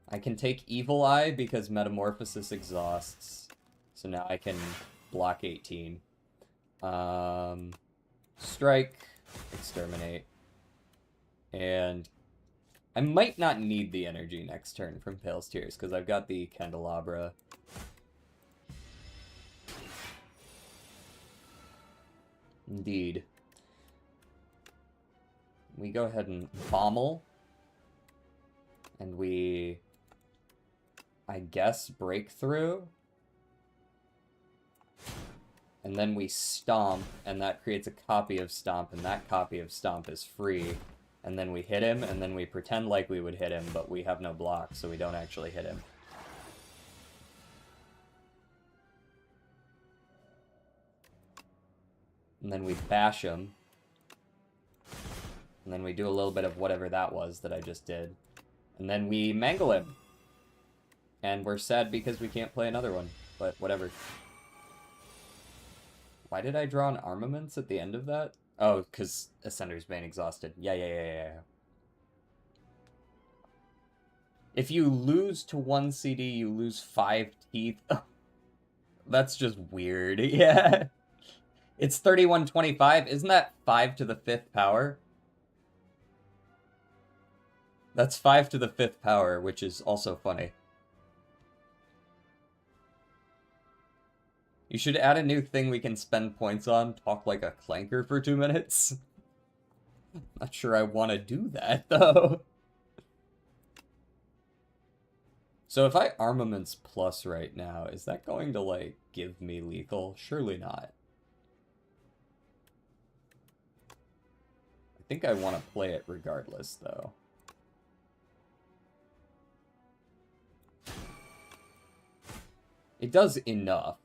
I can take Evil Eye because Metamorphosis exhausts. So now I can block 18. Strike, Exterminate. And I might not need the energy next turn from Pale's Tears, because I've got the Candelabra. Indeed. We go ahead and Bommel. And we, I guess, Breakthrough. And then we Stomp, and that creates a copy of Stomp, and that copy of Stomp is free. And then we hit him, and then we pretend like we would hit him, but we have no block, so we don't actually hit him. And then we bash him. And then we do a little bit of whatever that was that I just did. And then we mangle him. And we're sad because we can't play another one, but whatever. Why did I draw an Armaments at the end of that? Oh, because Ascender's Bane exhausted. Yeah. If you lose to 1 CD, you lose 5 teeth. That's just weird. Yeah. It's 3125. Isn't that 5 to the 5th power? That's 5 to the 5th power, which is also funny. You should add a new thing we can spend points on. Talk like a clanker for 2 minutes. Not sure I want to do that, though. So if I armaments plus right now, is that going to, like, give me lethal? Surely not. I think I want to play it regardless, though. It does enough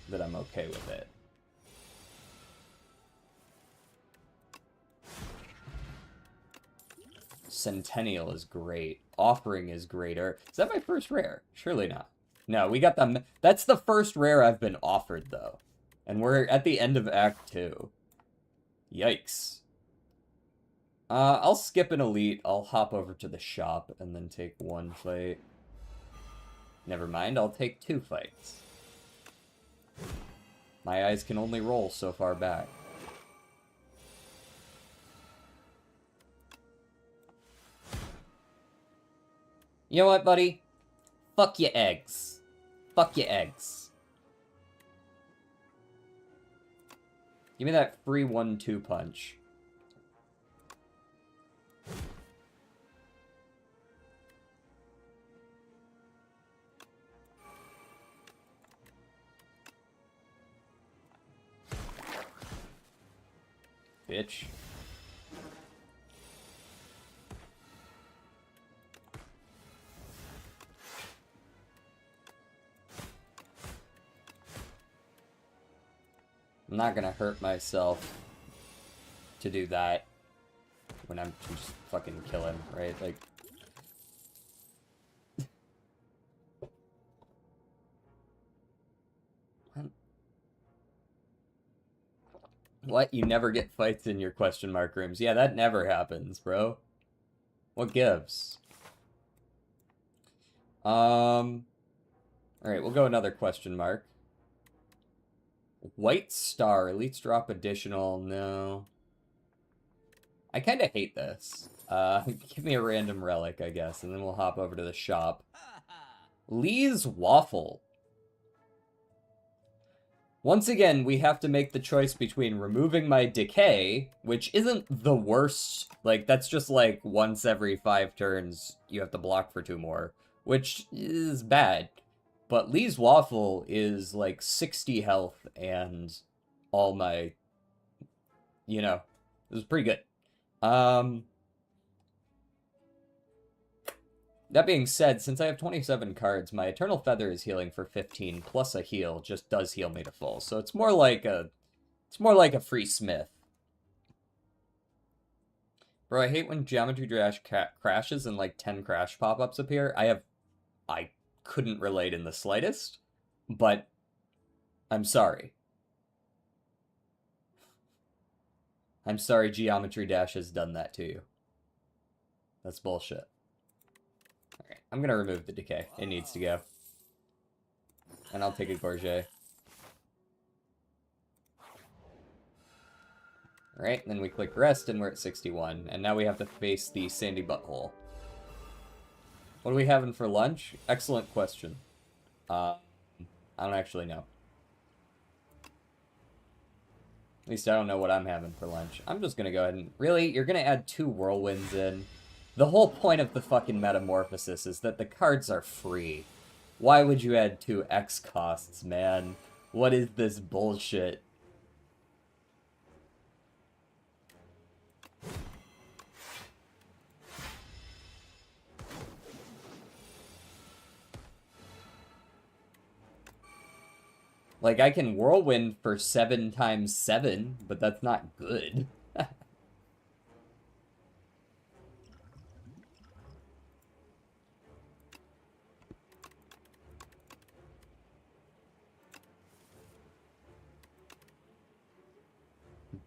that I'm okay with it. Centennial is great. Offering is greater. Is that my first rare? Surely not. No, we got the... That's the first rare I've been offered, though. And we're at the end of Act 2. Yikes. I'll skip an elite. I'll hop over to the shop and then take 1 fight. Never mind, I'll take 2 fights. My eyes can only roll so far back. You know what, buddy? Fuck your eggs. Fuck your eggs. Give me that free 1-2 punch. Bitch. I'm not gonna hurt myself to do that when I'm just fucking killing, right? Like... What? You never get fights in your question mark rooms? Yeah, that never happens, bro. What gives? Alright, we'll go another question mark. White Star, Elites drop additional, no. I kind of hate this. Give me a random relic, I guess, and then we'll hop over to the shop. Lee's Waffle. Once again, we have to make the choice between removing my decay, which isn't the worst. Like, that's just like once every 5 turns, you have to block for 2 more, which is bad. But Lee's Waffle is like 60 health and all my, you know, it was pretty good. That being said, since I have 27 cards, my Eternal Feather is healing for 15, plus a heal just does heal me to full. So it's more like a free smith. Bro, I hate when Geometry Dash crashes and like 10 crash pop-ups appear. I couldn't relate in the slightest, but I'm sorry. I'm sorry Geometry Dash has done that to you. That's bullshit. Alright, I'm gonna remove the decay. It needs to go. And I'll take a Gorget. Alright, then we click rest and we're at 61. And now we have to face the sandy butthole. What are we having for lunch? Excellent question. I don't actually know. At least I don't know what I'm having for lunch. I'm just gonna go ahead and... Really? You're gonna add 2 whirlwinds in? The whole point of the fucking Metamorphosis is that the cards are free. Why would you add 2 X costs, man? What is this bullshit? Like, I can whirlwind for 7 times 7, but that's not good.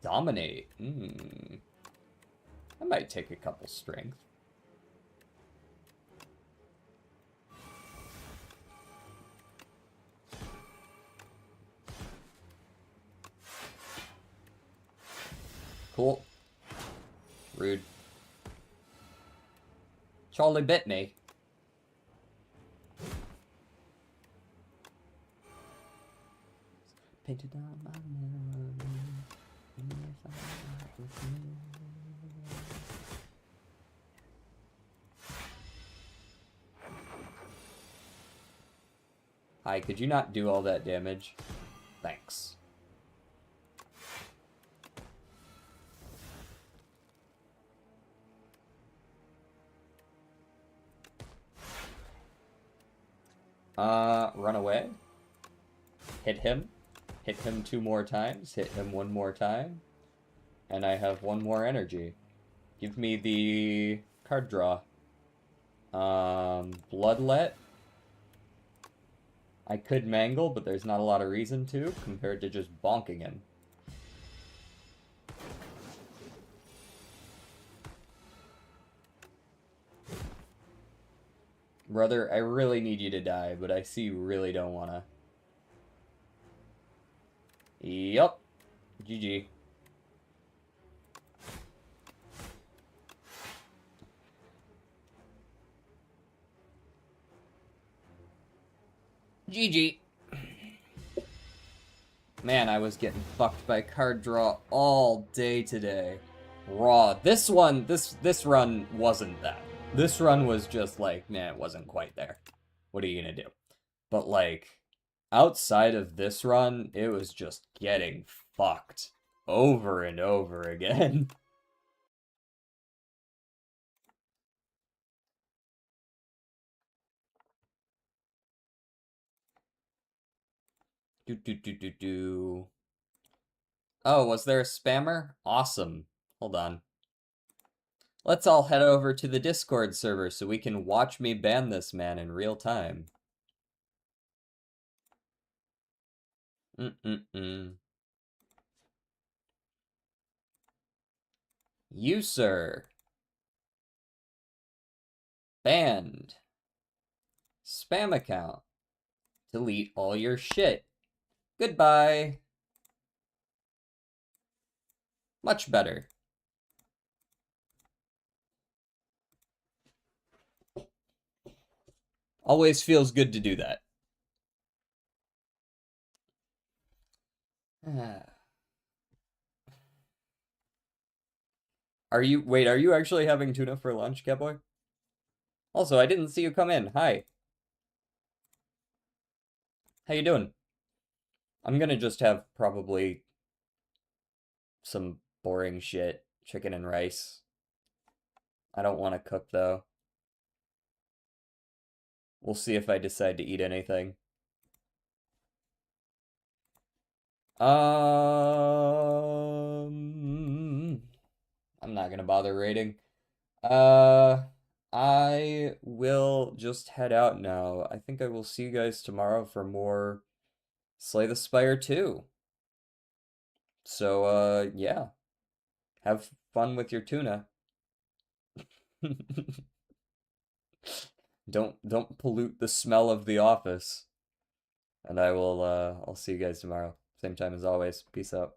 Dominate. I might take a couple strength. Cool. Rude. Charlie bit me. Painted on my memory. Hi, could you not do all that damage? Thanks. Run away. Hit him. Hit him 2 more times. Hit him 1 more time. And I have 1 more energy. Give me the card draw. Bloodlet. I could mangle, but there's not a lot of reason to, compared to just bonking him. Brother, I really need you to die, but I see you really don't wanna. Yup. GG. GG. Man, I was getting fucked by card draw all day today. Raw. This run wasn't that. This run was just like, nah, it wasn't quite there. What are you gonna do? But like, outside of this run, it was just getting fucked over and over again. Do. Oh, was there a spammer? Awesome. Hold on. Let's all head over to the Discord server so we can watch me ban this man in real time. You, sir. Banned. Spam account. Delete all your shit. Goodbye. Much better. Always feels good to do that. Are you actually having tuna for lunch, Catboy? Also, I didn't see you come in. Hi. How you doing? I'm gonna just have probably some boring shit. Chicken and rice. I don't want to cook, though. We'll see if I decide to eat anything. I'm not gonna bother rating. I will just head out now. I think I will see you guys tomorrow for more Slay the Spire 2. So, yeah. Have fun with your tuna. Don't pollute the smell of the office. And I'll see you guys tomorrow. Same time as always. Peace out.